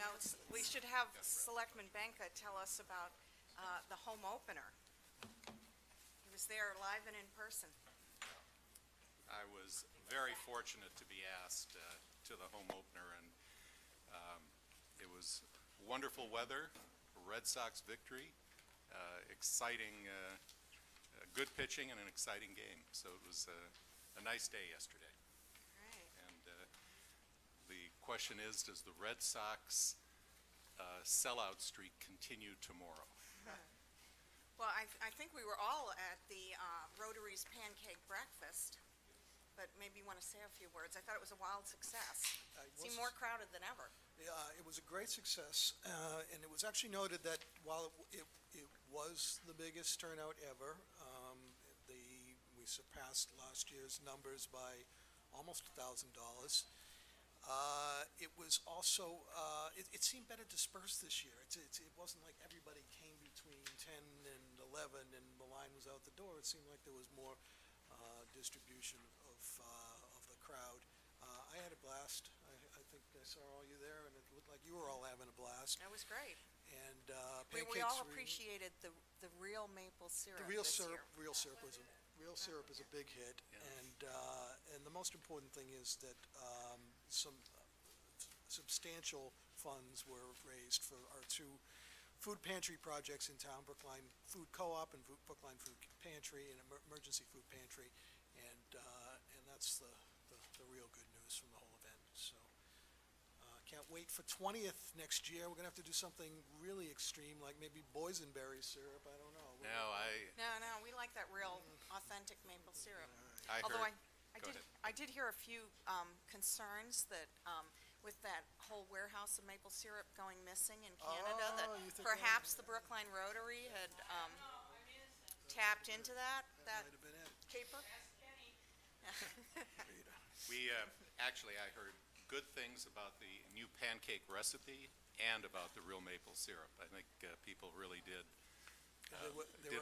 Now, we should have Selectman Benka tell us about the home opener. He was there live and in person. I was very fortunate to be asked to the home opener, and it was wonderful weather, Red Sox victory, exciting, good pitching, and an exciting game. So it was a nice day yesterday. Right. And the question is, does the Red Sox sellout streak continue tomorrow? Well, I think we were all at the Rotary's pancake breakfast, but maybe you want to say a few words. I thought it was a wild success. It seemed more crowded than ever. It was a great success, and it was actually noted that while it was the biggest turnout ever, we surpassed last year's numbers by almost $1,000. It was also, it seemed better dispersed this year. It wasn't like everybody came between 10 and 11 and the line was out the door. It seemed like there was more distribution of the crowd. I had a blast. I think I saw all you there, and it looked like you were all having a blast. That was great. And we all appreciated the real maple syrup. The real this syrup, year. real syrup is a big hit, and the most important thing is that some substantial funds were raised for our two food pantry projects in town: Brookline Food Co-op and Brookline Food Pantry, and Emergency Food Pantry, and that's the real good news from the whole event. So can't wait for 20th next year. We're gonna have to do something really extreme, like maybe boysenberry syrup. I don't know. No, we like that real authentic maple syrup. Although I did hear a few concerns that with that whole warehouse of maple syrup going missing in Canada, that perhaps the Brookline Rotary had tapped into that might have been it. caper. We actually, I heard good things about the new pancake recipe and about the real maple syrup. I think people really did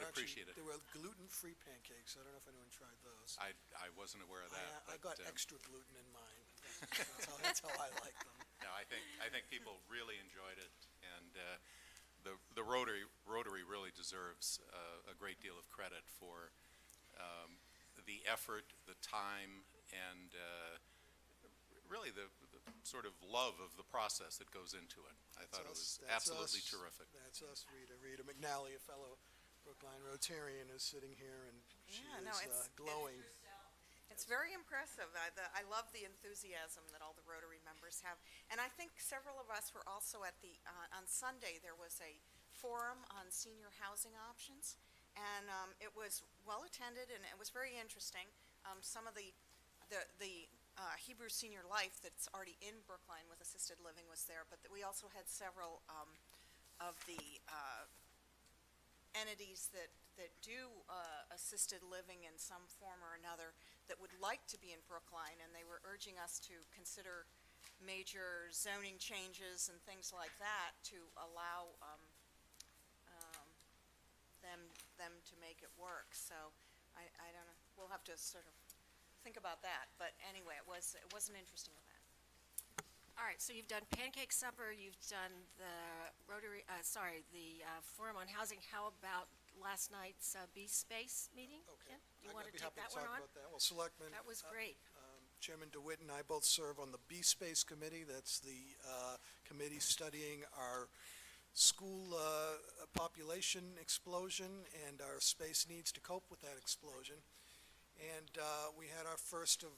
appreciate it. There were gluten-free pancakes. I don't know if anyone tried those. I wasn't aware of that. I got extra gluten in mine. That's how I like them. No, I think people really enjoyed it, and the Rotary really deserves a great deal of credit for the effort, the time, and really the sort of love of the process that goes into it. I thought it was absolutely terrific. That's us, Rita. Rita McNally, a fellow Brookline Rotarian, is sitting here, and she is glowing. It's very impressive. I love the enthusiasm that all the Rotary members have. And I think several of us were also at the, on Sunday, there was a forum on senior housing options. And it was well attended, and it was very interesting. Some of the Hebrew Senior Life that's already in Brookline with assisted living was there, but we also had several of the entities that do assisted living in some form or another that would like to be in Brookline, and they were urging us to consider major zoning changes and things like that to allow them to make it work. So I don't know. We'll have to sort of think about that. But anyway, it was an interesting event. All right, so you've done Pancake Supper, you've done the Forum on Housing. How about last night's B Space meeting? Okay. Ken? Do you want to I'd be take happy that to one talk on? about that. Well, Selectmen. That was great. Chairman DeWitt and I both serve on the B Space Committee. That's the committee studying our school population explosion and our space needs to cope with that explosion. And we had our first of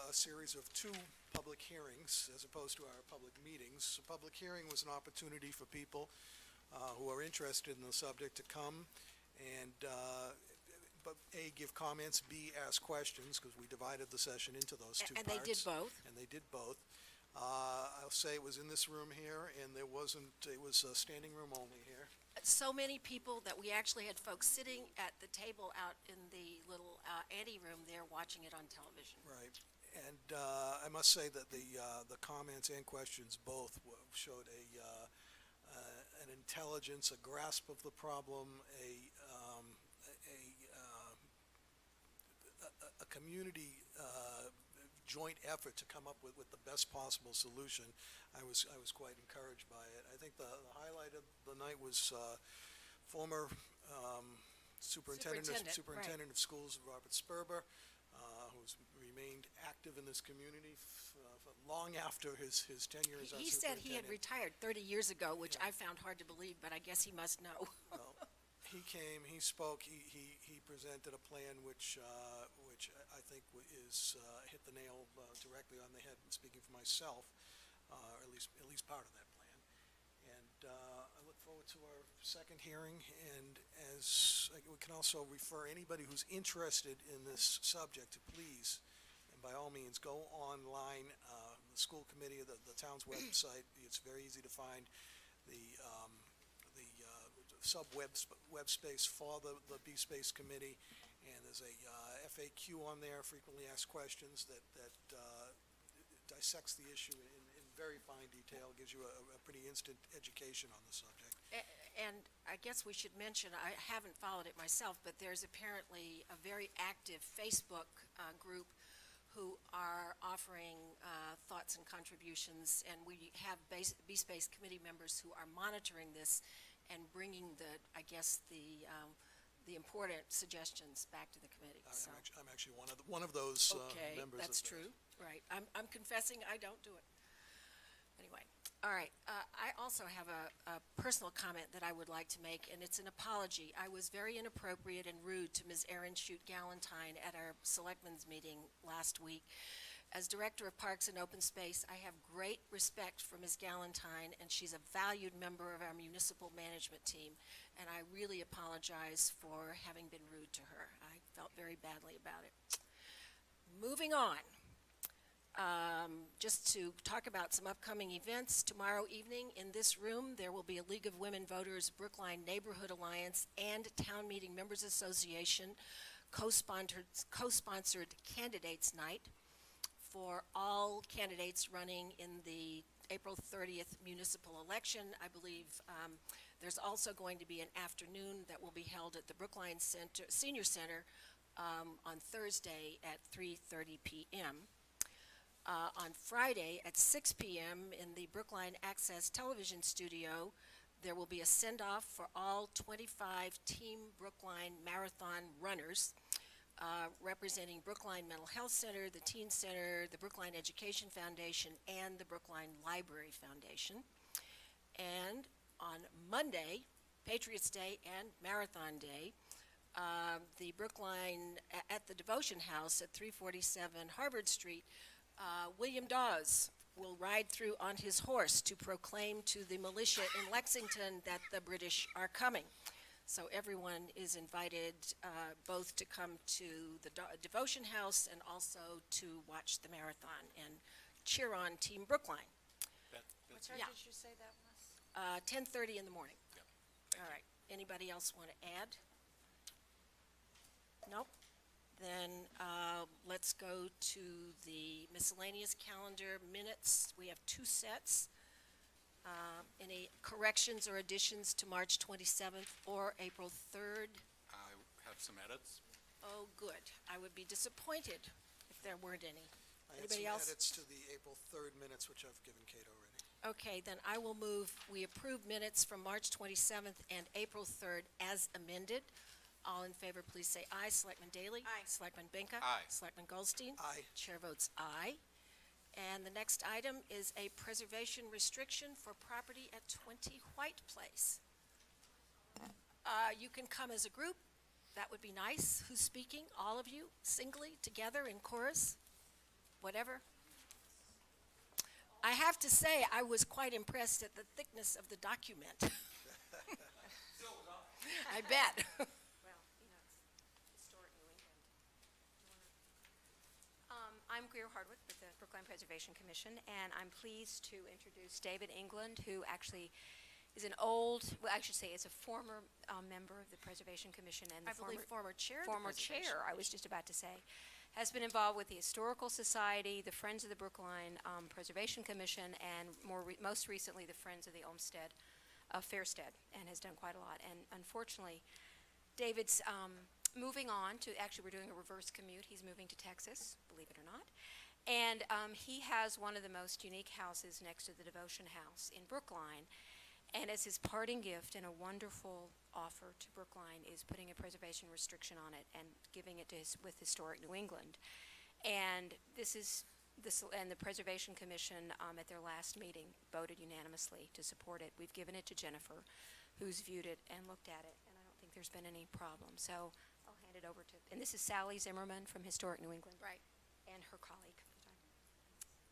a series of 2 public hearings as opposed to our public meetings. A public hearing was an opportunity for people who are interested in the subject to come and but A, give comments, B, ask questions, because we divided the session into those 2 parts. And they did both? And they did both. I'll say it was in this room here, and it was standing room only here. So many people that we actually had folks sitting at the table out in the little ante room there watching it on television. Right. And I must say that the comments and questions both showed an intelligence, a grasp of the problem, a community joint effort to come up with the best possible solution, I was quite encouraged by it. I think the highlight of the night was former superintendent of schools, Robert Sperber, who's remained active in this community for long after his tenure as our superintendent. He said he had retired 30 years ago, which I found hard to believe, but I guess he must know. Well, he came, he spoke, he presented a plan which I think is hit the nail directly on the head, speaking for myself, or at least part of that plan. And I look forward to our second hearing, and as we can also refer anybody who's interested in this subject to please, and by all means, go online, the school committee, the town's website. It's very easy to find the sub-web space for the B-Space Committee, and there's a FAQ on there, frequently asked questions, that dissects the issue in very fine detail, gives you a pretty instant education on the subject. And I guess we should mention, I haven't followed it myself, but there's apparently a very active Facebook group who are offering thoughts and contributions, and we have B-Space Committee members who are monitoring this and bringing the important suggestions back to the committee. I'm actually one of those okay, members. That's true. Right. I'm confessing I don't do it. Anyway, all right. I also have a personal comment that I would like to make, and it's an apology. I was very inappropriate and rude to Ms. Erin Shute-Galentine at our SELECTMEN'S meeting last week. As Director of Parks and Open Space, I have great respect for Ms. Galentine, and she's a valued member of our municipal management team, and I really apologize for having been rude to her. I felt very badly about it. Moving on, just to talk about some upcoming events. Tomorrow evening in this room, there will be a League of Women Voters Brookline Neighborhood Alliance and Town Meeting Members Association co-sponsored Candidates Night for all candidates running in the April 30th municipal election. I believe there's also going to be an afternoon that will be held at the Brookline Senior Center on Thursday at 3:30 p.m. On Friday at 6 p.m. in the Brookline Access Television Studio, there will be a send-off for all 25 Team Brookline Marathon runners, representing Brookline Mental Health Center, the Teen Center, the Brookline Education Foundation, and the Brookline Library Foundation. And on Monday, Patriots Day and Marathon Day, the Brookline, at the Devotion House at 347 Harvard Street, William Dawes will ride through on his horse to proclaim to the militia in Lexington that the British are coming. So everyone is invited both to come to the Devotion House and also to watch the marathon and cheer on Team Brookline. What time did you say that was? 10:30 in the morning. Yep. All right. Anybody else want to add? Nope. Then let's go to the miscellaneous calendar minutes. We have 2 sets. Any corrections or additions to March 27th or April 3rd? I have some edits. Oh, good. I would be disappointed if there weren't any. I had Anybody some else? edits to the April 3rd minutes, which I've given Kate already. Okay, then I will move, we approve minutes from March 27th and April 3rd as amended. All in favor, please say aye. Selectman Daly? Aye. Selectman Benka? Aye. Selectman Goldstein? Aye. Chair votes aye. And the next item is a preservation restriction for property at 20 White Place. You can come as a group. That would be nice. Who's speaking? All of you? Singly? Together? In chorus? Whatever. I have to say, I was quite impressed at the thickness of the document. I bet. Well, you know, it's historic New England. I'm Greer Hardwick with the Brookline Preservation Commission, and I'm pleased to introduce David England, who actually is an old, well, I should say, is a former member of the Preservation Commission and the I believe former chair of the former Preservation chair, I was just about to say, has been involved with the Historical Society, the Friends of the Brookline Preservation Commission, and most recently the Friends of the Olmsted Fairstead, and has done quite a lot. And unfortunately, David's moving on to, actually we're doing a reverse commute. He's moving to Texas, believe it or not. And he has one of the most unique houses next to the Devotion House in Brookline. And as his parting gift and a wonderful offer to Brookline is putting a preservation restriction on it and giving it to with Historic New England. And and the Preservation Commission at their last meeting voted unanimously to support it. We've given it to Jennifer, who's viewed it and looked at it, and I don't think there's been any problem. So I'll hand it over to, and this is Sally Zimmerman from Historic New England. Right. And her colleague.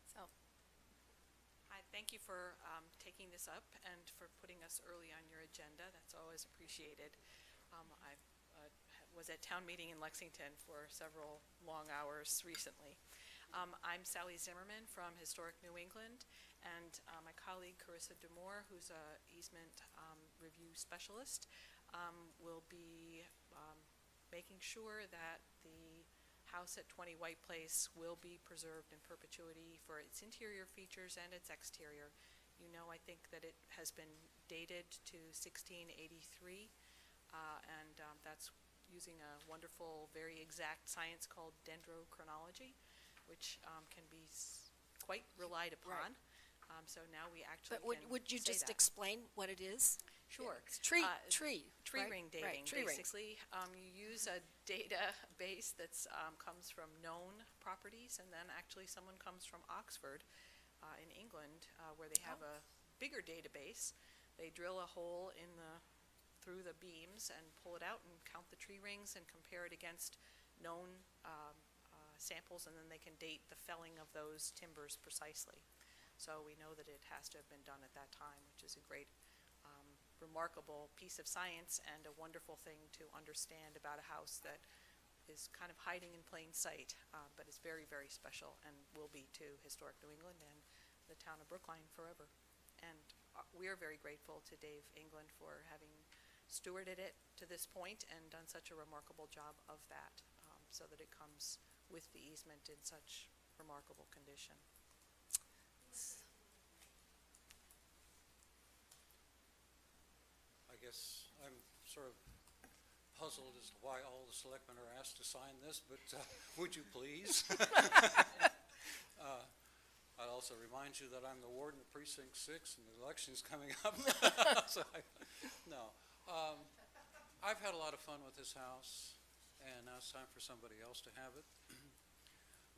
So, Hi, thank you for taking this up and for putting us early on your agenda. That's always appreciated. I was at town meeting in Lexington for several long hours recently. I'm Sally Zimmerman from Historic New England, and my colleague Carissa Demore, who's a easement review specialist, will be making sure that the house at 20 White Place will be preserved in perpetuity for its interior features and its exterior. You know, I think that it has been dated to 1683, and that's using a wonderful, very exact science called dendrochronology, which can be quite relied upon. Right. So now we actually but can would you say just that. explain what it is? Sure. It's tree right? Ring dating, right. Tree rings. basically. You use a database that comes from known properties, and then actually someone comes from Oxford in England, where they have a bigger database. They drill a hole through the beams and pull it out and count the tree rings and compare it against known samples, and then they can date the felling of those timbers precisely. So we know that it has to have been done at that time, which is a great, remarkable piece of science and a wonderful thing to understand about a house that is kind of hiding in plain sight, but is very, very special and will be to Historic New England and the town of Brookline forever. And we are very grateful to Dave England for having stewarded it to this point and done such a remarkable job of that, so that it comes with the easement in such remarkable condition. I guess I'm sort of puzzled as to why all the selectmen are asked to sign this, but would you please? I'd also remind you that I'm the warden of Precinct 6 and the election is coming up. I've had a lot of fun with this house, and now it's time for somebody else to have it.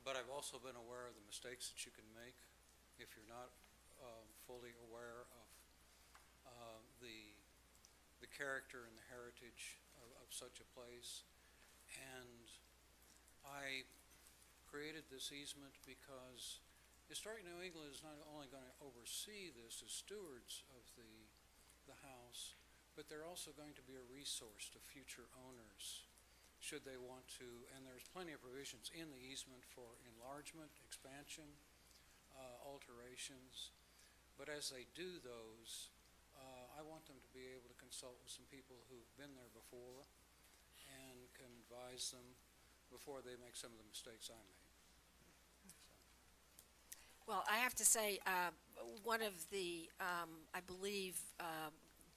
But I've also been aware of the mistakes that you can make if you're not fully aware of the character and the heritage of such a place. And I created this easement because Historic New England is not only going to oversee this as stewards of the house, but they're also going to be a resource to future owners should they want to, and there's plenty of provisions in the easement for enlargement, expansion, alterations. But as they do those, I want them to be able to consult with some people who've been there before and can advise them before they make some of the mistakes I made. Well, I have to say, one of the, I believe,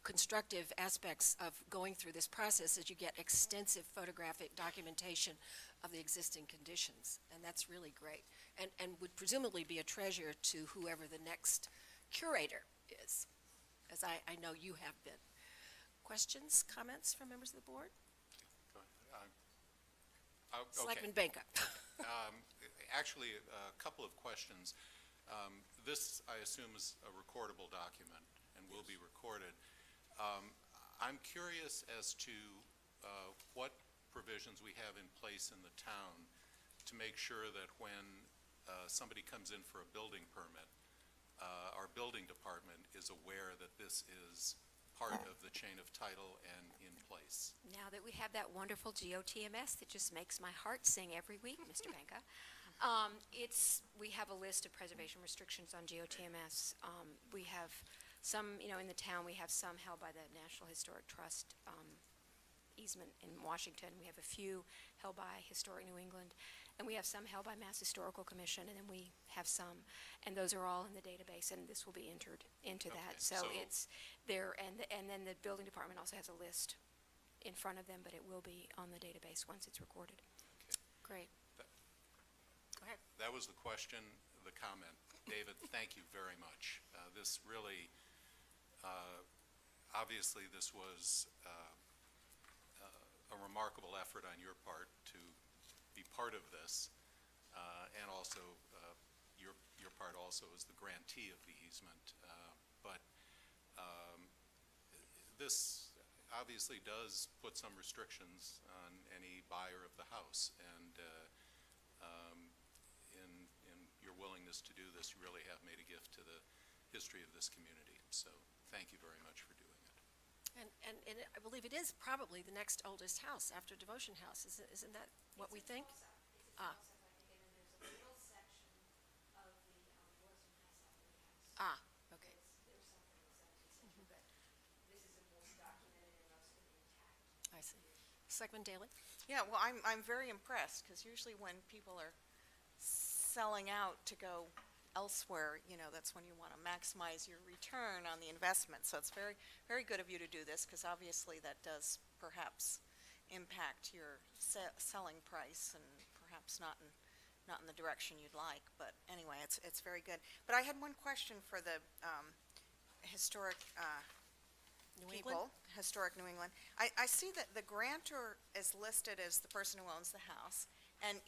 constructive aspects of going through this process is you get extensive photographic documentation of the existing conditions, and that's really great, and would presumably be a treasure to whoever the next curator is, as I know you have been. Questions, comments from members of the board? Okay. Selectman Benka. Actually, a couple of questions. This, I assume, is a recordable document and will be recorded. I'm curious as to what provisions we have in place in the town to make sure that when somebody comes in for a building permit, our building department is aware that this is part of the chain of title and in place. Now that we have that wonderful GOTMS that just makes my heart sing every week, Mr. Benka, we have a list of preservation restrictions on GOTMS. We have some, in the town, we have some held by the National Historic Trust easement in Washington. We have a few held by Historic New England, and we have some held by Mass Historical Commission, and then we have some, and those are all in the database, and this will be entered into that. So it's there, and then the building department also has a list in front of them, but it will be on the database once it's recorded. Okay. Great. Go ahead. That was the question, the comment. David, thank you very much. This really, obviously, this was a remarkable effort on your part to be part of this, and also your part also as the grantee of the easement. But this obviously does put some restrictions on any buyer of the house, and in your willingness to do this, you really have made a gift to the history of this community. So thank you very much for doing it. And I believe it is probably the next oldest house after Devotion House. Isn't that what we think? Ah. Ah, okay. I see. Selectman Daly? Yeah, well, I'm very impressed, because usually when people are selling out to go elsewhere, you know, that's when you want to maximize your return on the investment. So it's very, very good of you to do this, because obviously that does perhaps impact your selling price, and perhaps not in the direction you'd like. But anyway, it's very good. But I had one question for the historic Historic New England. I see that the grantor is listed as the person who owns the house, and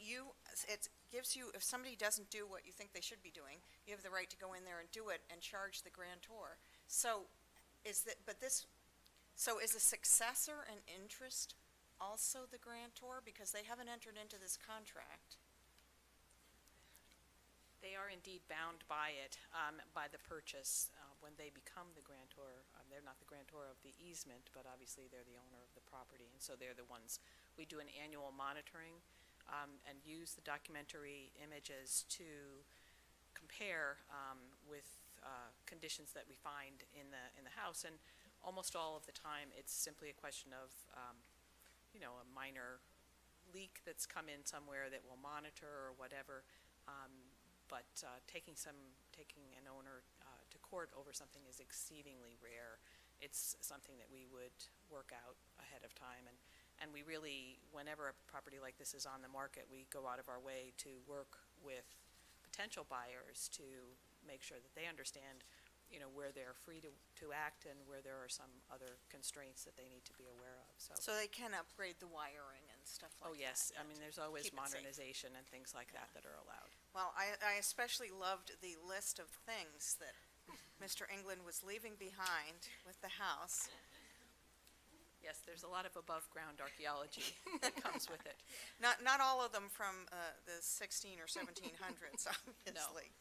it gives you, if somebody doesn't do what you think they should be doing, you have the right to go in there and do it and charge the grantor. So is a successor and interest also the grantor, because they haven't entered into this contract? They are indeed bound by it, by the purchase. When they become the grantor, they're not the grantor of the easement, but obviously they're the owner of the property, and so they're the ones. We do an annual monitoring and use the documentary images to compare with conditions that we find in the house, and almost all of the time it's simply a question of a minor leak that's come in somewhere that we'll monitor or whatever. But taking an owner to court over something is exceedingly rare. It's something that we would work out ahead of time, and we really, whenever a property like this is on the market, we go out of our way to work with potential buyers to make sure that they understand, where they're free to act and where there are some other constraints that they need to be aware of. So they can upgrade the wiring and stuff like that? Oh, yes. I mean, there's always keep it safe. modernization and things like that are allowed. Well, I especially loved the list of things that Mr. England was leaving behind with the house. Yes, there's a lot of above-ground archaeology that comes with it. Not all of them from the 16 or 1700s, obviously.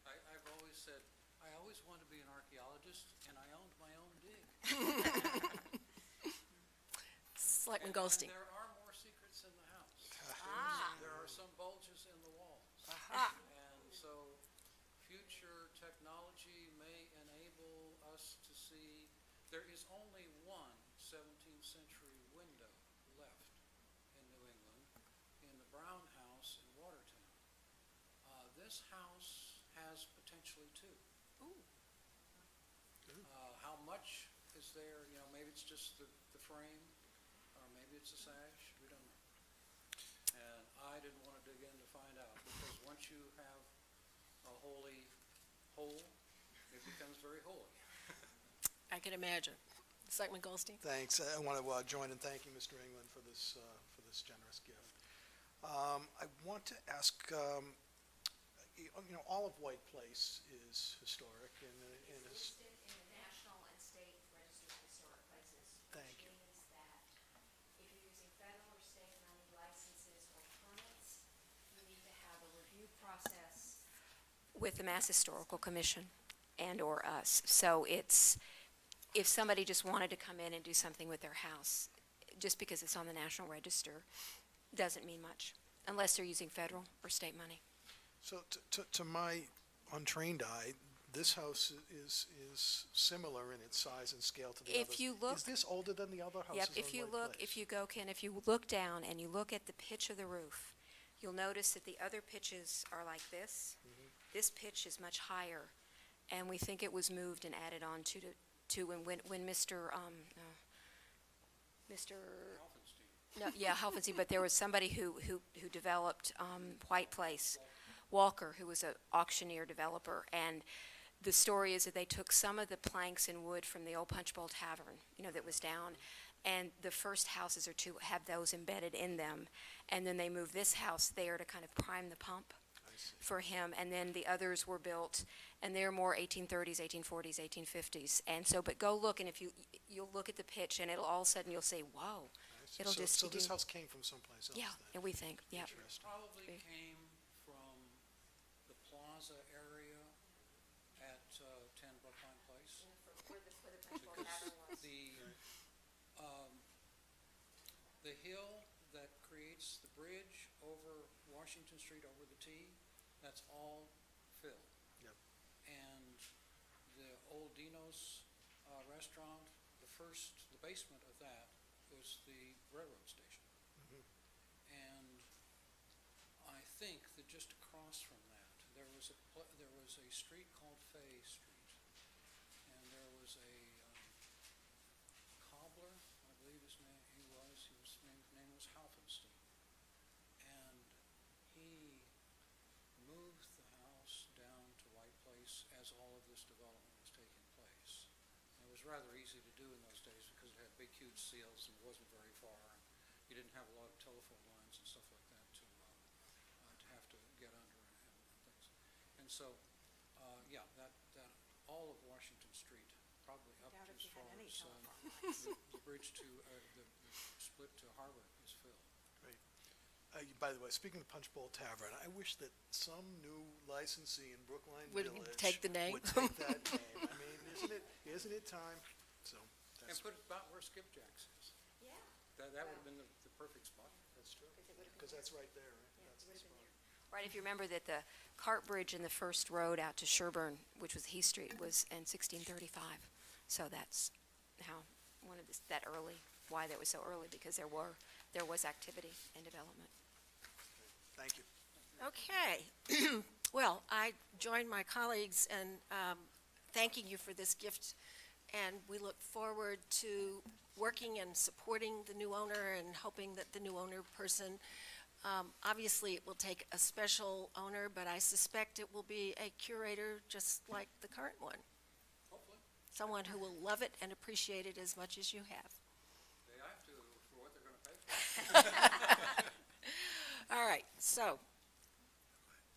I've always said, I always wanted to be an archaeologist, and I owned my own dig. Selectman Goldstein. And there are more secrets in the house. There are some bulges in the walls. And so future technology may enable us to see, there is only one 17th century window left in New England, in the Brown House in Watertown. This house has potentially two. How much is there? Maybe it's just the frame, or maybe it's a sash. We don't know. And I didn't want to dig in to find out, because once you have a holy hole, it becomes very holy. I can imagine. Selectman Goldstein? Thanks. I want to join in thanking Mr. England for this generous gift. I want to ask, all of White Place is historic, and listed in the National and State Register of Historic Places. Thank you. Which means that if you're using federal or state money licenses or permits, you need to have a review process with the Mass Historical Commission and/or us. So if somebody just wanted to come in and do something with their house, just because it's on the National Register, doesn't mean much, unless they're using federal or state money. So to my untrained eye, this house is similar in its size and scale to the others. If you look, is this older than the other houses? yep, on if you White look, Place? if you go, Ken, if you look down and you look at the pitch of the roof, you'll notice that the other pitches are like this. This pitch is much higher, and we think it was moved and added on to when Mr. No, yeah, Halfensee, but there was somebody who developed White Place, Walker, who was an auctioneer developer, and the story is that they took some of the planks and wood from the old Punch Bowl Tavern, that was down, and the first houses or two have those embedded in them, and then they moved this house there to kind of prime the pump for him, and then the others were built, and they're more 1830s, 1840s, 1850s, and so, but go look, and if you'll look at the pitch, and it'll all of a sudden you'll say, whoa. It'll just So this house came from someplace else Yeah, then? and we think, yeah. Interesting. Probably came from the plaza area at 10 Brookline Place. Because the hill that creates the bridge over Washington Street, over the T, that's all filled. Yep. And the old Dino's restaurant, the basement of that was the railroad station. And I think that just across from that, there was a street called Fay Street, and there was a cobbler, I believe his name was Halfenstein, and he moved the house down to White Place as all of this development was taking place. And it was rather easy to do in those days because it had big, huge seals and it wasn't very far. And you didn't have a lot of telephone lines and stuff like that to have to get under and things. And so, yeah, that all of Washington Street, probably up Doubt to if as you had far any as the bridge to the split to Harvard is filled. Great. By the way, speaking of Punch Bowl Tavern, I wish that some new licensee in Brookline Would Village take the name. would take that name. I mean, isn't it time? So And that's, put it about where Skipjack's is. Yeah. That would have been the perfect spot. that's true. Because that's right there, right? That's the spot. Right, if you remember that the cart bridge in the first road out to Sherburne, which was Heath Street, was in 1635. So that's how, that early, why that was so early, because there was activity and development. Thank you. Okay. Well, I join my colleagues in thanking you for this gift, and we look forward to working and supporting the new owner and hoping that the new owner person, obviously it will take a special owner, but I suspect it will be a curator just like the current one. Hopefully. Someone who will love it and appreciate it as much as you have. They have to for what they're going to pay for. All right, so,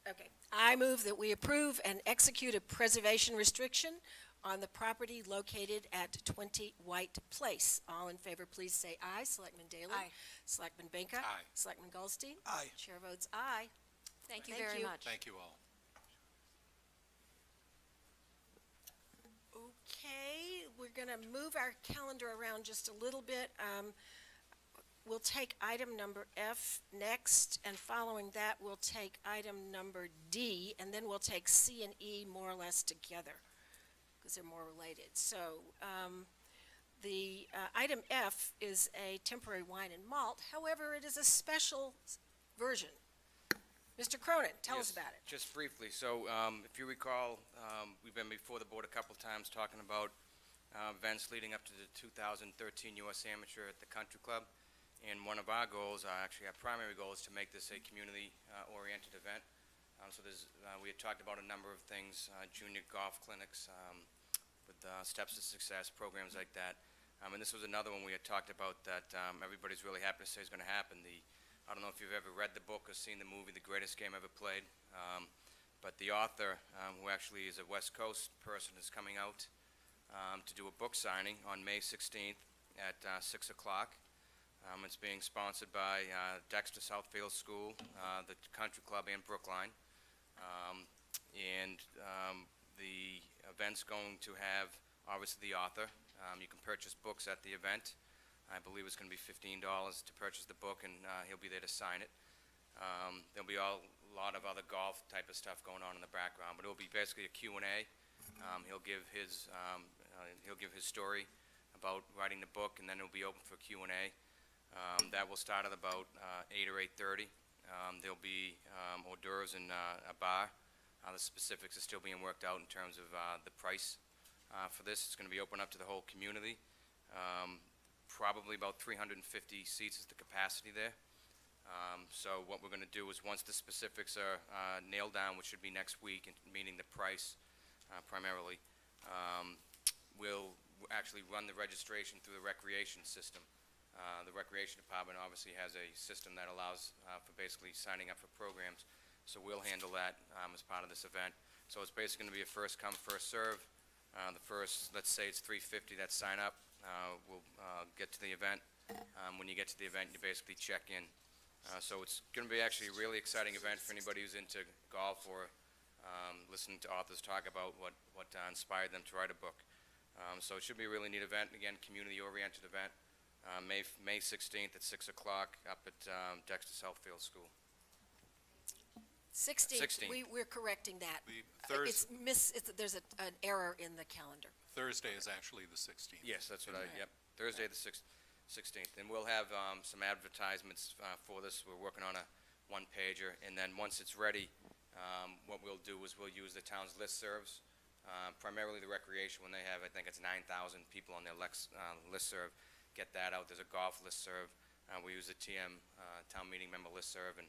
okay. I move that we approve and execute a preservation restriction on the property located at 20 White Place. All in favor, please say aye. Selectman Daly? Aye. Selectman Benka? Aye. Selectman Goldstein? Aye. Chair votes aye. Thank you Thank very you. much. Thank you all. Okay, we're going to move our calendar around just a little bit. We'll take item number F next, and following that, we'll take item number D, and then we'll take C and E more or less together, because they're more related. So the item F is a temporary wine and malt. However, it is a special version. Mr. Cronin, tell us Yes, about it. Just briefly, so if you recall, we've been before the board a couple of times talking about events leading up to the 2013 U.S. Amateur at the Country Club, and one of our goals, actually our primary goal, is to make this a community-oriented event. So we had talked about a number of things, junior golf clinics with Steps to Success, programs like that. And this was another one we had talked about that everybody's really happy to say is going to happen. I don't know if you've ever read the book or seen the movie, The Greatest Game Ever Played, but the author, who actually is a West Coast person, is coming out to do a book signing on May 16th at 6 o'clock. It's being sponsored by Dexter Southfield School, the Country Club, and Brookline. The event's going to have, obviously, the author. You can purchase books at the event. I believe it's going to be $15 to purchase the book, and he'll be there to sign it. There'll be a lot of other golf type of stuff going on in the background, but it'll be basically a Q&A. He'll give his story about writing the book, and then it'll be open for Q&A. That will start at about 8 or 8:30. There'll be hors d'oeuvres and a bar. The specifics are still being worked out in terms of the price for this. It's going to be open up to the whole community. probably about 350 seats is the capacity there. So what we're going to do is, once the specifics are nailed down, which should be next week, and meaning the price primarily, we'll actually run the registration through the recreation system. The Recreation Department obviously has a system that allows for basically signing up for programs, so we'll handle that as part of this event. So it's basically going to be a first come, first serve. The first, let's say it's 350 that sign up, will get to the event. When you get to the event, you basically check in. So it's going to be actually a really exciting event for anybody who's into golf or listening to authors talk about what inspired them to write a book. So it should be a really neat event. Again, community-oriented event. May 16th at 6 o'clock up at Dexter Southfield School. 16th, 16th. we're correcting that. There's an error in the calendar. Thursday is actually the 16th. Yes, that's what yep. Thursday the 16th. And we'll have some advertisements for this. We're working on a one-pager. And then once it's ready, what we'll do is we'll use the town's listservs, primarily the recreation, when they have, I think it's 9,000 people on their listserv. Get that out. There's a golf listserv. We use the TM, town meeting member listserv, and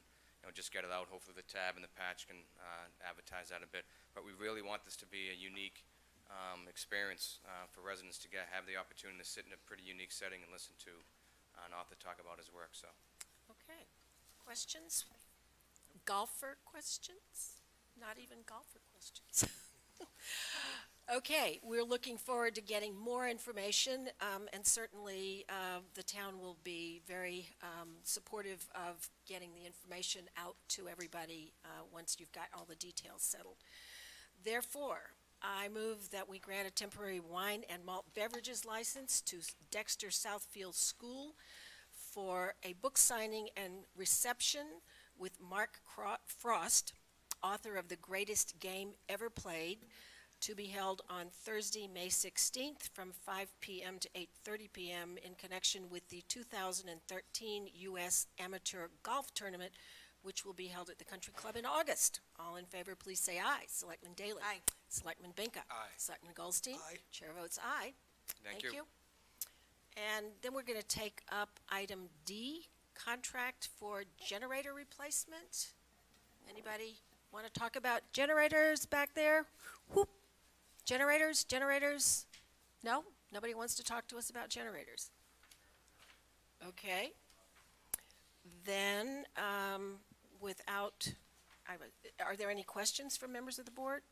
just get it out. Hopefully the tab and the patch can advertise that a bit. But we really want this to be a unique experience for residents to have the opportunity to sit in a pretty unique setting and listen to an author talk about his work. So, Okay. Questions? Golfer questions? Not even golfer questions. Okay, we're looking forward to getting more information, and certainly the town will be very supportive of getting the information out to everybody once you've got all the details settled. Therefore, I move that we grant a temporary wine and malt beverages license to Dexter Southfield School for a book signing and reception with Mark Frost, author of The Greatest Game Ever Played, to be held on Thursday, May 16th from 5 p.m. to 8:30 p.m. in connection with the 2013 U.S. Amateur Golf Tournament, which will be held at the Country Club in August. All in favor, please say aye. Selectman Daly. Aye. Selectman Benka. Aye. Selectman Goldstein. Aye. Chair votes aye. thank you. And then we're going to take up item D, contract for generator replacement. Anybody want to talk about generators back there? Whoop. Generators? No? Nobody wants to talk to us about generators? Okay. Then, are there any questions from members of the board?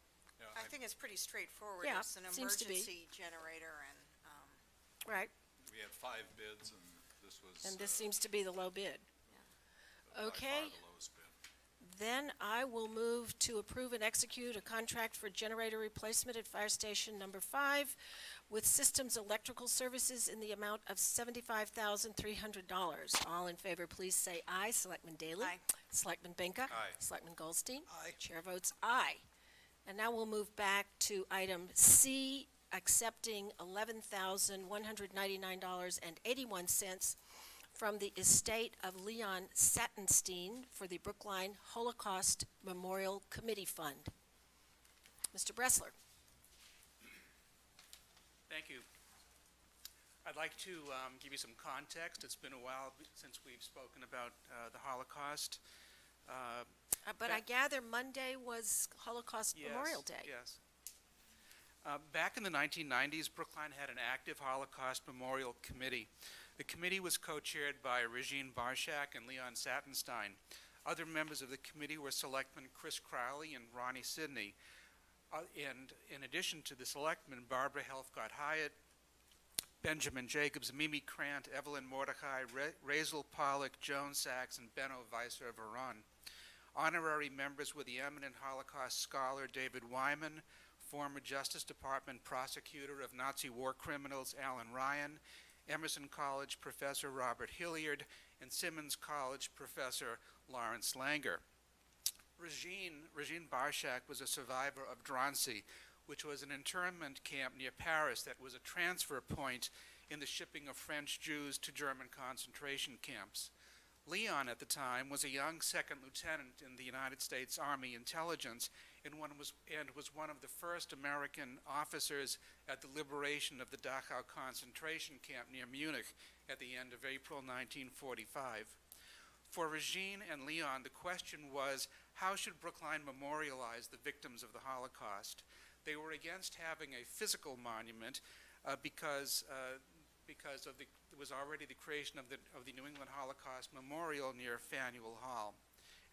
I think it's pretty straightforward. Yeah, It's an seems to be. emergency generator, and Right, We had 5 bids, and this was and this seems to be the low bid. by far Okay. the lowest bid. Then I will move to approve and execute a contract for generator replacement at Fire Station Number 5 with Systems Electrical Services in the amount of $75,300. All in favor, please say aye. Selectman Daly. Aye. Selectman Benka. Aye. Selectman Goldstein. Aye. Chair votes aye. And now we'll move back to item C, accepting $11,199.81 from the estate of Leon Sattenstein for the Brookline Holocaust Memorial Committee Fund. Mr. Bressler. Thank you. I'd like to give you some context. It's been a while since we've spoken about the Holocaust. But I gather Monday was Holocaust Memorial Day. Yes. Back in the 1990s, Brookline had an active Holocaust Memorial Committee. The committee was co-chaired by Regine Barshak and Leon Sattenstein. Other members of the committee were Selectmen Chris Crowley and Ronnie Sidney. And in addition to the Selectmen, Barbara Helfgott Hyatt, Benjamin Jacobs, Mimi Krant, Evelyn Mordecai, Razel Pollock, Joan Sachs, and Benno Weiser Varon. Honorary members were the eminent Holocaust scholar David Wyman, former Justice Department prosecutor of Nazi war criminals Alan Ryan, Emerson College professor Robert Hilliard, and Simmons College professor Lawrence Langer. Regine Barshak was a survivor of Drancy, which was an internment camp near Paris that was a transfer point in the shipping of French Jews to German concentration camps. Leon, at the time, was a young second lieutenant in the United States Army Intelligence and was one of the first American officers at the liberation of the Dachau concentration camp near Munich at the end of April 1945. For Regine and Leon, the question was, how should Brookline memorialize the victims of the Holocaust? They were against having a physical monument because there was already the creation of the New England Holocaust Memorial near Faneuil Hall,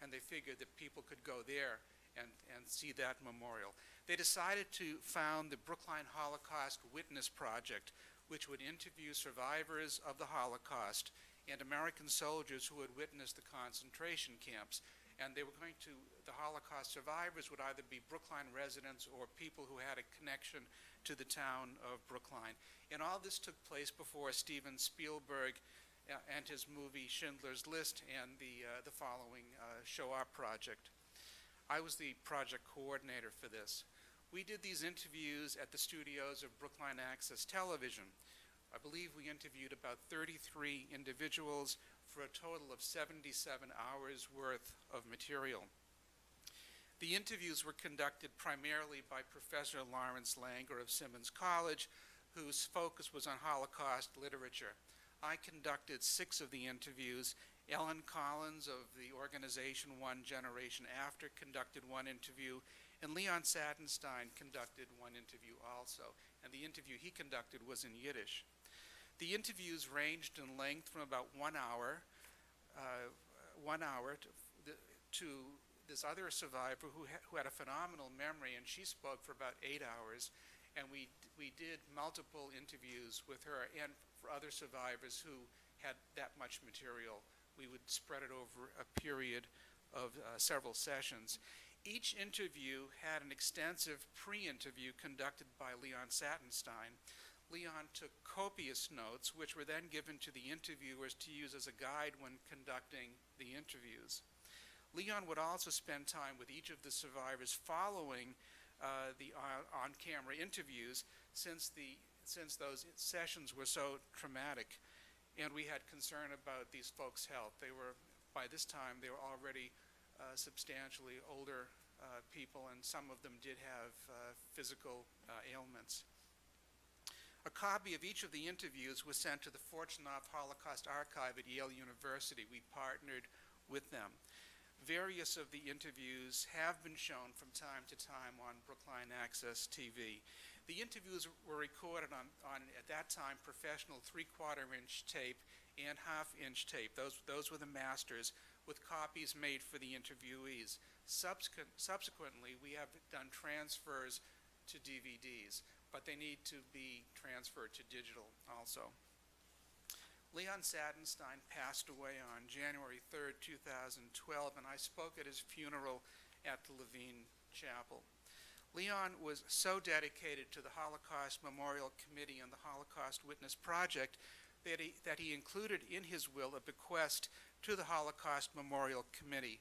and they figured that people could go there and see that memorial. They decided to found the Brookline Holocaust Witness Project, which would interview survivors of the Holocaust and American soldiers who had witnessed the concentration camps. And they were the Holocaust survivors would either be Brookline residents or people who had a connection to the town of Brookline. And all this took place before Steven Spielberg and his movie Schindler's List and the following Shoah project. I was the project coordinator for this. We did these interviews at the studios of Brookline Access Television. I believe we interviewed about 33 individuals for a total of 77 hours worth of material. The interviews were conducted primarily by Professor Lawrence Langer of Simmons College, whose focus was on Holocaust literature. I conducted 6 of the interviews. Ellen Collins of the organization One Generation After conducted 1 interview, and Leon Sattenstein conducted 1 interview also. And the interview he conducted was in Yiddish. The interviews ranged in length from about 1 hour, to this other survivor who had a phenomenal memory, and she spoke for about 8 hours. And we did multiple interviews with her and for other survivors who had that much material. We would spread it over a period of several sessions. Each interview had an extensive pre-interview conducted by Leon Sattenstein. Leon took copious notes, which were then given to the interviewers to use as a guide when conducting the interviews. Leon would also spend time with each of the survivors following the on-camera interviews, since those sessions were so traumatic, and we had concern about these folks' health. By this time, they were already substantially older people, and some of them did have physical ailments. A copy of each of the interviews was sent to the Fortunoff Holocaust Archive at Yale University. We partnered with them. Various of the interviews have been shown from time to time on Brookline Access TV. The interviews were recorded on at that time, professional 3/4-inch tape and 1/2-inch tape. Those were the masters, with copies made for the interviewees. Subsequently, we have done transfers to DVDs, but they need to be transferred to digital also. Leon Sattenstein passed away on January 3rd, 2012, and I spoke at his funeral at the Levine Chapel. Leon was so dedicated to the Holocaust Memorial Committee and the Holocaust Witness Project that he included in his will a bequest to the Holocaust Memorial Committee.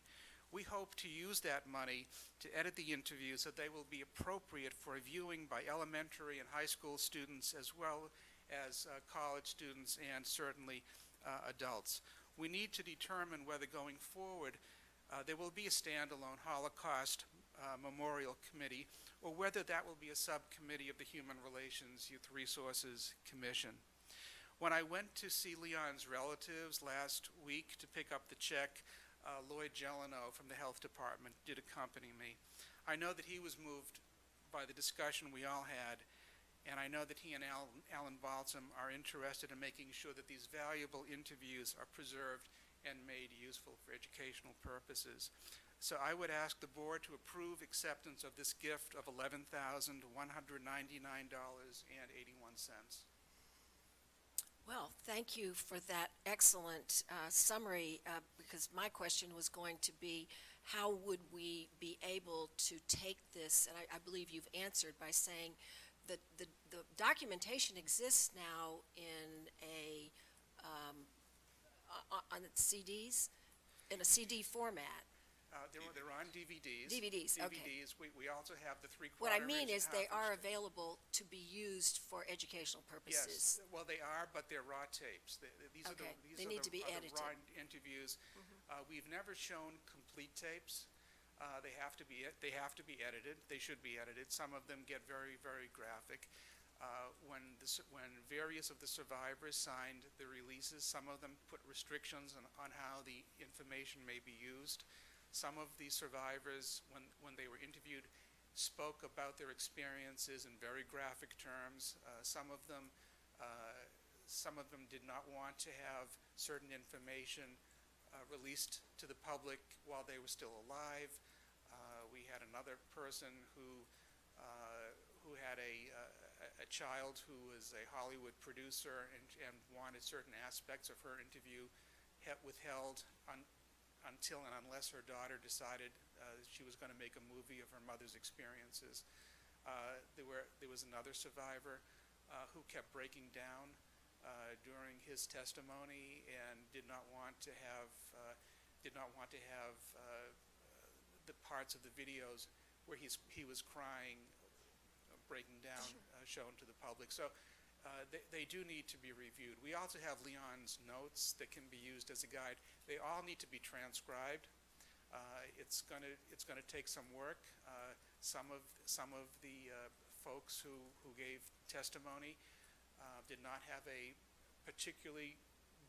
We hope to use that money to edit the interviews so they will be appropriate for viewing by elementary and high school students, as well as college students and certainly adults. We need to determine whether going forward there will be a standalone Holocaust Memorial Committee, or whether that will be a subcommittee of the Human Relations Youth Resources Commission. When I went to see Leon's relatives last week to pick up the check, Lloyd Gelano from the Health Department did accompany me. I know that he was moved by the discussion we all had, and I know that he and Alan Balsam are interested in making sure that these valuable interviews are preserved and made useful for educational purposes. So I would ask the board to approve acceptance of this gift of $11,199.81. Well, thank you for that excellent summary, because my question was going to be, how would we be able to take this, and I believe you've answered by saying that the documentation exists now in on CDs, in a CD format. They're on DVDs. DVDs, okay. DVDs. We also have the three-quarter What I mean inch, is they half-inch are tape. available to be used for educational Yes, purposes. well, they are, but they're raw tapes. These are the, Okay, these they are need the, to be are the edited. raw interviews. We've never shown complete tapes. They have to be edited. They should be edited. Some of them get very, very graphic. When various of the survivors signed the releases, some of them put restrictions on how the information may be used. Some of the survivors, when they were interviewed, spoke about their experiences in very graphic terms. Some of them did not want to have certain information released to the public while they were still alive. We had another person who had a child who was a Hollywood producer and wanted certain aspects of her interview withheld until and unless her daughter decided she was going to make a movie of her mother's experiences. There was another survivor who kept breaking down during his testimony and did not want to have the parts of the videos where he was crying, breaking down, shown to the public. So they do need to be reviewed. We also have Leon's notes that can be used as a guide. They all need to be transcribed. It's going to take some work. Some of the folks who gave testimony did not have a particularly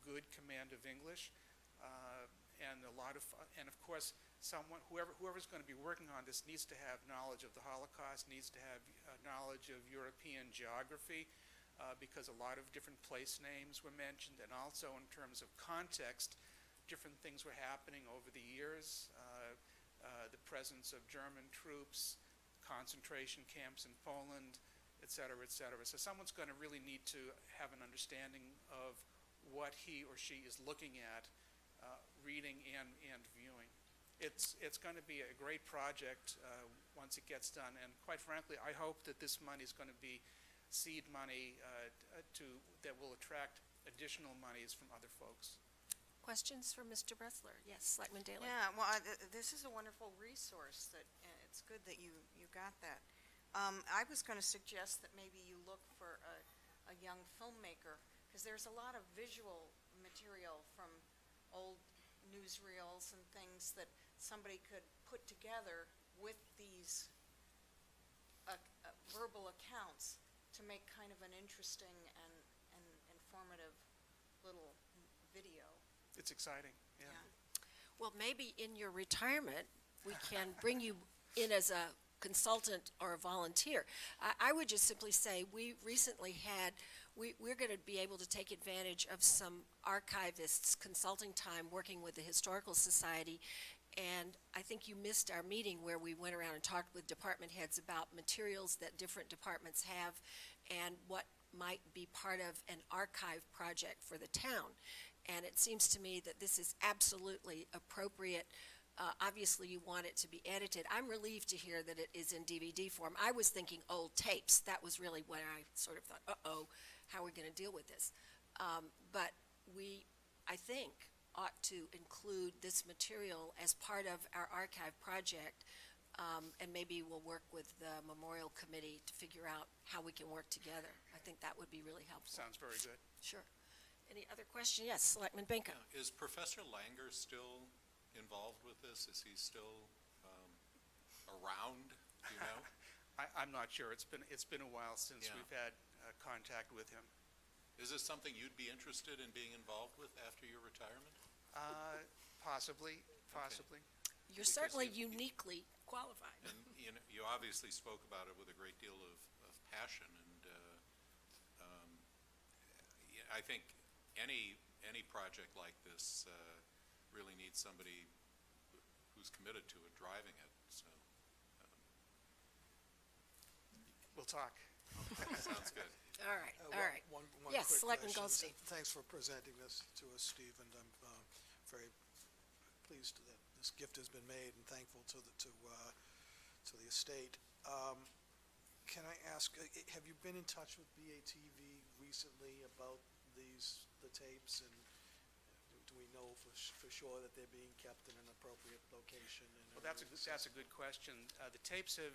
good command of English, and of course, whoever's going to be working on this needs to have knowledge of the Holocaust, needs to have knowledge of European geography, because a lot of different place names were mentioned, and also in terms of context, different things were happening over the years. The presence of German troops, concentration camps in Poland, et cetera, et cetera. So someone's going to really need to have an understanding of what he or she is looking at, reading and viewing. It's going to be a great project once it gets done, and quite frankly, I hope that this money is going to be seed money that will attract additional monies from other folks. Questions for Mr. Bressler? Yes, Selectman Daly. Yeah, well, this is a wonderful resource that, it's good that you got that. I was going to suggest that maybe you look for a young filmmaker, because there's a lot of visual material from old newsreels and things that somebody could put together with these verbal accounts to make kind of an interesting and informative little video. It's exciting, yeah. Well, maybe in your retirement, we can bring you in as a consultant or a volunteer. I would just simply say we recently had, we're going to be able to take advantage of some archivists' consulting time working with the Historical Society, and I think you missed our meeting where we went around and talked with department heads about materials that different departments have and what might be part of an archive project for the town. And it seems to me that this is absolutely appropriate. Obviously, you want it to be edited. I'm relieved to hear that it is in DVD form. I was thinking old tapes. That was really when I sort of thought, uh-oh, how are we going to deal with this? But we, I think, ought to include this material as part of our archive project, and maybe we'll work with the Memorial Committee to figure out how we can work together. I think that would be really helpful. Sounds very good. Sure. Any other question? Yes, Selectman Benka. Yeah. Is Professor Langer still involved with this? Is he still around, do you know? I'm not sure. It's been a while since we've had contact with him. Is this something you'd be interested in being involved with after your retirement? Possibly. You're Because certainly you- uniquely qualified. And you obviously spoke about it with a great deal of passion, and I think any project like this really needs somebody who's committed to it, driving it. So We'll talk. sounds good. All right, all right. One Yes, quick Selectman question. Goldstein. Thanks for presenting this to us, Steve, and I'm very pleased that this gift has been made and thankful to the estate. Can I ask, have you been in touch with BATV recently about the tapes, and do we know for sure that they're being kept in an appropriate location? Well, that's a good question. The tapes have,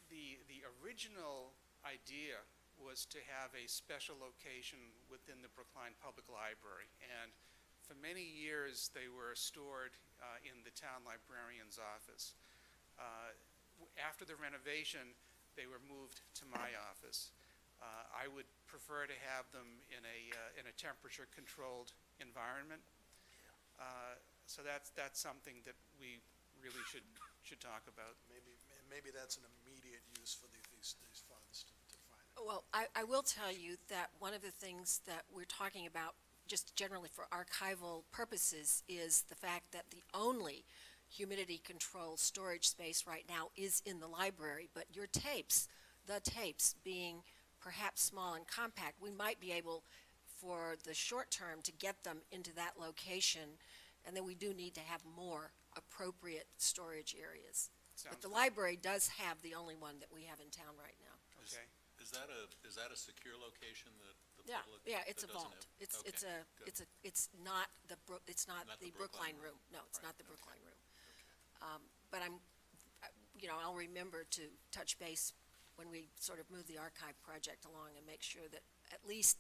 the original idea was to have a special location within the Brookline Public Library, and for many years they were stored in the town librarian's office. After the renovation, they were moved to my office. I would prefer to have them in a temperature-controlled environment. So that's something that we really should talk about. Maybe that's an immediate use for these funds to finance. Well, I will tell you that one of the things that we're talking about, just generally for archival purposes, is the fact that the only humidity-controlled storage space right now is in the library, but your tapes, the tapes being perhaps small and compact, we might be able, for the short term, to get them into that location, and then we do need to have more appropriate storage areas. But the library does have the only one that we have in town right now. Okay. Is that a secure location that the Yeah, public? yeah, it's a that doesn't vault. have- okay, good. It's not the Not the Brookline Brookline room. room. No, it's Right, not the okay. Brookline room. But I'll remember to touch base when we sort of move the archive project along and make sure that at least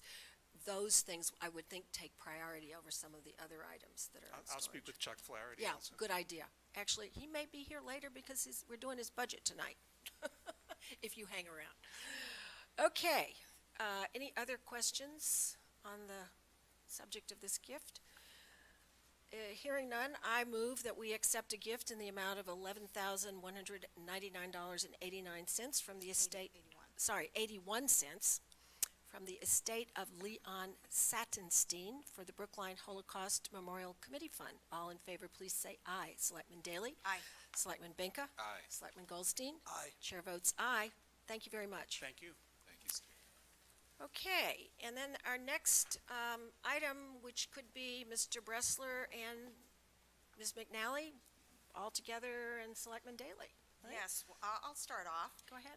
those things, I would think, take priority over some of the other items that are in I'll speak storage. with Chuck Flaherty Yeah, also. good idea. Actually, he may be here later because we're doing his budget tonight, if you hang around. Okay, any other questions on the subject of this gift? Hearing none, I move that we accept a gift in the amount of $11,199.89 from the estate, 81 cents, from the estate of Leon Satinstein for the Brookline Holocaust Memorial Committee Fund. All in favor, please say aye. Selectman Daly? Aye. Selectman Benka? Aye. Selectman Goldstein? Aye. Chair votes aye. Thank you very much. Thank you. Thank you, Steve. Okay, and then our next item, which could be Mr. Bressler and Ms. McNally, all together, and Selectman Daly. Right? Yes, well, I'll start off. Go ahead.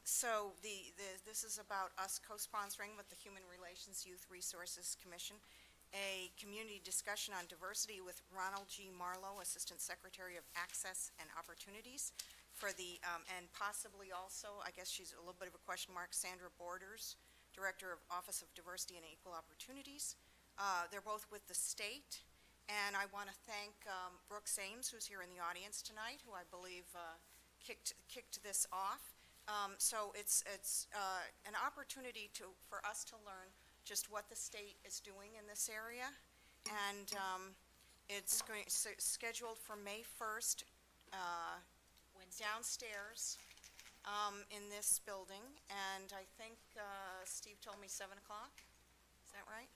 So this is about us co-sponsoring with the Human Relations Youth Resources Commission, a community discussion on diversity with Ronald G. Marlowe, Assistant Secretary of Access and Opportunities, for the, and possibly also, I guess she's a little bit of a question mark, Sandra Borders, Director of Office of Diversity and Equal Opportunities. They're both with the state, and I want to thank Brooks Ames, who's here in the audience tonight, who I believe kicked this off. So it's an opportunity for us to learn just what the state is doing in this area, and it's scheduled for May 1st downstairs in this building, and I think Steve told me 7 o'clock. Is that right?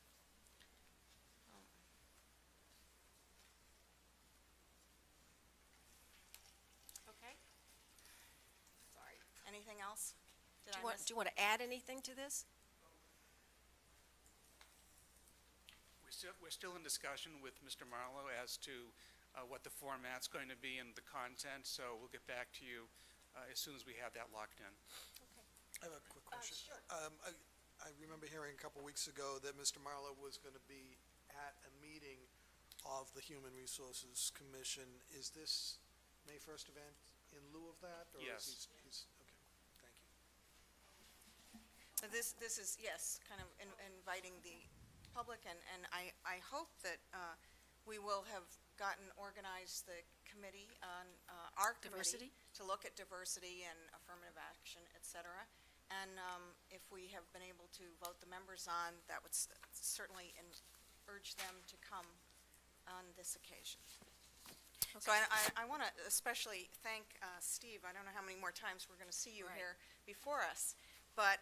Okay. Sorry. Anything else? Did I miss? Do you want to add anything to this? We're still in discussion with Mr. Marlowe as to what the format's going to be and the content, so we'll get back to you as soon as we have that locked in. I have a quick question. Sure. I remember hearing a couple weeks ago that Mr. Marlowe was going to be at a meeting of the Human Resources Commission. Is this May 1st event in lieu of that? Or Yes. Is he's, okay, thank you. This is, yes, kind of inviting the public, and I hope that we will have gotten organized the committee on, our committee, Diversity? to look at diversity and affirmative action, et cetera. And if we have been able to vote the members on, that would certainly urge them to come on this occasion. So I want to especially thank Steve. I don't know how many more times we're going to see you Right. here before us, but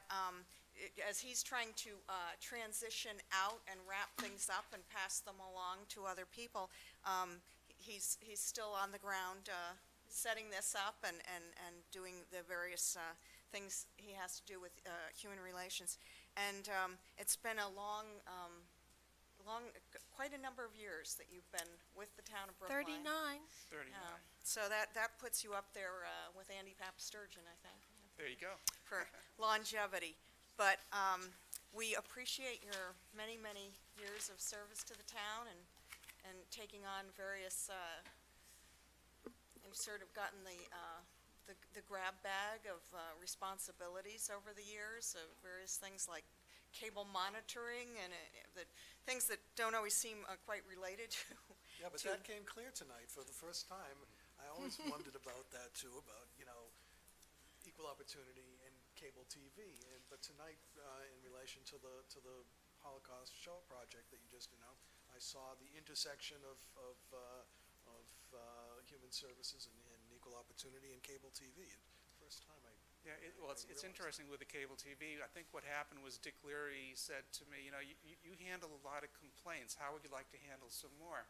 as he's trying to transition out and wrap things up and pass them along to other people, he's still on the ground setting this up and doing the various things he has to do with human relations. And it's been a quite a number of years that you've been with the town of Brookline. 39. 39. So that puts you up there with Andy Pap Sturgeon, I think, There you go. for longevity. But we appreciate your many, many years of service to the town and taking on various, you've sort of gotten the grab bag of responsibilities over the years of various things like cable monitoring and the things that don't always seem quite related to. Yeah, but that came clear tonight for the first time. I always wondered about that too, about, equal opportunity in cable TV. But tonight, in relation to the Holocaust Show project that you just announced, I saw the intersection of human services and equal opportunity in cable TV. First time I. Yeah, it's interesting with the cable TV. I think what happened was Dick Leary said to me, you handle a lot of complaints. How would you like to handle some more?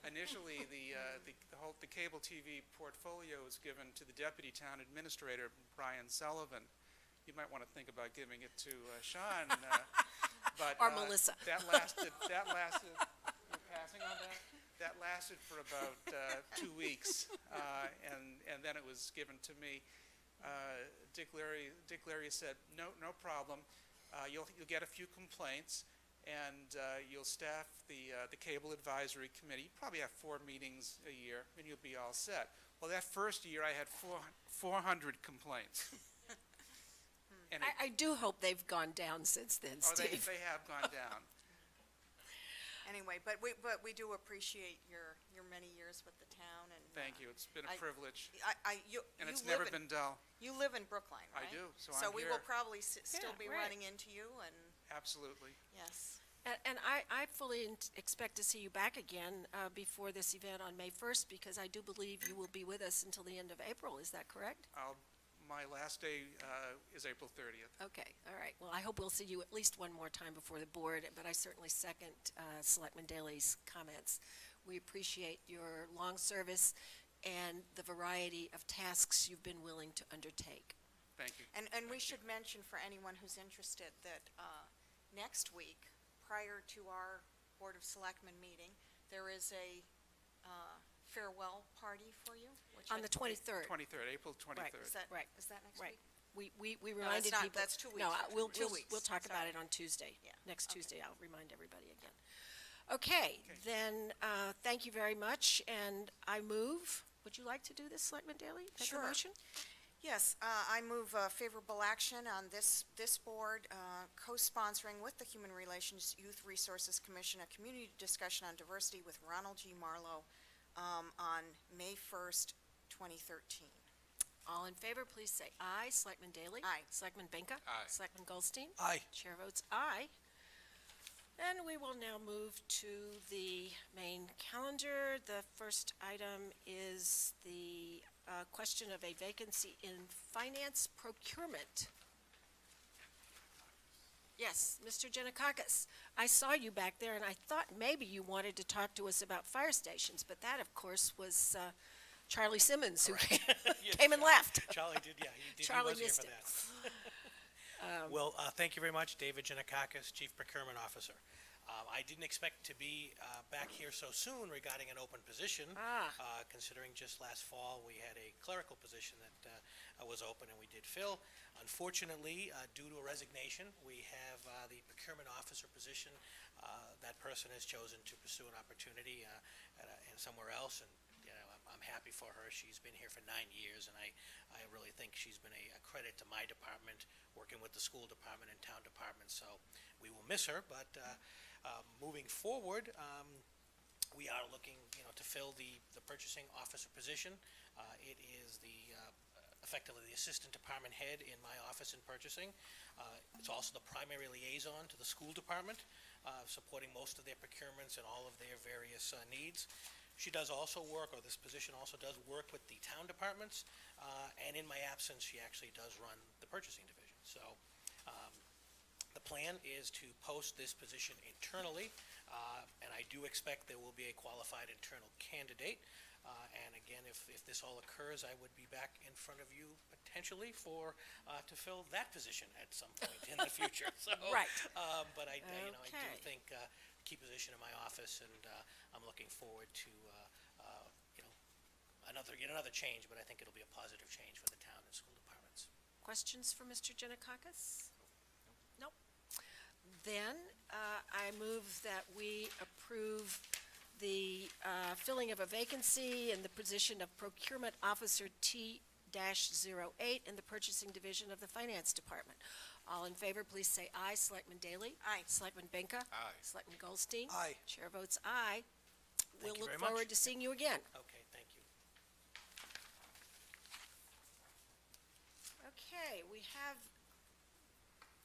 Initially, the cable TV portfolio was given to the deputy town administrator, Brian Sullivan. You might want to think about giving it to Sean. But Or Melissa. That lasted. You're passing on that. That lasted for about 2 weeks, and then it was given to me. Dick Leary said, no problem. You'll get a few complaints, and you'll staff the cable advisory committee. You probably have 4 meetings a year, and you'll be all set. Well, that first year I had 400 complaints. And I do hope they've gone down since then, Steve. They have gone down. Anyway, but we do appreciate your many years with the town, and Thank you. It's been a privilege. And it's you never been dull. You live in Brookline, right? I do, so So I'm we here. will probably still be right. running into you, and Absolutely. yes. And I fully expect to see you back again before this event on May 1st, because I do believe you will be with us until the end of April. Is that correct? My last day is April 30th. Okay, all right. Well, I hope we'll see you at least one more time before the board, but I certainly second Selectman Daly's comments. We appreciate your long service and the variety of tasks you've been willing to undertake. Thank you. And we should mention for anyone who's interested that next week, prior to our Board of Selectmen meeting, there is a farewell party for you. Which On the 23rd. 23rd, April 23rd. Right. Is that next Right. week? We No, reminded that's not- people. that's 2 weeks. No, we'll 2 weeks. talk about Sorry. it on Tuesday. Yeah, Next okay. Tuesday, I'll remind everybody again. Okay, then, thank you very much, and I move. Would you like to do this, Selectman Daly? Make a Sure. motion? Yes, I move favorable action on this board, co-sponsoring with the Human Relations Youth Resources Commission, a community discussion on diversity with Ronald G. Marlowe on May 1st, 2013. All in favor, please say aye. Selectman Daly? Aye. Selectman Benka? Aye. Selectman Goldstein? Aye. Chair votes aye. And we will now move to the main calendar. The first item is the question of a vacancy in finance procurement. Yes, Mr. Giannakakis, I saw you back there, and I thought maybe you wanted to talk to us about fire stations, but that, of course, was Charlie Simmons, who came and left. Charlie did, yeah, he did. Charlie He was missed here it. for that. Well, thank you very much, David Giannakakis, Chief Procurement Officer. I didn't expect to be back here so soon regarding an open position, considering just last fall we had a clerical position that was open and we did fill. Unfortunately, due to a resignation, we have the procurement officer position. That person has chosen to pursue an opportunity and somewhere else, and I'm happy for her. She's been here for 9 years, and I really think she's been a credit to my department, working with the school department and town department. So we will miss her, but moving forward, we are looking, to fill the purchasing officer position. It is effectively the assistant department head in my office in purchasing. It's also the primary liaison to the school department, supporting most of their procurements and all of their various needs. She does also work, or this position also does work with the town departments, and in my absence, she actually does run the purchasing division. So the plan is to post this position internally, and I do expect there will be a qualified internal candidate. And again, if this all occurs, I would be back in front of you potentially to fill that position at some point in the future. So, Right. But I do Okay. think key position in my office, and I'm looking forward to another change. But I think it'll be a positive change for the town and school departments. Questions for Mr. Giannakakis? Nope. Then, I move that we approve the filling of a vacancy in the position of Procurement Officer T-08 in the Purchasing Division of the Finance Department. All in favor, please say aye. Selectman Daly? Aye. Selectman Benka? Aye. Selectman Goldstein? Aye. Chair votes aye. We'll you look very much. forward to seeing you again. Okay, thank you. Okay, we have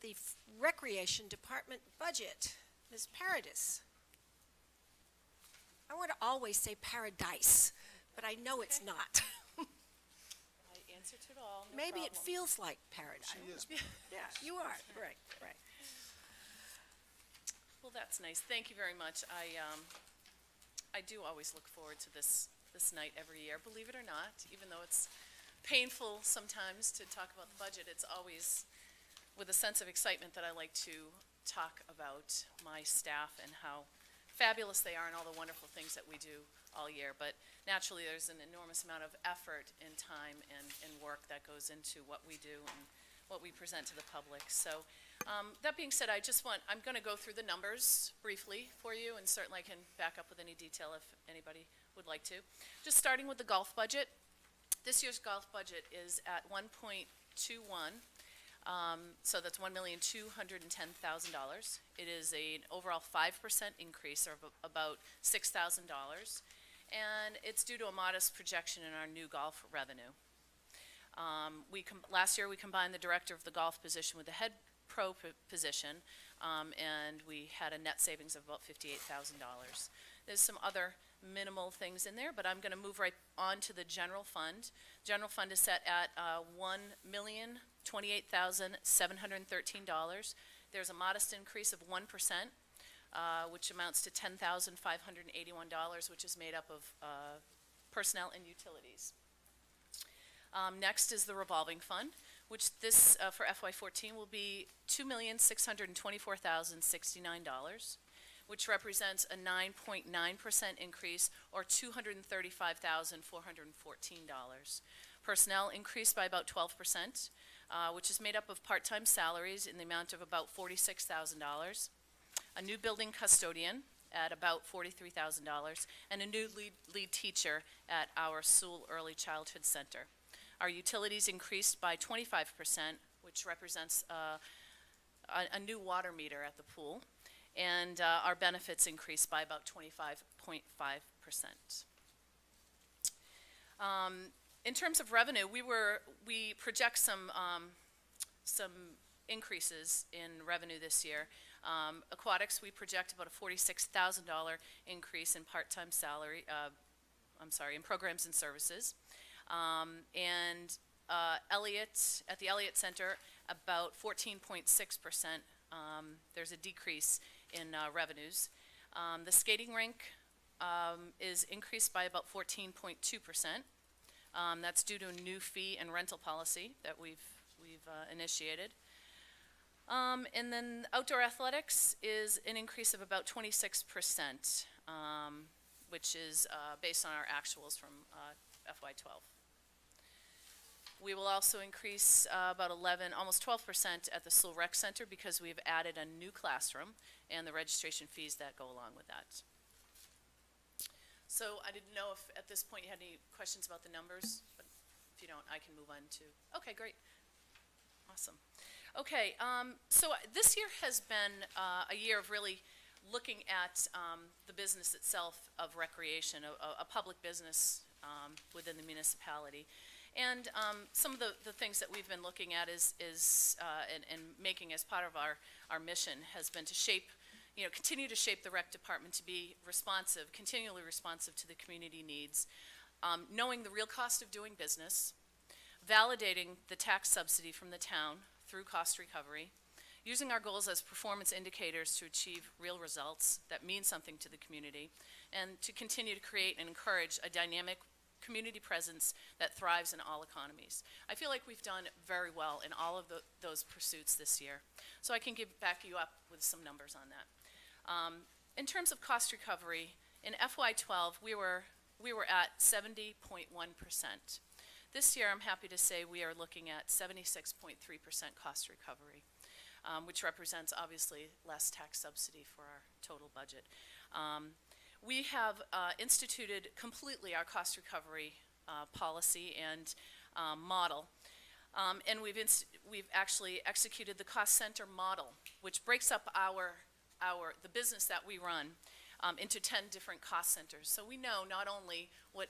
the Recreation Department budget. Ms. Paradis. I want to always say paradise, but I know it's not. I answered to it all, no Maybe it problem. feels like paradise. She is. Yeah, you are, right, right. Well, that's nice. Thank you very much. I do always look forward to this night every year, believe it or not. Even though it's painful sometimes to talk about the budget, it's always with a sense of excitement that I like to talk about my staff and how fabulous they are and all the wonderful things that we do all year. But naturally, there's an enormous amount of effort and time and work that goes into what we do and what we present to the public. So that being said, I'm going to go through the numbers briefly for you, and certainly I can back up with any detail if anybody would like to. Just starting with the golf budget. This year's golf budget is at 1.21. So that's $1,210,000. It is an overall 5% increase, or about $6,000, and it's due to a modest projection in our new golf revenue. Last year we combined the director of the golf position with the head pro position, and we had a net savings of about $58,000. There's some other minimal things in there, but I'm going to move right on to the general fund. General fund is set at $1,028,713. There's a modest increase of 1%, which amounts to $10,581, which is made up of personnel and utilities. Next is the revolving fund, which this for FY14 will be $2,624,069, which represents a 9.9% increase, or $235,414. Personnel increased by about 12%, which is made up of part-time salaries in the amount of about $46,000, a new building custodian at about $43,000, and a new lead teacher at our Sewell Early Childhood Center. Our utilities increased by 25%, which represents a new water meter at the pool, and our benefits increased by about 25.5%. In terms of revenue, we project some increases in revenue this year. Aquatics, we project about a $46,000 increase in part-time salary, in programs and services. And Elliott, at the Elliott Center, about 14.6%. There's a decrease in revenues. The skating rink is increased by about 14.2%. That's due to a new fee and rental policy that we've initiated. And then outdoor athletics is an increase of about 26%, which is based on our actuals from FY12. We will also increase about almost 12% at the Sewell Rec Center because we've added a new classroom and the registration fees that go along with that. So I didn't know if at this point you had any questions about the numbers, but if you don't, I can move on to, okay, great. Awesome. Okay, so this year has been a year of really looking at the business itself of recreation, a public business within the municipality. And some of the things that we've been looking at and making as part of our mission has been to continue to shape the rec department to be responsive, continually responsive to the community needs, knowing the real cost of doing business, validating the tax subsidy from the town through cost recovery, using our goals as performance indicators to achieve real results that mean something to the community, and to continue to create and encourage a dynamic community presence that thrives in all economies. I feel like we've done very well in all of those pursuits this year. So I can back you up with some numbers on that. In terms of cost recovery, in FY12 we were at 70.1%. This year I'm happy to say we are looking at 76.3% cost recovery. which represents obviously less tax subsidy for our total budget. We have instituted completely our cost recovery policy and model. And we've actually executed the cost center model, which breaks up the business that we run into 10 different cost centers. So we know not only what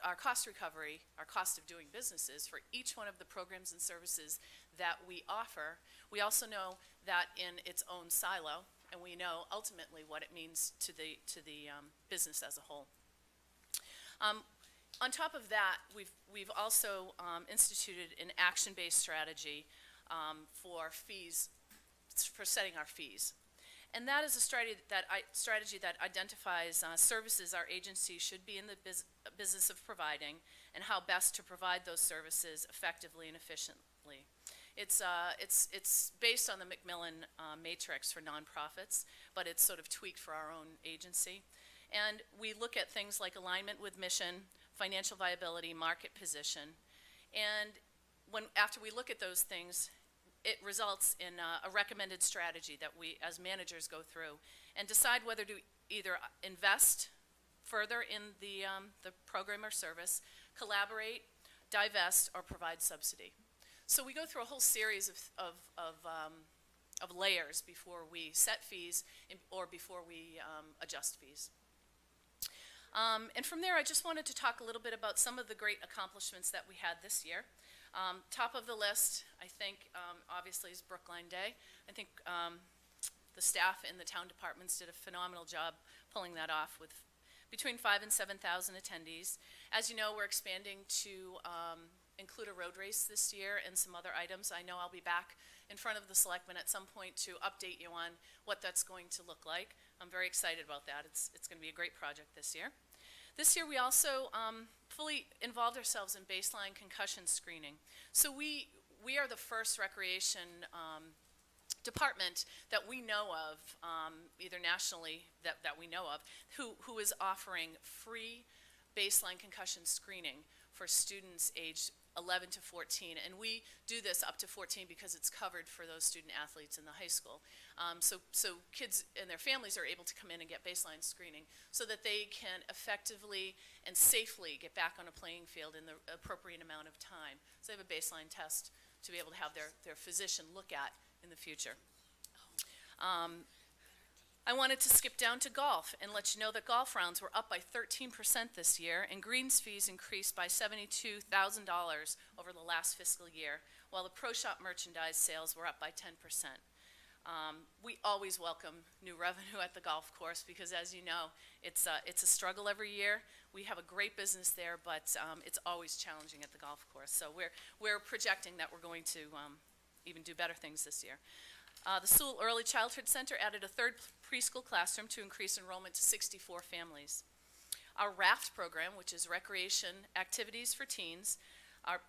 our cost recovery, our cost of doing business is for each one of the programs and services that we offer, we also know that in its own silo, and we know ultimately what it means to the business as a whole. On top of that, we've also instituted an action-based strategy for fees, for setting our fees. And that is a strategy that identifies services our agency should be in the business of providing and how best to provide those services effectively and efficiently. It's based on the Macmillan matrix for nonprofits, but it's sort of tweaked for our own agency. And we look at things like alignment with mission, financial viability, market position. And after we look at those things, it results in a recommended strategy that we as managers go through and decide whether to either invest further in the program or service, collaborate, divest, or provide subsidy. So we go through a whole series of layers before we set fees or before we adjust fees. And from there, I just wanted to talk a little bit about some of the great accomplishments that we had this year. Top of the list, I think, obviously, is Brookline Day. I think the staff in the town departments did a phenomenal job pulling that off with between 5,000 and 7,000 attendees. As you know, we're expanding to include a road race this year and some other items. I know I'll be back in front of the selectmen at some point to update you on what that's going to look like. I'm very excited about that. It's going to be a great project this year. This year we also fully involved ourselves in baseline concussion screening. So we are the first recreation department that we know of, either nationally that we know of, who is offering free baseline concussion screening for students aged 11 to 14, and we do this up to 14 because it's covered for those student athletes in the high school. So kids and their families are able to come in and get baseline screening so that they can effectively and safely get back on a playing field in the appropriate amount of time. So they have a baseline test to be able to have their physician look at in the future. I wanted to skip down to golf and let you know that golf rounds were up by 13% this year, and greens fees increased by $72,000 over the last fiscal year, while the pro shop merchandise sales were up by 10%. We always welcome new revenue at the golf course because, as you know, it's a struggle every year. We have a great business there, but it's always challenging at the golf course. So we're projecting that we're going to even do better things this year. The Sewell Early Childhood Center added a third preschool classroom to increase enrollment to 64 families. Our RAFT program, which is Recreation Activities for Teens,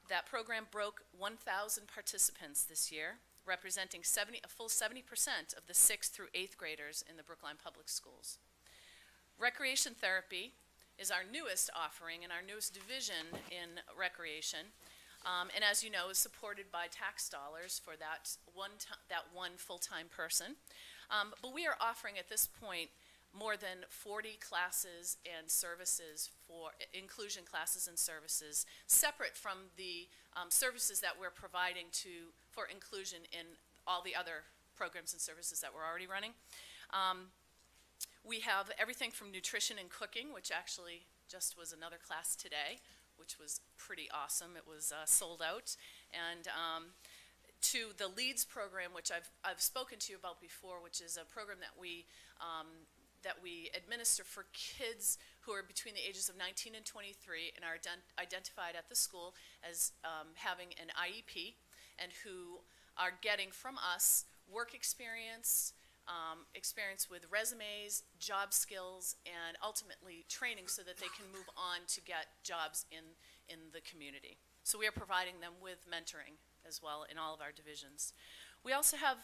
that program broke 1,000 participants this year, representing a full 70% of the 6th through 8th graders in the Brookline Public Schools. Recreation Therapy is our newest offering and our newest division in recreation. And as you know, is supported by tax dollars for that one full-time person. But we are offering at this point more than 40 classes and services for inclusion classes and services, separate from the services that we're providing for inclusion in all the other programs and services that we're already running. We have everything from nutrition and cooking, which actually just was another class today, which was pretty awesome. It was sold out. And to the LEADS program, which I've spoken to you about before, which is a program that we administer for kids who are between the ages of 19 and 23 and are identified at the school as having an IEP and who are getting from us work experience, experience with resumes, job skills, and ultimately training so that they can move on to get jobs in the community. So we are providing them with mentoring as well in all of our divisions. We also have,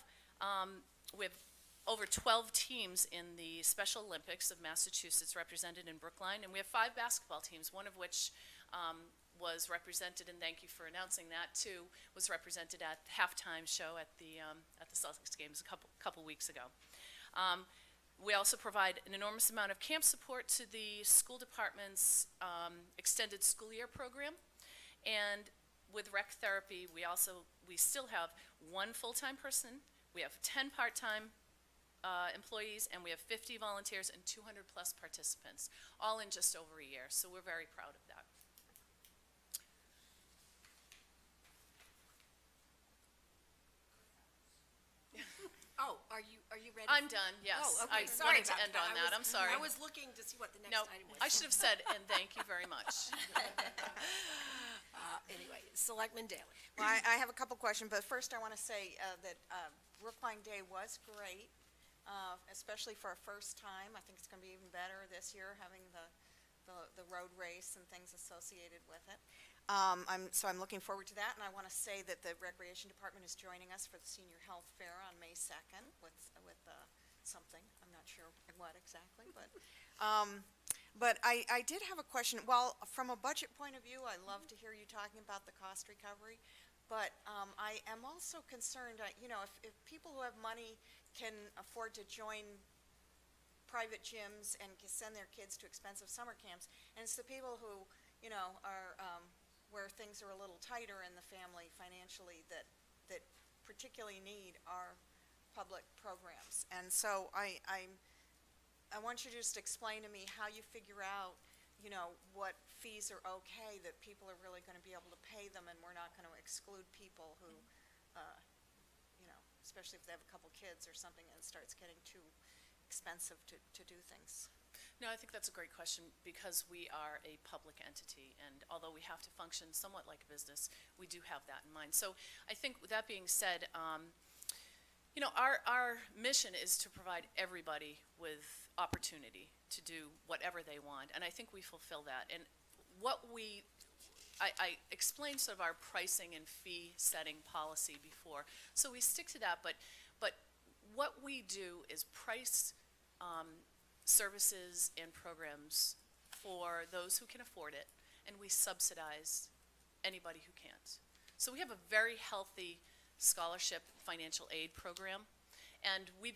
over 12 teams in the Special Olympics of Massachusetts represented in Brookline, and we have 5 basketball teams, one of which was represented, and thank you for announcing that too, was represented at the halftime show at the Celtics games a couple weeks ago. We also provide an enormous amount of camp support to the school department's extended school year program. And with rec therapy, we still have 1 full-time person, we have 10 part-time employees, and we have 50 volunteers and 200 plus participants, all in just over a year. So we're very proud of that. Oh, are you ready? I'm done, yes. Oh, okay, I sorry wanted to about end on that, I'm sorry. I was looking to see what the next No, item was. I should have said, and thank you very much. Anyway, Selectman Daly. Well, I have a couple questions, but first I want to say that Brookline Day was great, especially for a first time. I think it's going to be even better this year, having the road race and things associated with it. So I'm looking forward to that, and I want to say that the Recreation Department is joining us for the Senior Health Fair on May 2nd with something. I'm not sure what exactly, but I did have a question. Well, from a budget point of view, I love to hear you talking about the cost recovery, but I am also concerned, if people who have money can afford to join private gyms and send their kids to expensive summer camps, and it's the people who, are where things are a little tighter in the family financially that particularly need our public programs. And so I want you to just explain to me how you figure out, what fees are okay that people are really going to be able to pay them, and we're not going to exclude people who, especially if they have a couple kids or something and it starts getting too expensive to do things. No, I think that's a great question because we are a public entity, and although we have to function somewhat like a business, we do have that in mind. So I think with that being said, our mission is to provide everybody with opportunity to do whatever they want, and I think we fulfill that. And I explained sort of our pricing and fee setting policy before, so we stick to that, but what we do is price services and programs for those who can afford it, and we subsidize anybody who can't. So we have a very healthy scholarship financial aid program, and we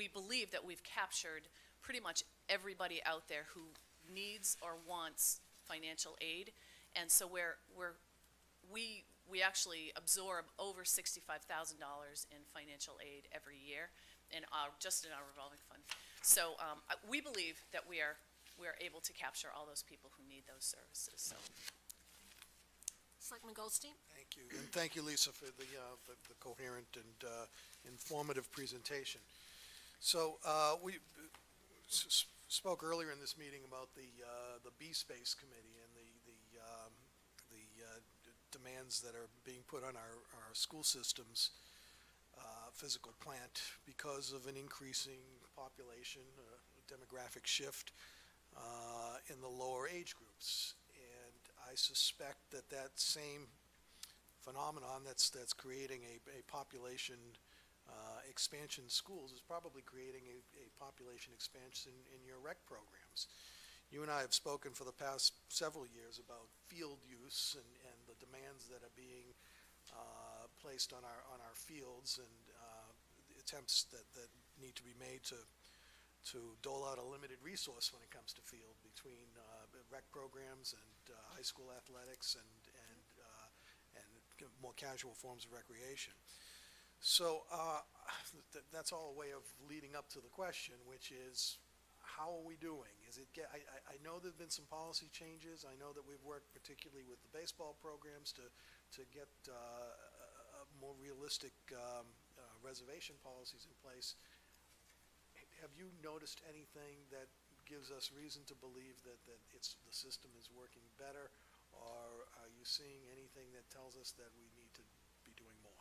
believe that we've captured pretty much everybody out there who needs or wants financial aid, and so we actually absorb over $65,000 in financial aid every year, just in our revolving fund. So we believe that we are able to capture all those people who need those services. So, Selectman Goldstein? Thank you, and thank you, Lisa, for the coherent and informative presentation. So we spoke earlier in this meeting about the B-Space Committee and the demands that are being put on our school systems physical plant because of an increasing population, demographic shift in the lower age groups. And I suspect that same phenomenon that's creating a population expansion in schools is probably creating a population expansion in your rec programs. You and I have spoken for the past several years about field use and the demands that are being placed on our fields, and the attempts that need to be made to dole out a limited resource when it comes to field between rec programs and high school athletics and more casual forms of recreation. So that's all a way of leading up to the question, which is, how are we doing? I know there have been some policy changes. I know that we've worked particularly with the baseball programs to get more realistic reservation policies in place. Have you noticed anything that gives us reason to believe that the system is working better, or are you seeing anything that tells us that we need to be doing more?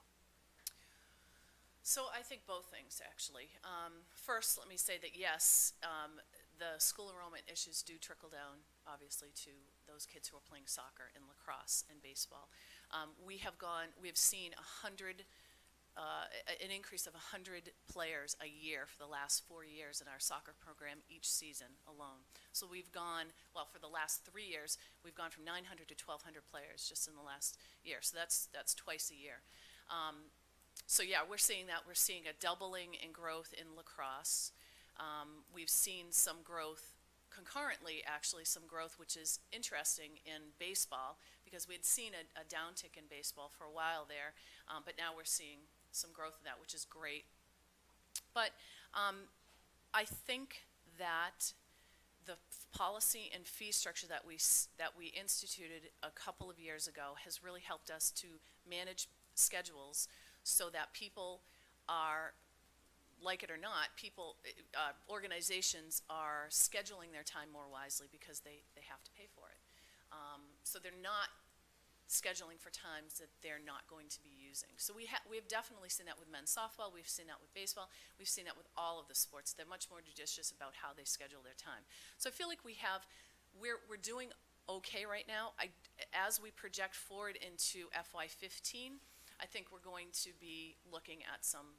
So I think both things, actually. First, let me say that yes, the school enrollment issues do trickle down, obviously, to those kids who are playing soccer and lacrosse and baseball. We have seen 100 an increase of 100 players a year for the last 4 years in our soccer program each season alone. So we've gone, well, for the last 3 years, we've gone from 900 to 1,200 players just in the last year. So that's twice a year. So yeah, we're seeing that. We're seeing a doubling in growth in lacrosse. We've seen some growth concurrently, actually, some growth which is interesting in baseball, because we had seen a downtick in baseball for a while there, but now we're seeing some growth in that, which is great. But I think that the policy and fee structure that we instituted a couple of years ago has really helped us to manage schedules so that people are, like it or not, organizations are scheduling their time more wisely because they have to pay for it. So they're not scheduling for times that they're not going to be using. So we have definitely seen that with men's softball, we've seen that with baseball, we've seen that with all of the sports. They're much more judicious about how they schedule their time. So I feel like we're doing okay right now. As we project forward into FY15, I think we're going to be looking at some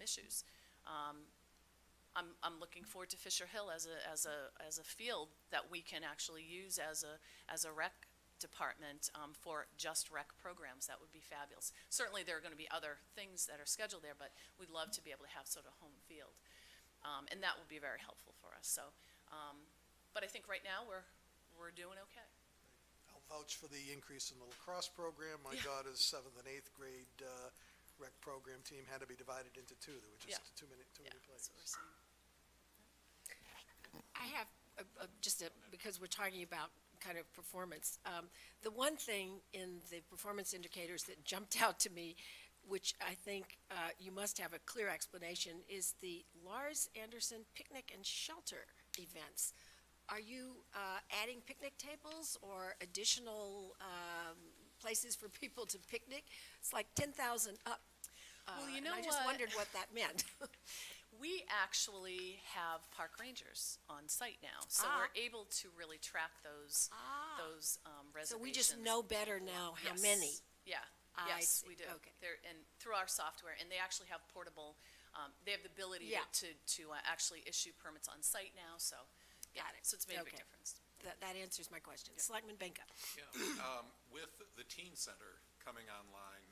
issues. I'm looking forward to Fisher Hill as a field that we can actually use as a rec department for just rec programs. That would be fabulous. Certainly there are going to be other things that are scheduled there, but we'd love to be able to have sort of home field, and that will be very helpful for us. So, but I think right now we're doing okay. I'll vouch for the increase in the lacrosse program. My daughter's 7th and 8th grade rec program team had to be divided into two. There were just too many players. That's what we're seeing. I have because we're talking about kind of performance. The one thing in the performance indicators that jumped out to me, which I think you must have a clear explanation, is the Lars Anderson Picnic and Shelter events. Are you adding picnic tables or additional places for people to picnic? It's like 10,000 up. Well, you know and I just wondered what that meant. We actually have park rangers on site now, so we're able to really track those reservations. So we just know better now how many. Yeah. Yes, we do. Okay. And through our software, and they actually have portable. They have the ability to actually issue permits on site now. So Got it. So it's made a big difference. That answers my question. Selectman Benka. Yeah. With the teen center coming online,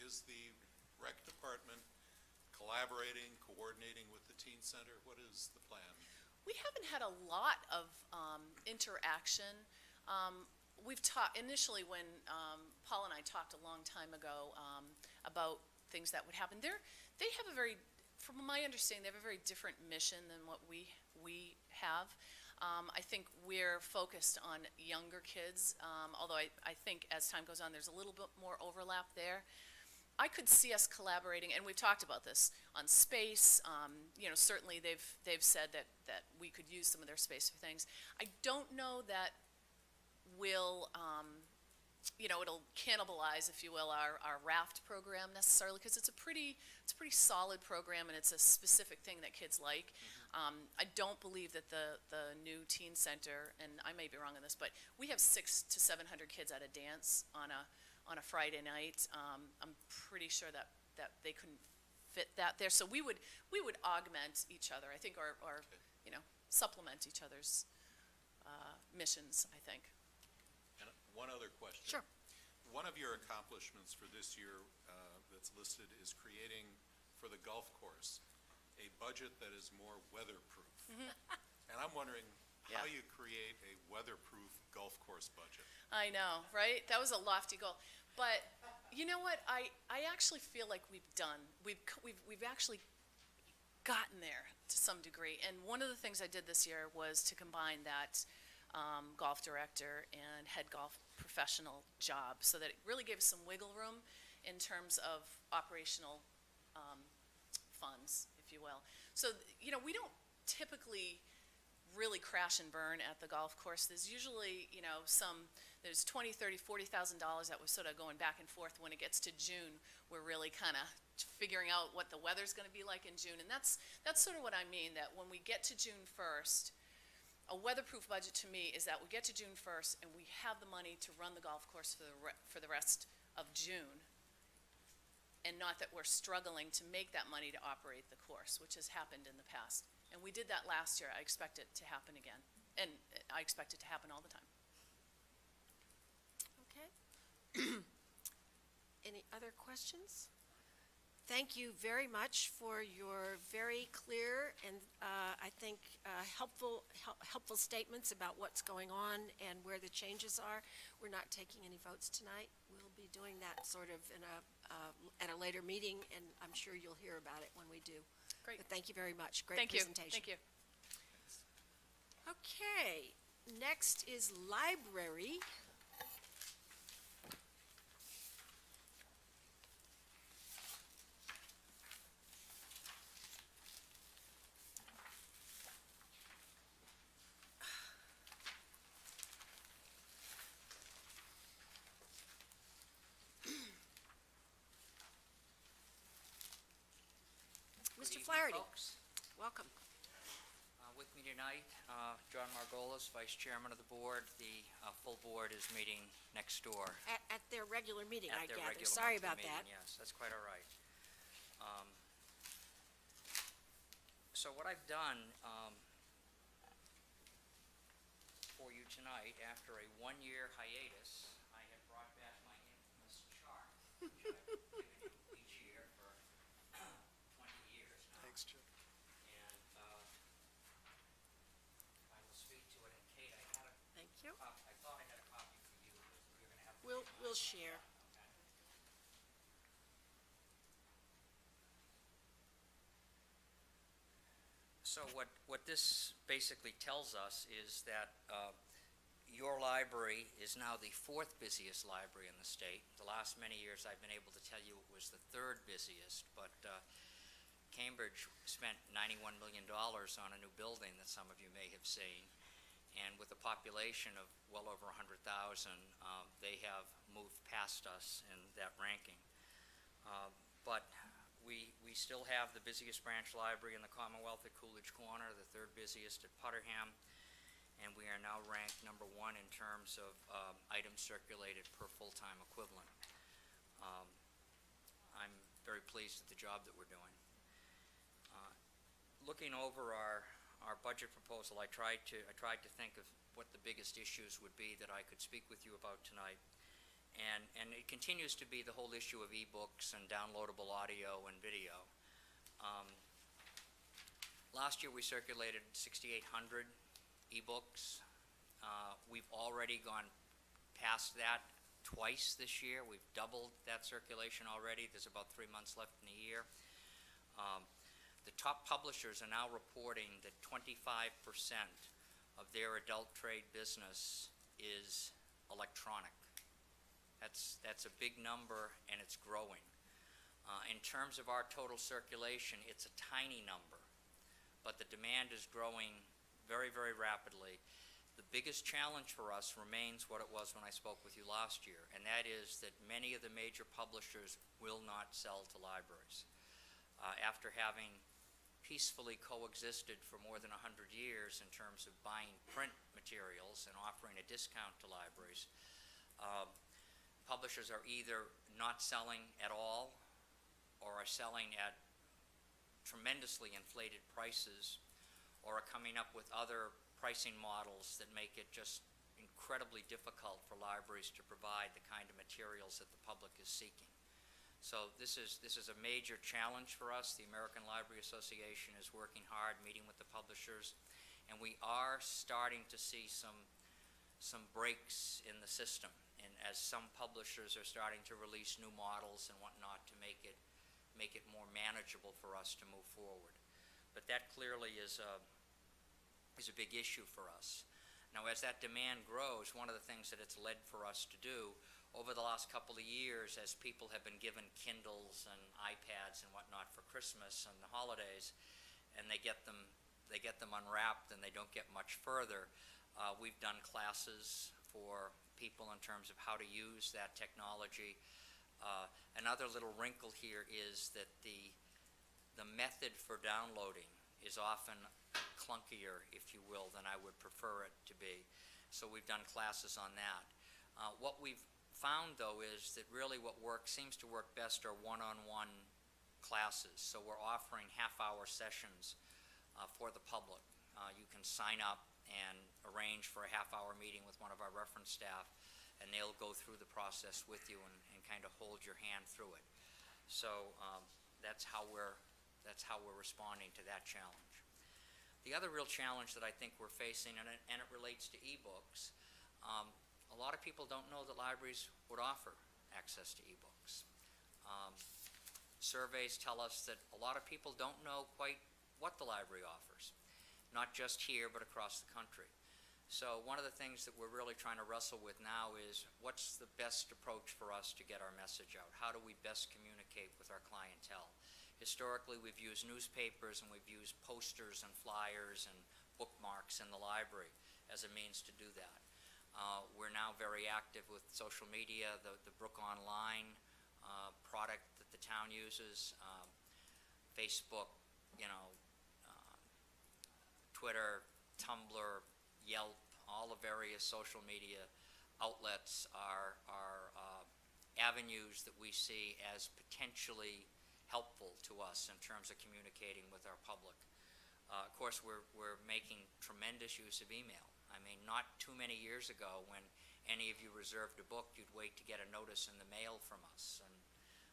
is the rec department collaborating, coordinating with the teen center? What is the plan? We haven't had a lot of interaction. We've talked initially when Paul and I talked a long time ago about things that would happen. They have a very, from my understanding, they have a very different mission than what we have. I think we're focused on younger kids, although I think as time goes on, there's a little bit more overlap there. I could see us collaborating, and we've talked about this on space. You know, certainly they've said that we could use some of their space for things. I don't know that will, you know, it'll cannibalize, if you will, our raft program necessarily, because it's a pretty solid program, and it's a specific thing that kids like. I don't believe that the new teen center, and I may be wrong on this, but we have 600 to 700 kids at a dance on a Friday night. I'm pretty sure that they couldn't fit that there. So we would augment each other, I think, or you know, supplement each other's missions, I think. And one other question. Sure. One of your accomplishments for this year that's listed is creating for the golf course a budget that is more weatherproof. And I'm wondering how you create a weatherproof golf course budget. I know, right? That was a lofty goal. But you know what? I actually feel like we've actually gotten there to some degree. And one of the things I did this year was to combine that golf director and head golf professional job, so that it really gave us some wiggle room in terms of operational funds, if you will. So, you know, we don't typically really crash and burn at the golf course. There's usually, you know, there's $20,000, $30,000, $40,000 that was sort of going back and forth. When it gets to June, we're really kind of figuring out what the weather's going to be like in June. And that's sort of what I mean, that when we get to June 1st, a weatherproof budget to me is that we get to June 1st and we have the money to run the golf course for the rest of June. and not that we're struggling to make that money to operate the course, which has happened in the past. And we did that last year. I expect it to happen again, and I expect it to happen all the time. Okay. Any other questions? Thank you very much for your very clear and I think helpful statements about what's going on and where the changes are. We're not taking any votes tonight. We'll be doing that sort of in at a later meeting, and I'm sure you'll hear about it when we do. Great. But thank you very much. Great presentation. Thank you. Okay. Next is library. Mr. Flaherty, Folks, welcome. with me tonight, John Margolis, Vice Chairman of the Board. The full board is meeting next door. At their regular meeting, I At their gather. regular Sorry monthly about meeting, that. Yes, that's quite all right. So what I've done for you tonight, after a one-year hiatus, I have brought back my infamous chart, which I've given you each year for 20 years now. Thanks, Jim. And I will speak to it. And Kate, I had a Thank you. I thought I had a copy for you, but you're going to have to. We'll share. Okay. So what this basically tells us is that your library is now the fourth busiest library in the state. The last many years I've been able to tell you it was the third busiest, but Cambridge spent $91 million on a new building that some of you may have seen. And with a population of well over 100,000, they have moved past us in that ranking. But we still have the busiest branch library in the Commonwealth at Coolidge Corner, the third busiest at Putterham, and we are now ranked number one in terms of items circulated per full-time equivalent. I'm very pleased with the job that we're doing. Looking over our budget proposal, I tried to think of what the biggest issues would be that I could speak with you about tonight. And it continues to be the whole issue of e-books and downloadable audio and video. Last year we circulated 6,800 e-books. We've already gone past that twice this year. We've doubled that circulation already. There's about 3 months left in the year. The top publishers are now reporting that 25% of their adult trade business is electronic. That's a big number, and it's growing. In terms of our total circulation, it's a tiny number, but the demand is growing very, very rapidly. The biggest challenge for us remains what it was when I spoke with you last year, and that is that many of the major publishers will not sell to libraries. After having peacefully coexisted for more than 100 years in terms of buying print materials and offering a discount to libraries, publishers are either not selling at all or are selling at tremendously inflated prices or are coming up with other pricing models that make it just incredibly difficult for libraries to provide the kind of materials that the public is seeking. So this is a major challenge for us. The American Library Association is working hard, meeting with the publishers, and we are starting to see some breaks in the system. And as some publishers are starting to release new models and whatnot to make it more manageable for us to move forward. But that clearly is a big issue for us. Now, as that demand grows, one of the things that it's led for us to do over the last couple of years, as people have been given Kindles and iPads and whatnot for Christmas and the holidays, and they get them unwrapped and they don't get much further, we've done classes for people in terms of how to use that technology. Another little wrinkle here is that the method for downloading is often clunkier, if you will, than I would prefer it to be. So we've done classes on that. What we've found, though, is that really what seems to work best are one-on-one classes. So we're offering half-hour sessions for the public. You can sign up and arrange for a half-hour meeting with one of our reference staff, and they'll go through the process with you and kind of hold your hand through it. So that's how we're responding to that challenge. The other real challenge that I think we're facing, and it relates to e-books, a lot of people don't know that libraries would offer access to e-books. Surveys tell us that a lot of people don't know quite what the library offers, not just here but across the country. So one of the things that we're really trying to wrestle with now is what's the best approach for us to get our message out? How do we best communicate with our clientele? Historically, we've used newspapers and we've used posters and flyers and bookmarks in the library as a means to do that. We're now very active with social media, the Brook Online product that the town uses, Facebook, Twitter, Tumblr, Yelp, all the various social media outlets are avenues that we see as potentially helpful to us in terms of communicating with our public. Of course, we're making tremendous use of email. I mean, not too many years ago when any of you reserved a book, you'd wait to get a notice in the mail from us. And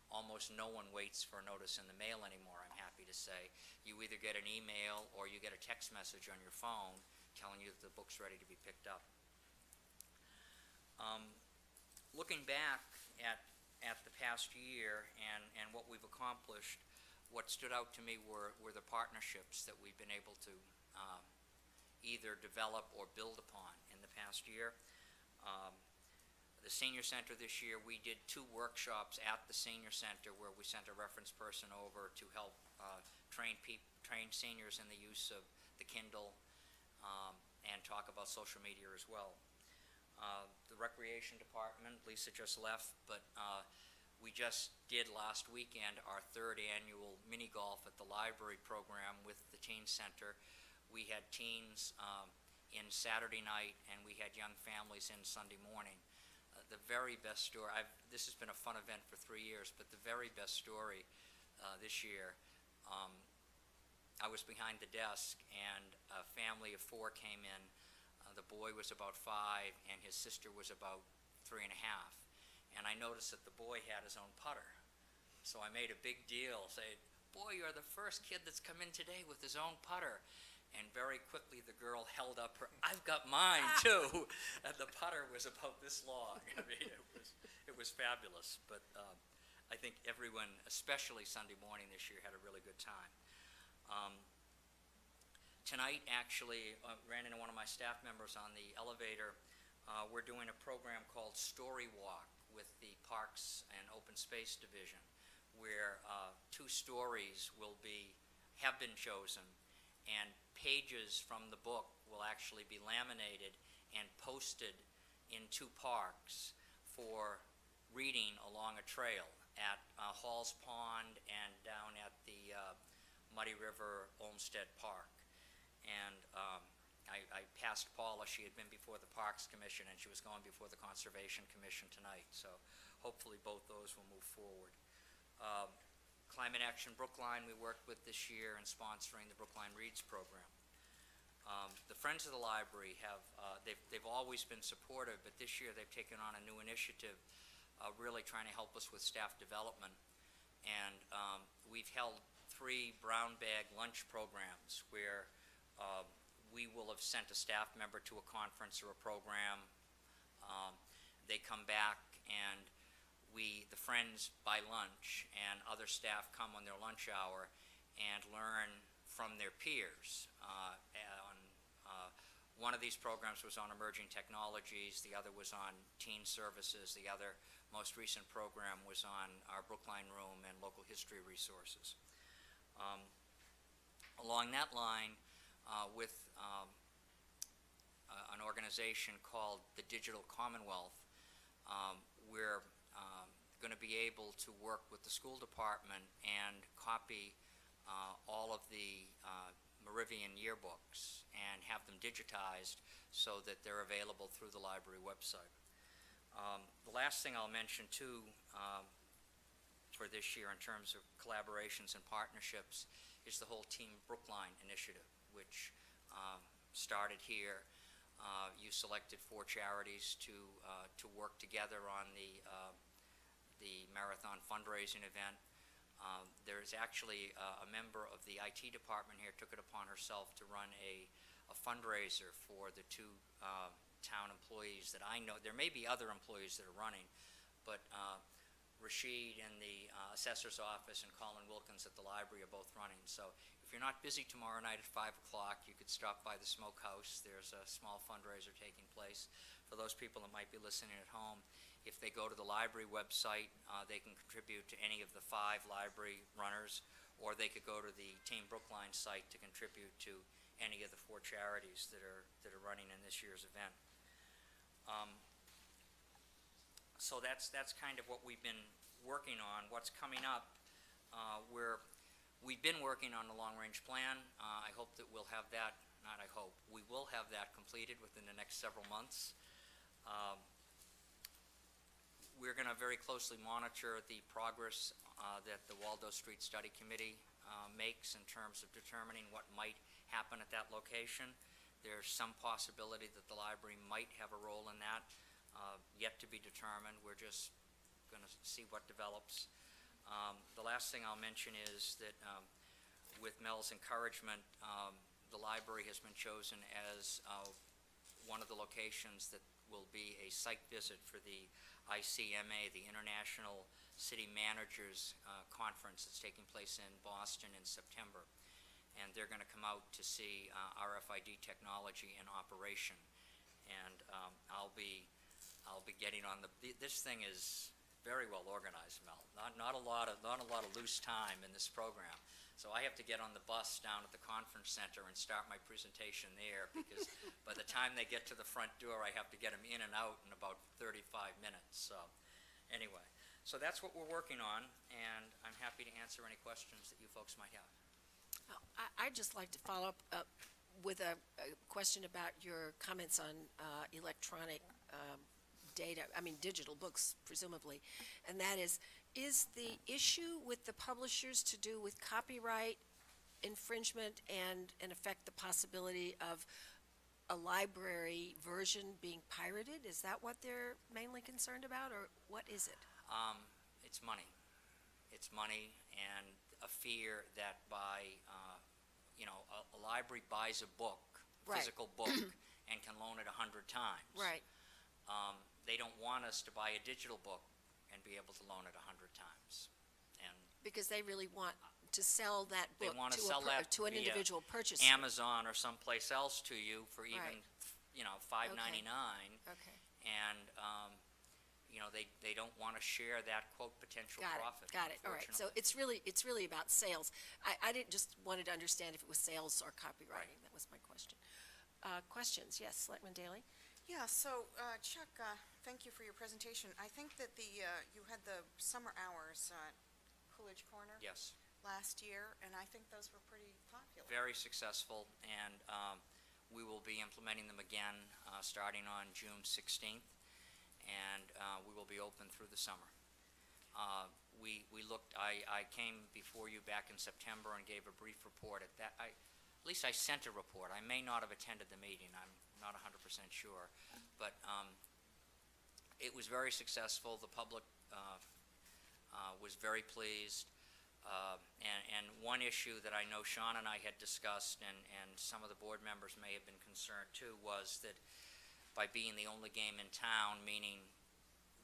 almost no one waits for a notice in the mail anymore, I'm happy to say. You either get an email or you get a text message on your phone telling you that the book's ready to be picked up. Looking back at the past year and what we've accomplished, what stood out to me were the partnerships that we've been able to either develop or build upon in the past year. The Senior Center this year, we did 2 workshops at the Senior Center where we sent a reference person over to help train seniors in the use of the Kindle and talk about social media as well. The Recreation Department, Lisa just left, but we just did last weekend our 3rd annual mini golf at the library program with the Teen Center. We had teens in Saturday night and we had young families in Sunday morning. The very best story, this has been a fun event for 3 years, but the very best story this year, I was behind the desk and a family of 4 came in. The boy was about 5 and his sister was about 3.5. And I noticed that the boy had his own putter. So I made a big deal, saying, "Boy, you're the first kid that's come in today with his own putter." And very quickly the girl held up her, "I've got mine too." And the putter was about this long. I mean, it was fabulous. But I think everyone, especially Sunday morning this year, had a really good time. Tonight, actually, ran into one of my staff members on the elevator. We're doing a program called Story Walk with the Parks and Open Space Division, where 2 stories have been chosen, and pages from the book will actually be laminated and posted in 2 parks for reading along a trail at Halls Pond and down at the Muddy River Olmsted Park. And I passed Paula. She had been before the Parks Commission and she was going before the Conservation Commission tonight. So hopefully both those will move forward. Climate Action Brookline we worked with this year in sponsoring the Brookline Reads program. The Friends of the Library they've always been supportive, but this year they've taken on a new initiative really trying to help us with staff development. And we've held 3 brown bag lunch programs where we will have sent a staff member to a conference or a program. They come back and the Friends buy lunch and other staff come on their lunch hour and learn from their peers. One of these programs was on emerging technologies, the other was on teen services, the other most recent program was on our Brookline Room and local history resources. Along that line, with an organization called the Digital Commonwealth, we're going to be able to work with the school department and copy all of the Merivian yearbooks and have them digitized so that they're available through the library website. The last thing I'll mention too, for this year in terms of collaborations and partnerships is the whole Team Brookline initiative, which started here. You selected 4 charities to work together on the marathon fundraising event. There's actually a member of the IT department here took it upon herself to run a fundraiser for the 2 town employees that I know. There may be other employees that are running, but Rashid in the assessor's office and Colin Wilkins at the library are both running. So if you're not busy tomorrow night at 5 o'clock, you could stop by the Smokehouse. There's a small fundraiser taking place. For those people that might be listening at home, if they go to the library website, they can contribute to any of the 5 library runners, or they could go to the Team Brookline site to contribute to any of the 4 charities that are running in this year's event. So that's kind of what we've been working on. What's coming up, we've been working on the long-range plan. I hope that we'll have that, not I hope, we will have that completed within the next several months. We're going to very closely monitor the progress that the Waldo Street Study Committee makes in terms of determining what might happen at that location. There's some possibility that the library might have a role in that, yet to be determined. We're just going to see what develops. The last thing I'll mention is that with Mel's encouragement, the library has been chosen as one of the locations that will be a site visit for the ICMA, the International City Managers Conference that's taking place in Boston in September. And they're going to come out to see RFID technology in operation. And I'll be getting on this thing is very well organized, Mel. Not a lot of loose time in this program. So I have to get on the bus down at the conference center and start my presentation there, because by the time they get to the front door, I have to get them in and out in about 35 minutes. So anyway, so that's what we're working on, and I'm happy to answer any questions that you folks might have. I'd just like to follow up with a question about your comments on electronic data, digital books, presumably, and that is the issue with the publishers to do with copyright infringement and, in effect, the possibility of a library version being pirated? Is that what they're mainly concerned about, or what is it? It's money. It's money and a fear that by, a library buys a book, Right. physical book, and can loan it 100 times. Right. They don't want us to buy a digital book and be able to loan it 100 times. And Because they really want to sell that they book want to sell that to an via individual purchaser. Amazon or someplace else to you for even, Right. $5.99. Okay. And, they don't want to share that, quote, potential profit. Got it, all right. So unfortunately. it's really about sales. I didn't just wanted to understand if it was sales or copywriting. Right. That was my question. Questions? Yes, Selectman Daly? Yeah, so Chuck, thank you for your presentation. I think that you had the summer hours at Coolidge Corner Yes. last year, and I think those were pretty popular. Very successful, and we will be implementing them again starting on June 16th, and we will be open through the summer. I came before you back in September and gave a brief report at that. At least I sent a report. I may not have attended the meeting. I'm not 100% sure, but it was very successful. The public was very pleased. And one issue that I know Sean and I had discussed, and some of the board members may have been concerned too, was that by being the only game in town, meaning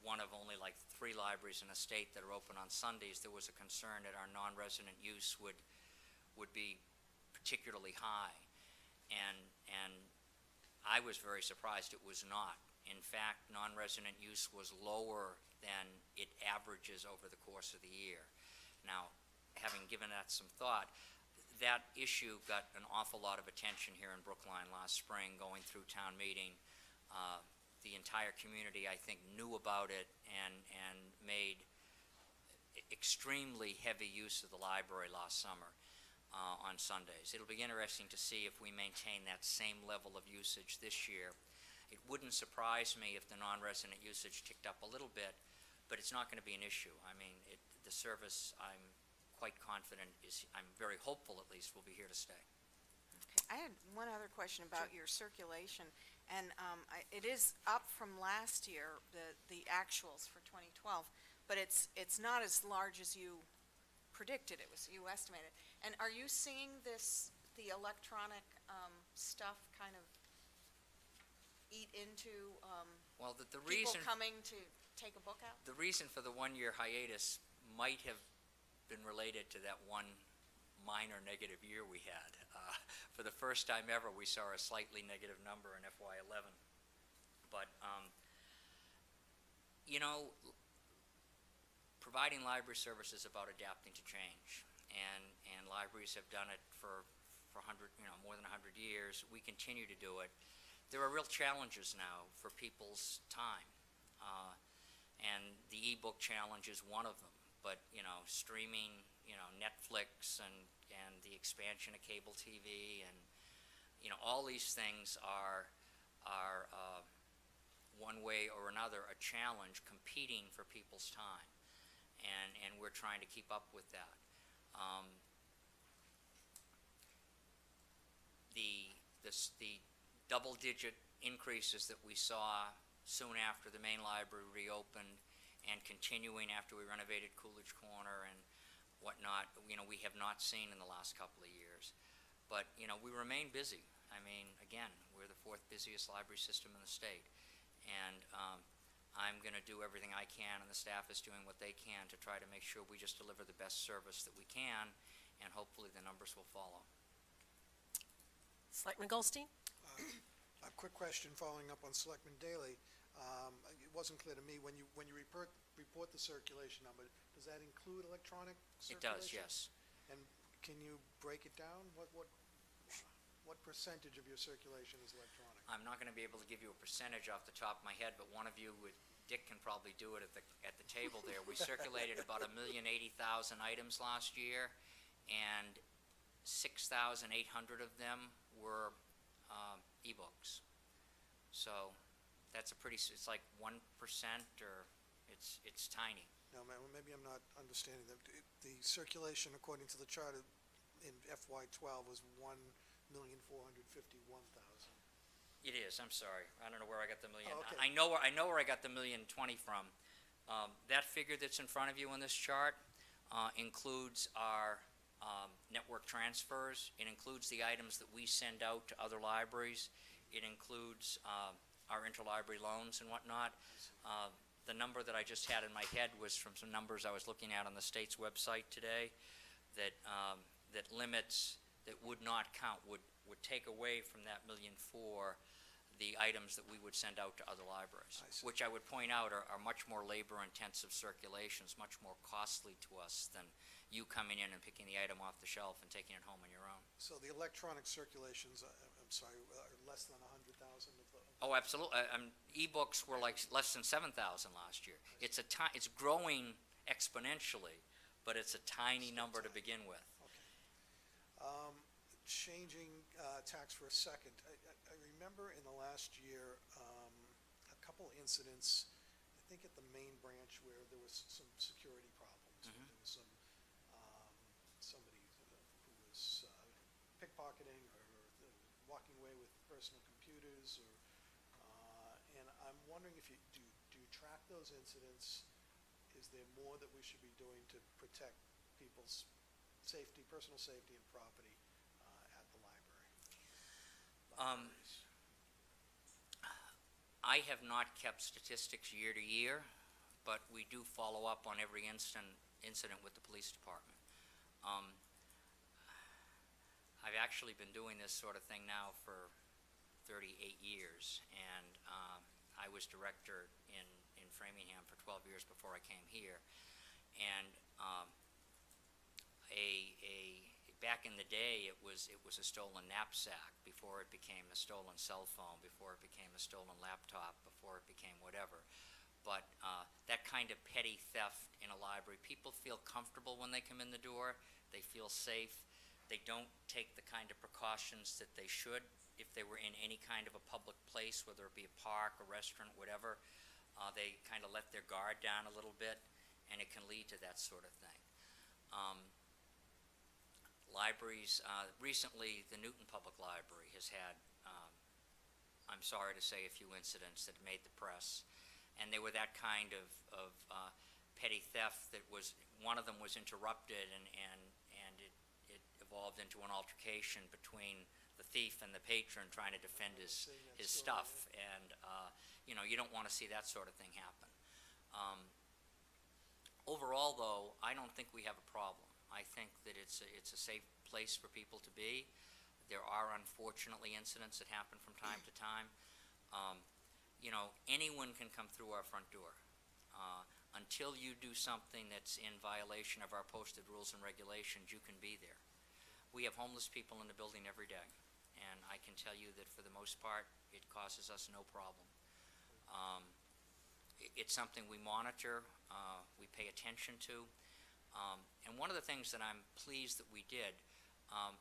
one of only like 3 libraries in the state that are open on Sundays, there was a concern that our non-resident use would be particularly high. And I was very surprised it was not. In fact, non-resident use was lower than it averages over the course of the year. Now, having given that some thought, that issue got an awful lot of attention here in Brookline last spring, going through town meeting. The entire community, I think, knew about it and made extremely heavy use of the library last summer on Sundays. It'll be interesting to see if we maintain that same level of usage this year. It wouldn't surprise me if the non-resident usage ticked up a little bit, but it's not going to be an issue. I mean, the service, I'm quite confident I'm very hopeful at least, will be here to stay. I had one other question about your circulation, and it is up from last year, the actuals for 2012, but it's not as large as you predicted it was, you estimated. And are you seeing the electronic stuff kind of eat into Well, the people reason coming to take a book out? the reason for the one-year hiatus might have been related to that one minor negative year we had. For the first time ever, we saw a slightly negative number in FY11. But, you know, providing library service is about adapting to change. And libraries have done it for 100, more than 100 years. We continue to do it. There are real challenges now for people's time. And the e-book challenge is one of them. But, streaming, Netflix and the expansion of cable TV and, all these things are one way or another a challenge competing for people's time. And we're trying to keep up with that. The double-digit increases that we saw soon after the main library reopened and continuing after we renovated Coolidge Corner and whatnot, we have not seen in the last couple of years. But, we remain busy. I mean, again, we're the 4th busiest library system in the state. And I'm going to do everything I can, and the staff is doing what they can to try to make sure we just deliver the best service that we can, and hopefully the numbers will follow. Selectman Goldstein? A quick question following up on Selectman Daly. It wasn't clear to me, when you report the circulation number, does that include electronic circulation? It does, yes. And can you break it down? What percentage of your circulation is electronic? I'm not going to be able to give you a percentage off the top of my head, but one of you, Dick, can probably do it at the table there. We circulated about 1,080,000 items last year, and 6,800 of them were e-books. So that's it's like 1%, or it's tiny. No, maybe I'm not understanding that. The circulation, according to the chart in FY12, was 1,451,000. It is. I'm sorry. I don't know where I got the million. Oh, okay. I know where I got the 1,020,000 from. That figure that's in front of you on this chart includes our network transfers. It includes the items that we send out to other libraries. It includes our interlibrary loans and whatnot. The number that I just had in my head was from some numbers I was looking at on the state's website today, that limits that would not count, would take away from that 1,004,000 the items that we would send out to other libraries, which I would point out are much more labor-intensive circulations, much more costly to us than you coming in and picking the item off the shelf and taking it home on your own. So the electronic circulations, I'm sorry, are less than 100,000 of the... Oh, absolutely. E-books were like less than 7,000 last year. It's growing exponentially, but it's a tiny number to begin with. Okay. Changing tax for a second, I remember in the last year a couple incidents, I think at the main branch, where there was some security problems. Mm-hmm. There was some somebody who was pickpocketing or walking away with personal computers, and I'm wondering if do you track those incidents? Is there more that we should be doing to protect people's safety, personal safety, and property at the library? I have not kept statistics year to year, but we do follow up on every incident with the police department. I've actually been doing this sort of thing now for 38 years, and I was director in Framingham for 12 years before I came here. And back in the day, it was a stolen knapsack before it became a stolen cell phone, before it became a stolen laptop, before it became whatever. But that kind of petty theft in a library, people feel comfortable when they come in the door. They feel safe. They don't take the kind of precautions that they should if they were in any kind of a public place, whether it be a park, a restaurant, whatever, they kind of let their guard down a little bit, and it can lead to that sort of thing. Libraries, recently the Newton Public Library has had, I'm sorry to say, a few incidents that made the press, and they were that kind of petty theft that was, one of them was interrupted, and it evolved into an altercation between the thief and the patron trying to defend his stuff, and you know, you don't want to see that sort of thing happen. Overall, though, I don't think we have a problem. I think that it's a safe place for people to be. There are unfortunately incidents that happen from time to time. You know, anyone can come through our front door. Until you do something that's in violation of our posted rules and regulations, you can be there. We have homeless people in the building every day, and I can tell you that for the most part, it causes us no problem. It's something we monitor, we pay attention to, and one of the things that I'm pleased that we did,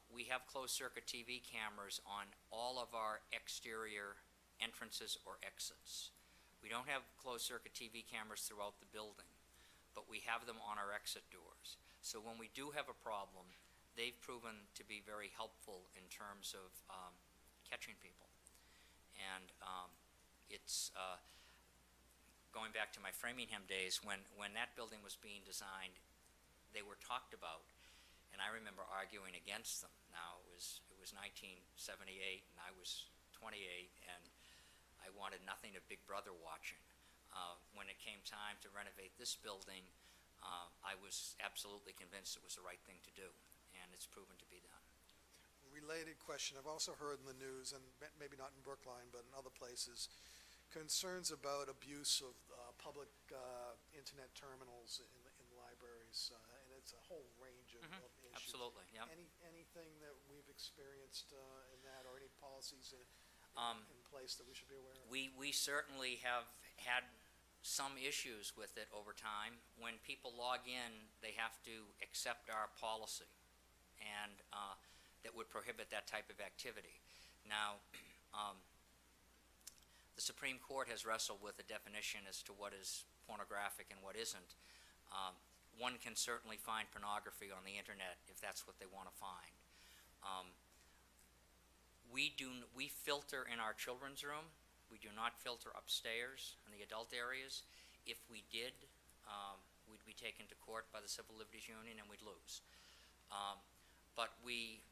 we have closed-circuit TV cameras on all of our exterior entrances or exits. We don't have closed-circuit TV cameras throughout the building, but we have them on our exit doors. So when we do have a problem, they've proven to be very helpful in terms of catching people. And it's going back to my Framingham days, when that building was being designed, they were talked about, and I remember arguing against them. Now, it was 1978, and I was 28, and I wanted nothing of Big Brother watching. When it came time to renovate this building, I was absolutely convinced it was the right thing to do, and it's proven to be that. Related question, I've also heard in the news, and maybe not in Brookline, but in other places, concerns about abuse of public internet terminals in libraries, and it's a whole range of issues. Absolutely, yeah. Anything that we've experienced in that, or any policies in place that we should be aware of? We certainly have had some issues with it over time. When people log in, they have to accept our policy, and that would prohibit that type of activity. Now, the Supreme Court has wrestled with a definition as to what is pornographic and what isn't. One can certainly find pornography on the internet if that's what they want to find. We filter in our children's room. We do not filter upstairs in the adult areas. If we did, we'd be taken to court by the Civil Liberties Union and we'd lose. But we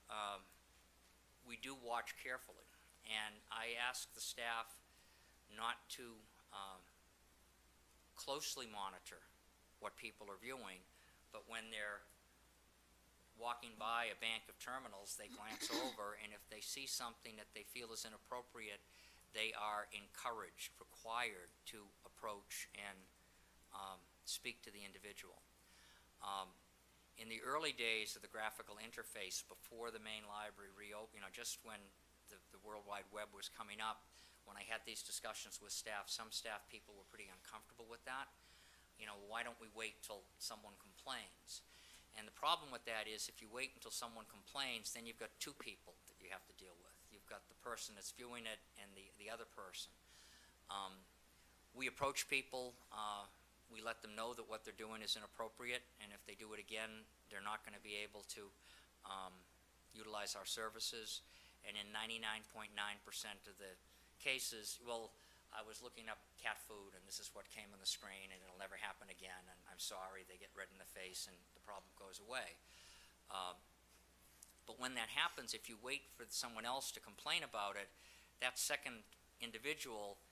do watch carefully, and I ask the staff not to closely monitor what people are viewing, but when they're walking by a bank of terminals, they glance over, and if they see something that they feel is inappropriate, they are encouraged, required to approach and speak to the individual. In the early days of the graphical interface, before the main library reopened, just when the World Wide Web was coming up, when I had these discussions with staff, some staff people were pretty uncomfortable with that. Why don't we wait till someone complains? And the problem with that is if you wait until someone complains, then you've got two people that you have to deal with. You've got the person that's viewing it and the other person. We approach people, we let them know that what they're doing is inappropriate, and if they do it again, they're not going to be able to utilize our services. And in 99.9% of the cases, well, I was looking up cat food, and this is what came on the screen, and it'll never happen again, and I'm sorry, they get red in the face, and the problem goes away. But when that happens, if you wait for someone else to complain about it, that second individual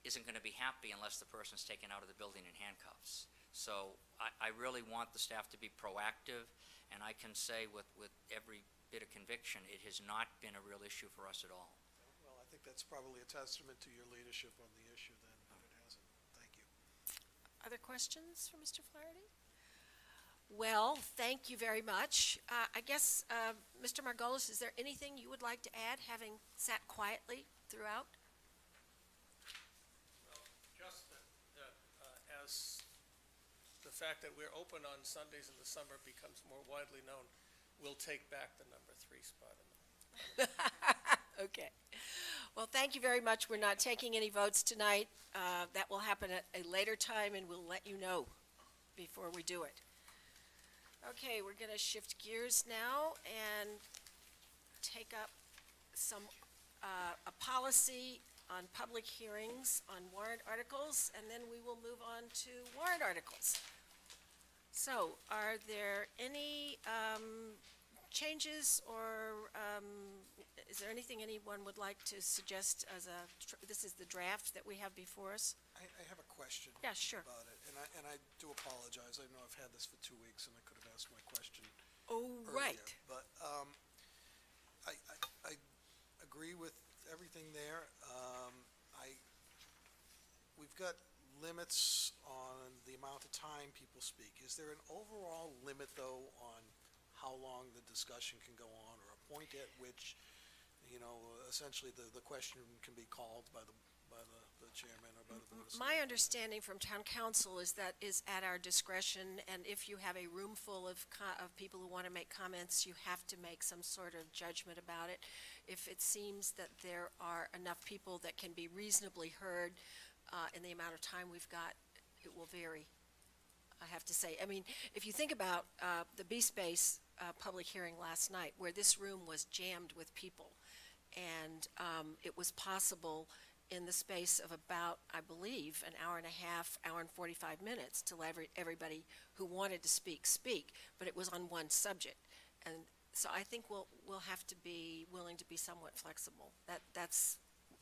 isn't going to be happy unless the person's taken out of the building in handcuffs. So I really want the staff to be proactive, and I can say with every bit of conviction, it has not been a real issue for us at all. Well, I think that's probably a testament to your leadership on the issue then, but it hasn't. Thank you. Other questions for Mr. Flaherty? Well, thank you very much. I guess, Mr. Margolis, is there anything you would like to add, having sat quietly throughout? Well, just that as the fact that we're open on Sundays in the summer becomes more widely known, we'll take back the number 3 spot in the Okay. Well, thank you very much. We're not taking any votes tonight. That will happen at a later time, and we'll let you know before we do it. Okay, we're going to shift gears now and take up a policy on public hearings on warrant articles, and then we will move on to warrant articles. So, are there any changes, or is there anything anyone would like to suggest as this is the draft that we have before us? I have a question. Yeah, sure. About it, and I do apologize. I know I've had this for 2 weeks, and I could have asked my question Oh, earlier. right. But I agree with everything there. We've got limits on the amount of time people speak. Is there an overall limit, though, on how long the discussion can go on, or a point at which, essentially the question can be called by the chairman or by the board of My selectmen? understanding from town council is that is at our discretion, and if you have a room full of people who want to make comments, you have to make some sort of judgment about it. If it seems that there are enough people that can be reasonably heard in the amount of time we've got, it will vary, I have to say. I mean, if you think about the B-Space public hearing last night, where this room was jammed with people, and it was possible in the space of about, I believe, an hour and a half, hour and 45 minutes to let everybody who wanted to speak, but it was on one subject. And so I think we'll have to be willing to be somewhat flexible.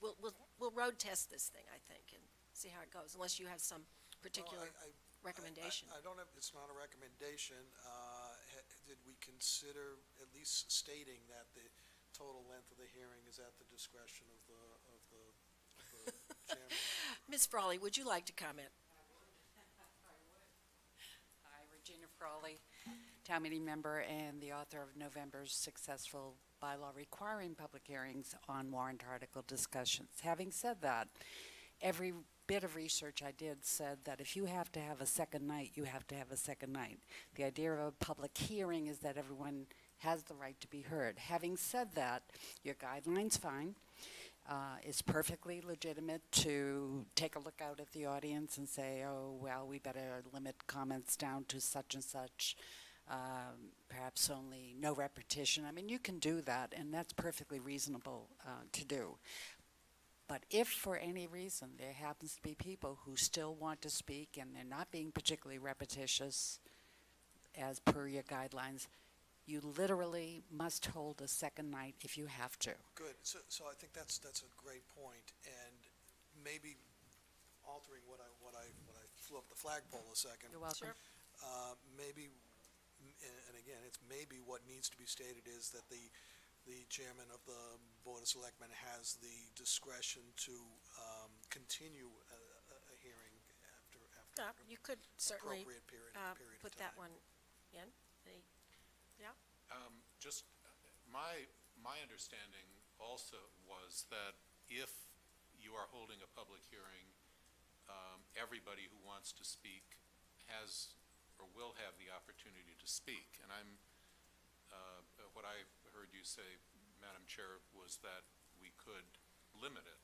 We'll road test this thing, I think, and see how it goes, unless you have some particular recommendation. I don't have, it's not a recommendation. Did we consider at least stating that the total length of the hearing is at the discretion of the chairman? Ms. Frawley, would you like to comment? Hi, Regina Frawley, town meeting member and the author of November's successful bylaw requiring public hearings on warrant article discussions. Having said that, every bit of research I did said that if you have to have a second night, you have to have a second night. The idea of a public hearing is that everyone has the right to be heard. Having said that, your guideline's fine. It's perfectly legitimate to take a look out at the audience and say, oh, well, we better limit comments down to such and such, perhaps only no repetition. I mean, you can do that, and that's perfectly reasonable to do. But if for any reason there happens to be people who still want to speak and they're not being particularly repetitious as per your guidelines, you literally must hold a second night if you have to. Good. So I think that's a great point, and maybe altering what I flew up the flagpole a second. You're welcome. Sure. Maybe, and again, it's maybe what needs to be stated is that the chairman of the Board of Selectmen has the discretion to continue a hearing after You could certainly appropriate period put of that time. one in. Yeah? Just my understanding also was that if you are holding a public hearing, everybody who wants to speak has or will have the opportunity to speak. And what I heard you say, Madam Chair, was that we could limit it.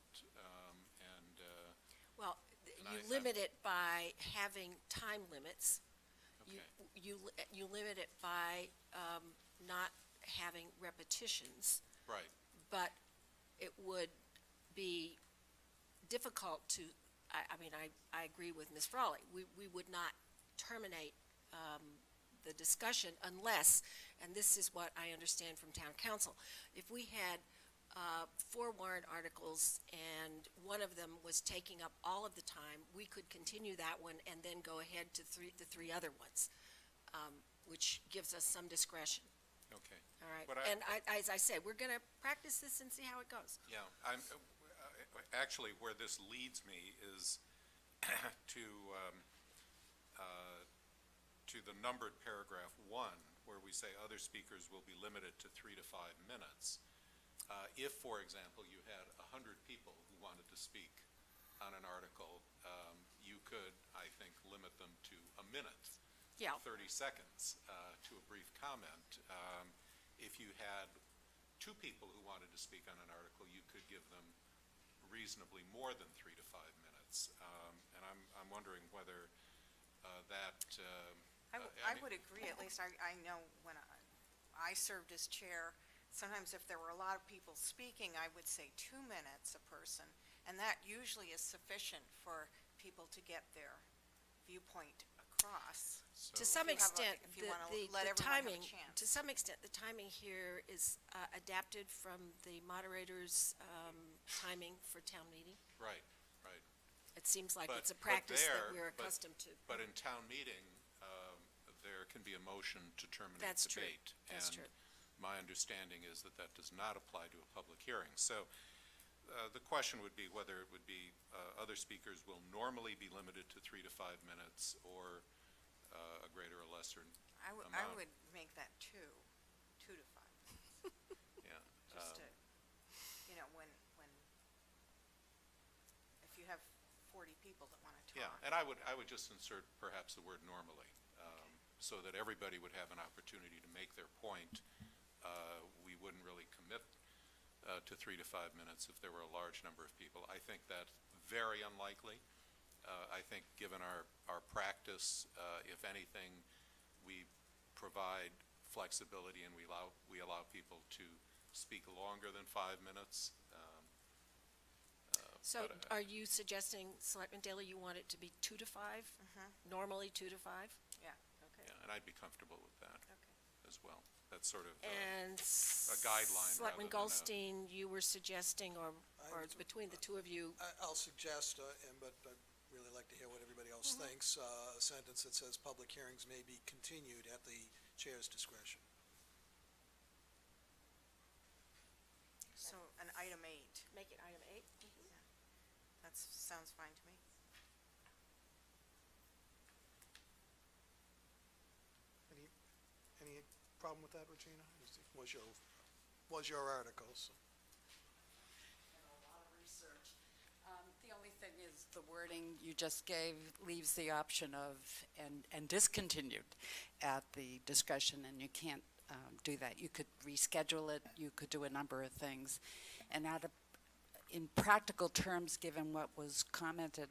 Well, you limit it by having time limits. Okay. You limit it by not having repetitions. Right. But it would be difficult to, I agree with Ms. Frawley. We would not terminate the discussion unless, and this is what I understand from town council, if we had 4 warrant articles and one of them was taking up all of the time, we could continue that one and then go ahead to the 3 other ones, which gives us some discretion. Okay. All right. But And as I said, we're going to practice this and see how it goes. Yeah, actually, where this leads me is to the numbered paragraph 1, where we say other speakers will be limited to 3 to 5 minutes. If, for example, you had 100 people who wanted to speak on an article, you could, I think, limit them to a minute, Yeah. 30 seconds to a brief comment. If you had 2 two people who wanted to speak on an article, you could give them reasonably more than 3 to 5 minutes. And I'm wondering whether that, I would agree, at least I know when I served as chair, sometimes if there were a lot of people speaking, I would say 2 minutes a person, and that usually is sufficient for people to get their viewpoint across. To some extent, if you wanna the let everyone have a timing, chance. to some extent, the timing here is adapted from the moderator's timing for town meeting. right. It seems like it's a But practice that there- we're but- accustomed to. But in town meeting, there can be a motion to terminate That's true. debate. That's true. And my understanding is that that does not apply to a public hearing. So the question would be whether it would be, other speakers will normally be limited to 3 to 5 minutes, or a greater or lesser I amount. would make that 2 to 5, Yeah. just to, you know, when, if you have 40 people that want to talk. Yeah, and I would just insert perhaps the word normally, so that everybody would have an opportunity to make their point. We wouldn't really commit to 3 to 5 minutes if there were a large number of people. I think that's very unlikely. I think given our practice, if anything, we provide flexibility and we allow people to speak longer than 5 minutes. So but, are you suggesting, Selectman Daly, you want it to be 2 to 5? Normally 2 to 5? Yeah, okay. Yeah, and I'd be comfortable with that Okay. as well. That's sort of And a guideline Selectman rather than a- Goldstein, you were suggesting, or between the two of you, I'll suggest, but I'd really like to hear what everybody else thinks, a sentence that says public hearings may be continued at the chair's discretion. So an item 8, make it item 8? that sounds fine to me. Any problem with that, Regina? Was your article, so. A lot of research. The only thing is the wording you just gave leaves the option of and discontinued at the discretion, and you can't do that. You could reschedule it, you could do a number of things. And in practical terms, given what was commented,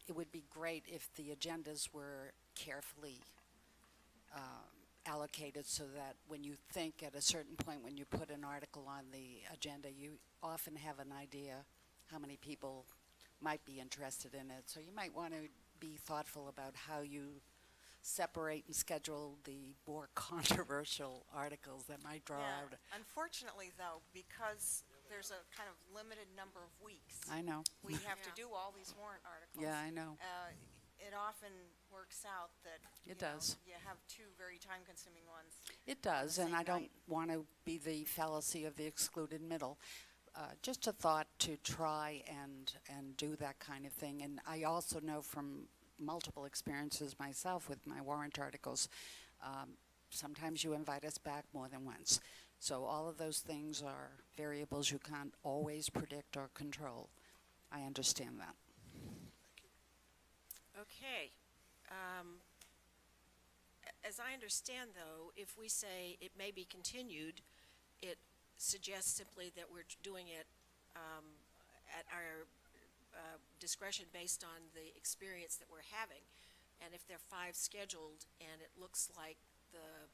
it would be great if the agendas were carefully allocated so that when you think at a certain point when you put an article on the agenda, you often have an idea how many people might be interested in it. So you might want to be thoughtful about how you separate and schedule the more controversial articles that might draw out. Unfortunately, though, because there's a kind of limited number of weeks, I know. we have to do all these warrant articles. Yeah, I know. It often works out that, It does. You have 2 very time-consuming ones. It does, the and same I don't night. want to be the fallacy of the excluded middle. Just a thought to try and do that kind of thing. And I also know from multiple experiences myself with my warrant articles, sometimes you invite us back more than once. So all of those things are variables you can't always predict or control. I understand that. Okay. As I understand, though, if we say it may be continued, it suggests simply that we're doing it at our discretion based on the experience that we're having. And if there are 5 scheduled and it looks like the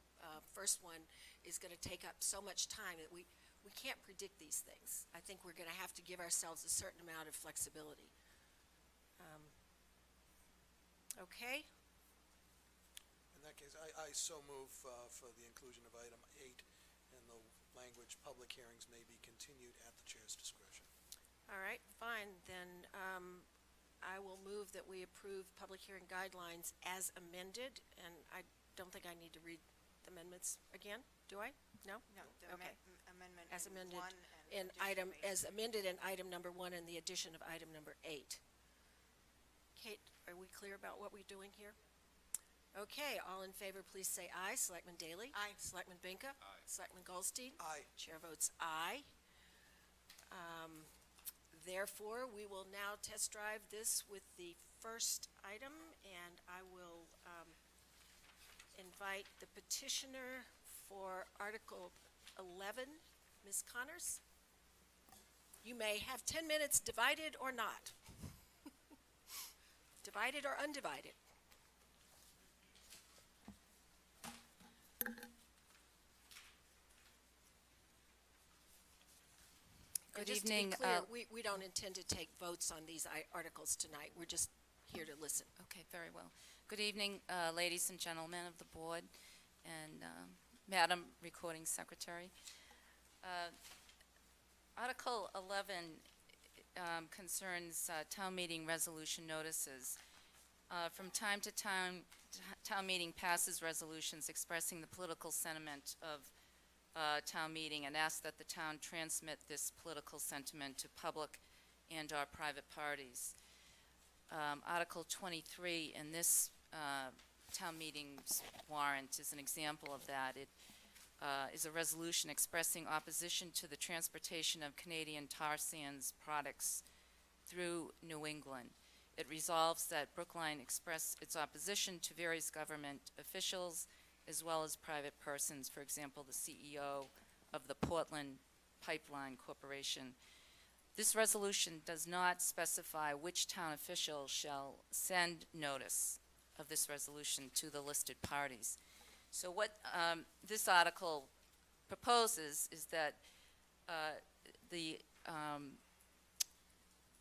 first one is going to take up so much time that we can't predict these things. I think we're going to have to give ourselves a certain amount of flexibility. Okay? In that case, I so move for the inclusion of item 8 and the language, public hearings may be continued at the chair's discretion. All right, fine. Then I will move that we approve public hearing guidelines as amended, and I don't think I need to read the amendments again, do I? No? No, the Okay. amendment As in amended 1 in and item, addition of 8. as amended in item number 1 and the addition of item number 8. Kate, are we clear about what we're doing here? Okay, all in favor, please say aye. Selectman Daly? Aye. Selectman Benka? Aye. Selectman Goldstein? Aye. Chair votes aye. Therefore, we will now test drive this with the first item, and I will invite the petitioner for Article 11 Ms. Connors? You may have 10 minutes, divided or not. Divided or undivided. Good Just evening. to be clear, we don't intend to take votes on these articles tonight. We're just here to listen. Okay, very well. Good evening, ladies and gentlemen of the board and Madam Recording Secretary. Article 11 concerns town meeting resolution notices. From time to time, town meeting passes resolutions expressing the political sentiment of town meeting and asks that the town transmit this political sentiment to public and or private parties. Article 23 in this town meeting's warrant is an example of that. It is a resolution expressing opposition to the transportation of Canadian tar sands products through New England. It resolves that Brookline express its opposition to various government officials as well as private persons, for example, the CEO of the Portland Pipeline Corporation. This resolution does not specify which town official shall send notice of this resolution to the listed parties. So what this article proposes is that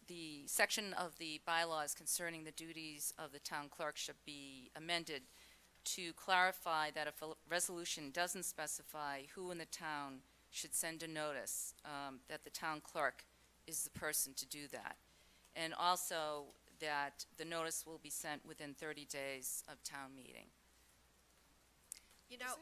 the section of the bylaws concerning the duties of the town clerk should be amended to clarify that if a resolution doesn't specify who in the town should send a notice, that the town clerk is the person to do that. And also that the notice will be sent within 30 days of town meeting. You know,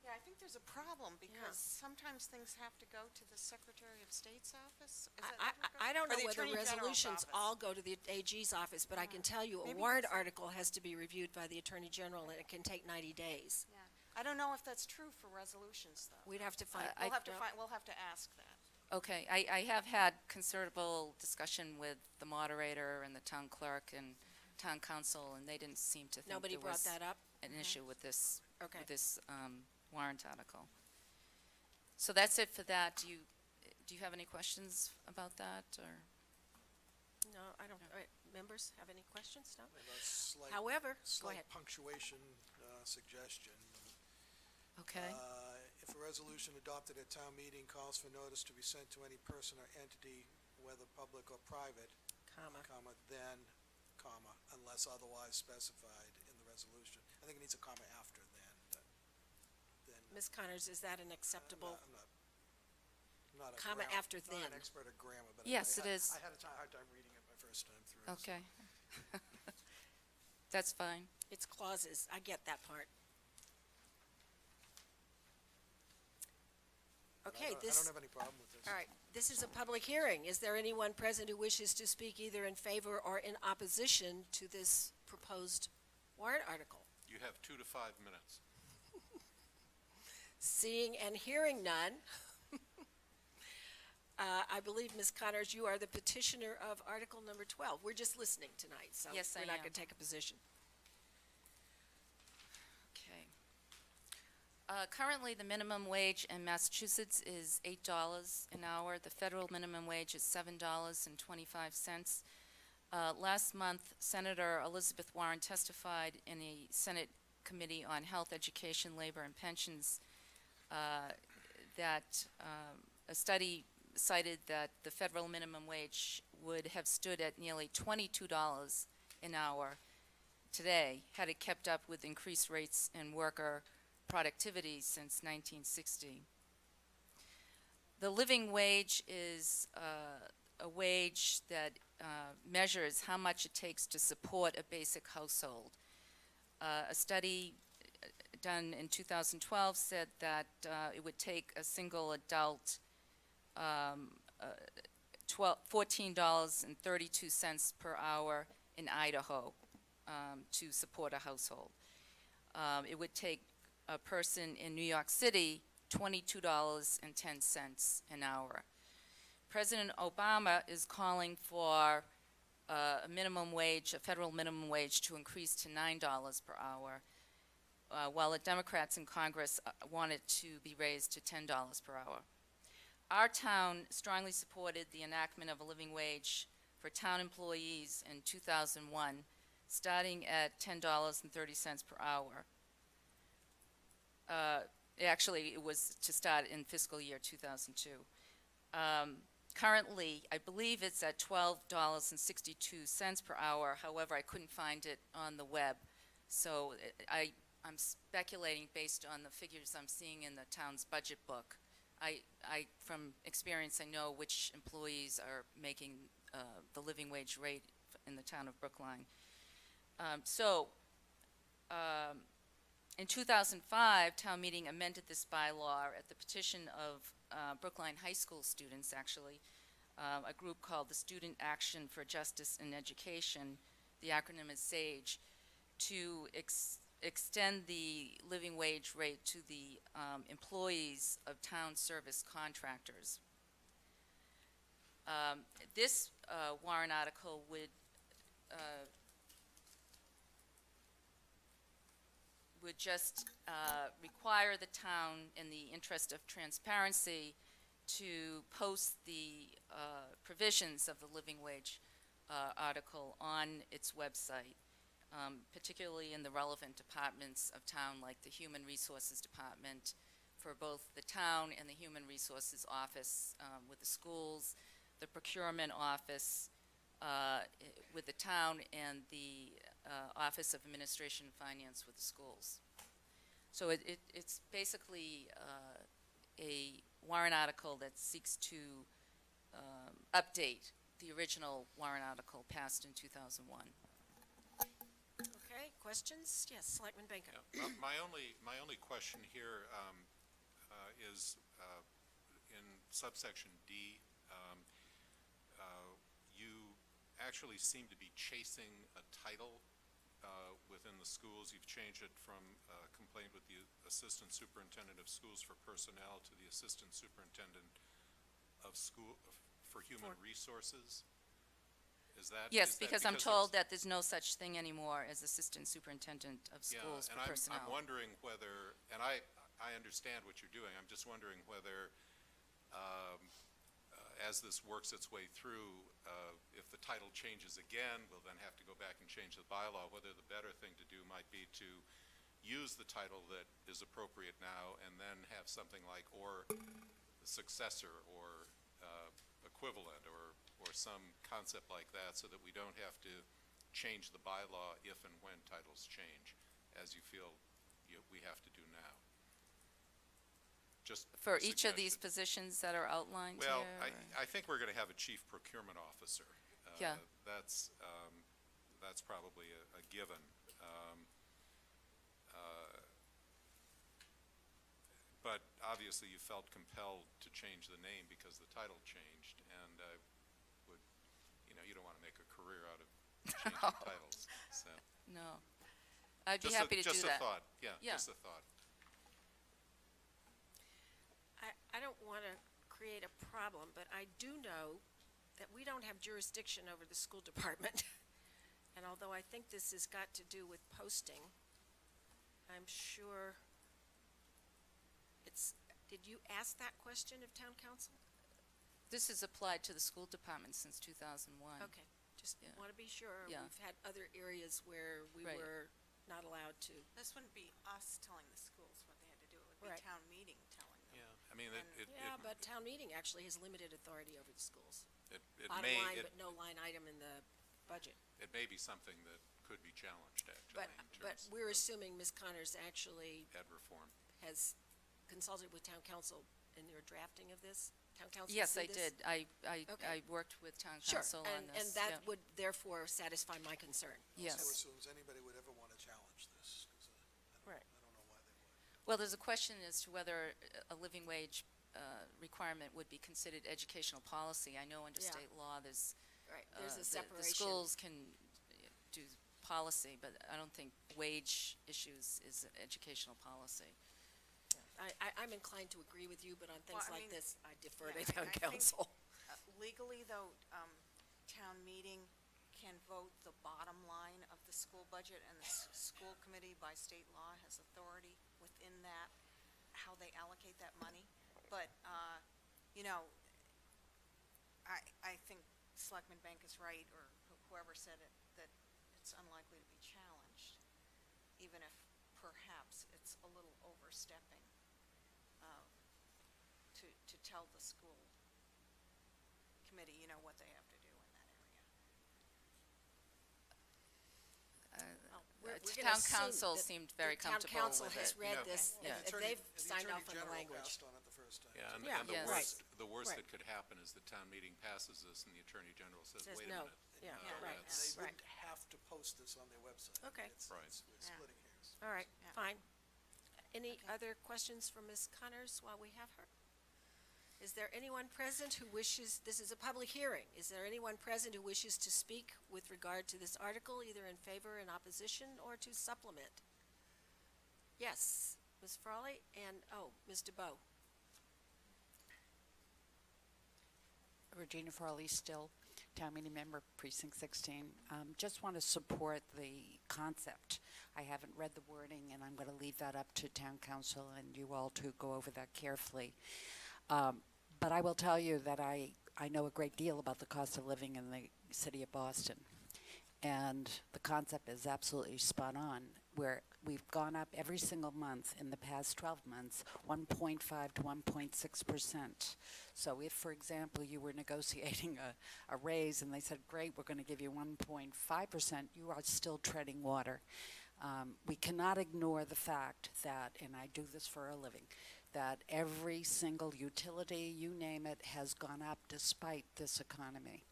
Yeah, I think there's a problem because sometimes things have to go to the Secretary of State's office. Is that how it goes? I don't Or know the whether Attorney General's resolutions office? all go to the AG's office, but I can tell you a Maybe warrant that's- article has to be reviewed by the Attorney General, and it can take 90 days. Yeah. I don't know if that's true for resolutions, though. We'd have to find. We'll have to ask that. Okay, I have had considerable discussion with the moderator and the town clerk and town council, and they didn't seem to think Nobody there brought was that up? an issue with this, Okay. warrant article. So that's it for that. Do you have any questions about that, or? No, I don't. All right, members have any questions? No? I have a slight- However, go Slight ahead. punctuation suggestion. Okay. If a resolution adopted at town meeting calls for notice to be sent to any person or entity, whether public or private, Comma. then, unless otherwise specified in the resolution. I think it needs a comma after then. Ms. Connors, is that an acceptable? I'm not a Comma grammar- after not then. an expert at grammar, but Yes, I it is. had a hard time reading it my first time through. so- Okay. That's fine. It's clauses. I get that part. But Okay, I this. don't have any problem with this. All right, this is a public hearing. Is there anyone present who wishes to speak either in favor or in opposition to this proposed warrant article? You have 2 to 5 minutes. Seeing and hearing none, I believe, Ms. Connors, you are the petitioner of Article number 12. We're just listening tonight, so Yes, I we're not am. going to take a position. Okay. Currently, the minimum wage in Massachusetts is $8 an hour. The federal minimum wage is $7.25. Last month, Senator Elizabeth Warren testified in a Senate Committee on Health, Education, Labor, and Pensions that a study cited that the federal minimum wage would have stood at nearly $22 an hour today had it kept up with increased rates in worker productivity since 1960. The living wage is a wage that measures how much it takes to support a basic household. A study done in 2012 said that it would take a single adult $14.32 per hour in Idaho to support a household. It would take a person in New York City $22.10 an hour. President Obama is calling for a minimum wage, a federal minimum wage, to increase to $9 per hour. while the Democrats in Congress want it to be raised to $10 per hour. Our town strongly supported the enactment of a living wage for town employees in 2001, starting at $10.30 per hour. Actually, it was to start in fiscal year 2002. Currently, I believe it's at $12.62 per hour. However, I couldn't find it on the web. So I'm speculating based on the figures I'm seeing in the town's budget book. From experience, I know which employees are making the living wage rate in the town of Brookline. In 2005, town meeting amended this bylaw at the petition of Brookline High School students, actually, a group called the Student Action for Justice in Education, the acronym is SAGE, to extend the living wage rate to the employees of town service contractors. This warrant article would just require the town, in the interest of transparency, to post the provisions of the living wage article on its website, particularly in the relevant departments of town, like the Human Resources Department for both the town and the Human Resources Office with the schools, the Procurement Office with the town, and the Office of Administration and Finance with the schools. So it's basically a warrant article that seeks to update the original warrant article passed in 2001. Okay, questions? Yes, Selectman Benka. Yeah. My only question here is in subsection D, you actually seem to be chasing a title within the schools. You've changed it from complaint with the Assistant Superintendent of Schools for Personnel to the Assistant Superintendent of School for Human Resources. Is that? Yes, is that because I'm told that there's no such thing anymore as Assistant Superintendent of Schools for Personnel. I'm wondering whether, and I understand what you're doing, I'm just wondering whether as this works its way through, if the title changes again, we'll then have to go back and change the bylaw, whether the better thing to do might be to use the title that is appropriate now and then have something like or successor or equivalent or some concept like that, so that we don't have to change the bylaw if and when titles change, as you feel we have to do now. Just for each of these positions that are outlined well, here? I think we're going to have a chief procurement officer. Yeah. That's probably a given. But obviously you felt compelled to change the name because the title changed, and you don't want to make a career out of changing titles. So. No. I'd be happy to do that. Just a thought, yeah, just a thought. I don't want to create a problem, but I do know that we don't have jurisdiction over the school department. And although I think this has got to do with posting, I'm sure did you ask that question of town council? This has applied to the school department since 2001. Okay, just want to be sure. Yeah. We've had other areas where we were not allowed to. This wouldn't be us telling the schools what they had to do. It would be town meeting telling them. Yeah, I mean, but town meeting actually has limited authority over the schools. Bottom line, but no line item in the budget. It may be something that could be challenged, actually. But we're assuming Ms. Connors actually ed reform has consulted with town council in your drafting of this? Town council? Yes, I did. I worked with town council on this. And that would therefore satisfy my concern. Yes. So assumes anybody would ever want to challenge this. I don't know why they would. Well, there's a question as to whether a living wage requirement would be considered educational policy. I know under state law there's there's a separation. The schools can do policy, but I don't think wage issues is educational policy. I'm inclined to agree with you, but on things like this, I defer to I town think, council. Legally, though, town meeting can vote the bottom line of the school budget, and the school committee by state law has authority within that, how they allocate that money. But, you know, I think Selectman Benka is right, or whoever said it, that it's unlikely to be challenged, even if perhaps it's a little overstepping to tell the school committee, you know, what they have to do in that area. We're gonna Town assume council that seemed very the town comfortable council with has it. read Yeah. this, And and the attorney- they've signed off on the Attorney language. General passed on it the first time. Yeah, and Yeah. and the Yes. worst, the worst Right. that could happen is the town meeting passes this and the Attorney General says, Says wait a no. minute. Yeah, Yeah, right, that's- They right. wouldn't have to post this on their website. Okay. Right. We're Yeah. splitting hairs. All right, Yeah. fine. Any Okay. other questions for Ms. Connors while we have her? Is there anyone present who wishes, this is a public hearing, is there anyone present who wishes to speak with regard to this article, either in favor, in opposition, or to supplement? Yes, Ms. Frawley, and, Ms. DeBow. Regina Farley Still, Town Meeting Member, Precinct 16. Just want to support the concept. I haven't read the wording, and I'm going to leave that up to Town Council and you all to go over that carefully. But I will tell you that I know a great deal about the cost of living in the city of Boston. And the concept is absolutely spot on, where we've gone up every single month in the past 12 months, 1.5 to 1.6%. So if, for example, you were negotiating a raise and they said, great, we're going to give you 1.5%, you are still treading water. We cannot ignore the fact that, and I do this for a living, that every single utility, you name it, has gone up despite this economy.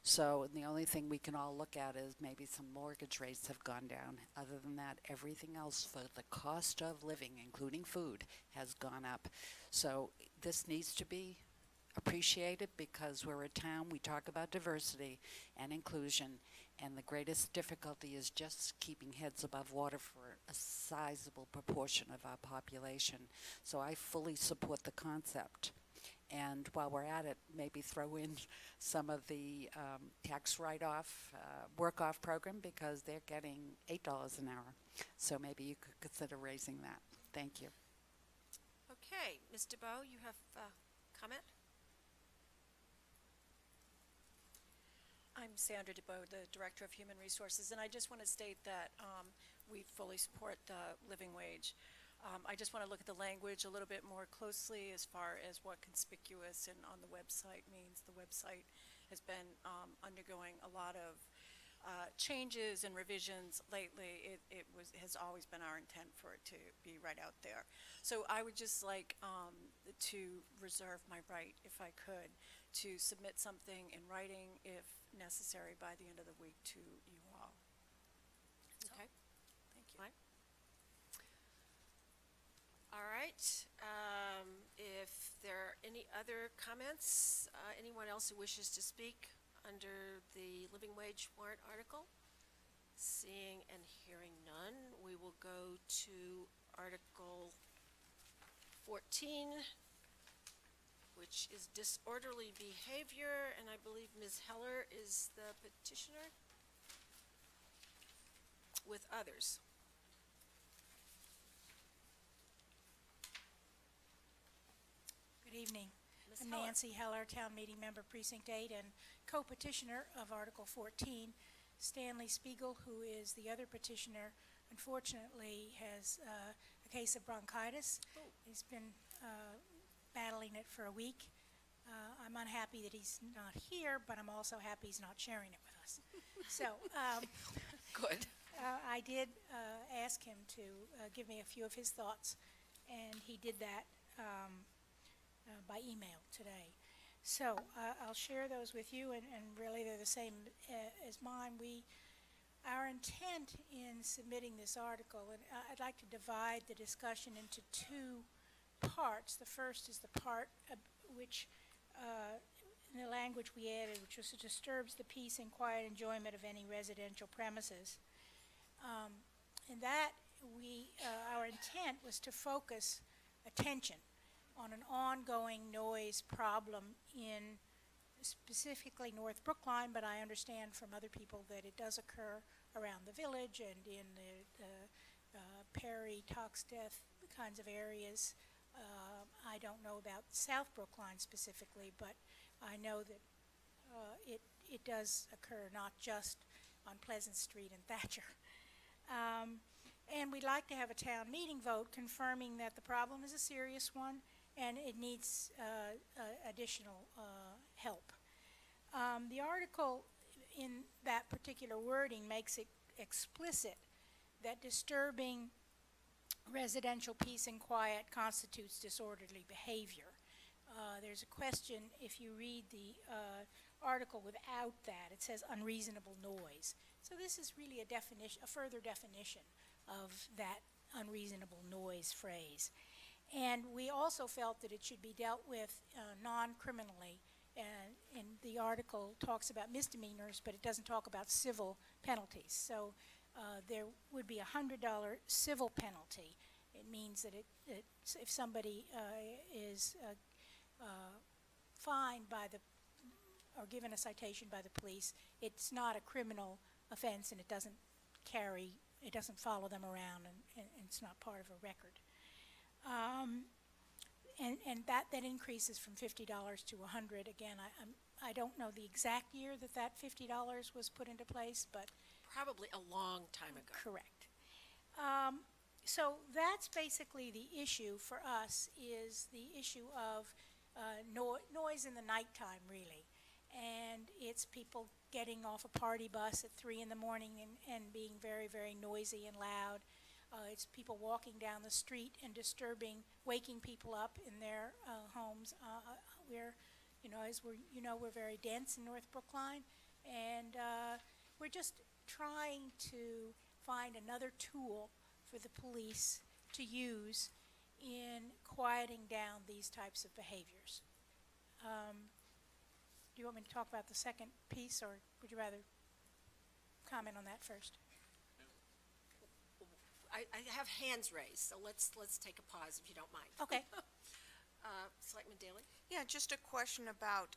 So the only thing we can all look at is maybe some mortgage rates have gone down. Other than that, everything else for the cost of living, including food, has gone up. So this needs to be appreciated because we're a town, we talk about diversity and inclusion, and the greatest difficulty is just keeping heads above water for a sizable proportion of our population. So I fully support the concept. And while we're at it, maybe throw in some of the tax write-off, work-off program, because they're getting $8 an hour. So maybe you could consider raising that. Thank you. Okay, Ms. DeBow, you have a comment? I'm Sandra DeBow, the Director of Human Resources, and I just want to state that we fully support the living wage. I just want to look at the language a little bit more closely as far as what conspicuous and on the website means. The website has been undergoing a lot of changes and revisions lately. It has always been our intent for it to be right out there. So I would just like to reserve my right, if I could, to submit something in writing if necessary by the end of the week to you all. Okay. Thank you. Fine. All right. If there are any other comments, anyone else who wishes to speak under the living wage warrant article? Seeing and hearing none, we will go to Article 14, which is disorderly behavior, and I believe Ms. Heller is the petitioner with others. Good evening. Ms. I'm Heller. Nancy Heller, Town Meeting Member Precinct 8 and co-petitioner of Article 14. Stanley Spiegel, who is the other petitioner, unfortunately has a case of bronchitis. He's been battling it for a week. I'm unhappy that he's not here, but I'm also happy he's not sharing it with us. So, Good. I did ask him to give me a few of his thoughts, and he did that by email today. So I'll share those with you, and really they're the same as mine. Our intent in submitting this article, and I'd like to divide the discussion into two parts. The first is the part which, in the language we added, which was disturbs the peace and quiet enjoyment of any residential premises. And that our intent was to focus attention on an ongoing noise problem in specifically North Brookline, but I understand from other people that it does occur around the village and in the Perry, Toxteth kinds of areas. I don't know about South Brookline specifically, but I know that it does occur not just on Pleasant Street and Thatcher. And we'd like to have a town meeting vote confirming that the problem is a serious one and it needs additional help. The article in that particular wording makes it explicit that disturbing residential peace and quiet constitutes disorderly behavior. There's a question, if you read the article without that, it says unreasonable noise. So this is really a definition, a further definition of that unreasonable noise phrase. And we also felt that it should be dealt with non-criminally. And the article talks about misdemeanors, but it doesn't talk about civil penalties. So there would be a $100 civil penalty. It means that if somebody is fined by or given a citation by the police, it's not a criminal offense, and it doesn't follow them around, and it's not part of a record. And that increases from $50 to $100. Again, I don't know the exact year that $50 was put into place, but Probably a long time ago. correct. So that's basically the issue for us, is the issue of noise in the nighttime, really. And it's people getting off a party bus at 3 in the morning and being very, very noisy and loud. It's people walking down the street and waking people up in their homes. We're very dense in North Brookline, and we're just trying to find another tool for the police to use in quieting down these types of behaviors. Do you want me to talk about the second piece, or would you rather comment on that first? I have hands raised, so let's take a pause if you don't mind. Okay. Selectman Daly? Yeah, just a question about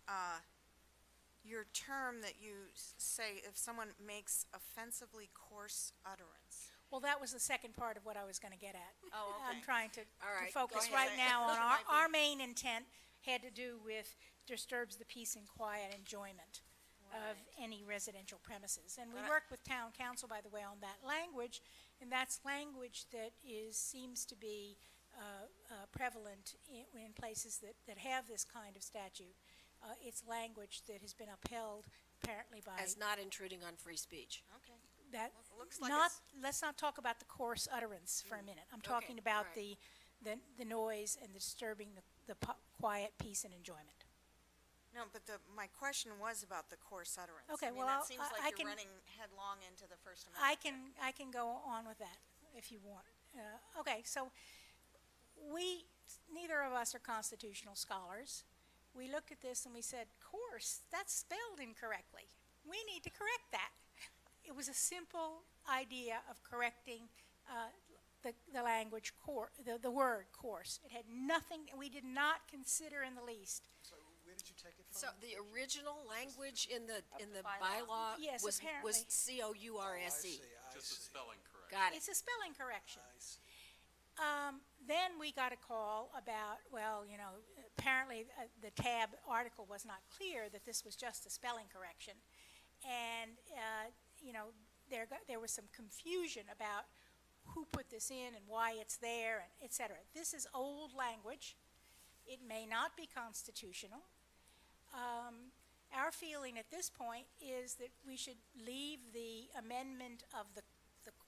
your term that you say if someone makes offensively coarse utterance. Well, that was the second part of what I was going to get at. Oh, okay. I'm trying to All right, focus go ahead. right now on our main intent had to do with disturbs the peace and quiet enjoyment of any residential premises. And we worked with town council, by the way, on that language, and that's language that seems to be prevalent in places that have this kind of statute. It's language that has been upheld apparently by... As not intruding on free speech. Okay. That Looks like let's not talk about the coarse utterance for a minute. I'm Okay, talking about all right. the noise and the disturbing the quiet, peace, and enjoyment. No, but my question was about the coarse utterance. Okay, I mean, well, that seems I like can- you're running headlong into the First Amendment. I can go on with that if you want. Okay, so neither of us are constitutional scholars. We looked at this and we said, coarse, that's spelled incorrectly. We need to correct that. It was a simple idea of correcting the language, the word coarse. It had nothing, we did not consider in the least. So where did you take it from? So the original language in the bylaw? bylaw Yes, was apparently. COURSE. Just a spelling correction. Got it. It's a spelling correction. I see. Then we got a call about, apparently the tab article was not clear that this was just a spelling correction. And, there was some confusion about who put this in and why it's there, and et cetera. This is old language. It may not be constitutional. Our feeling at this point is that we should leave the amendment of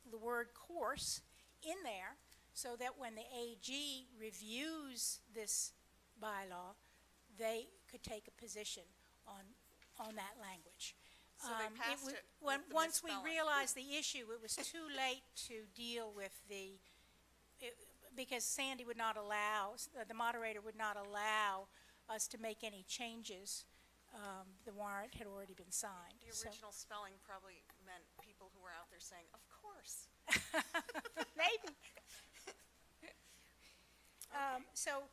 the word course in there, so that when the AG reviews this bylaw, they could take a position on that language. So they passed it with the Once we misspelling. realized the issue, it was too late to deal with because Sandy would not allow, the moderator would not allow us to make any changes. The warrant had already been signed. The original spelling probably meant people who were out there saying, of course. Maybe. So,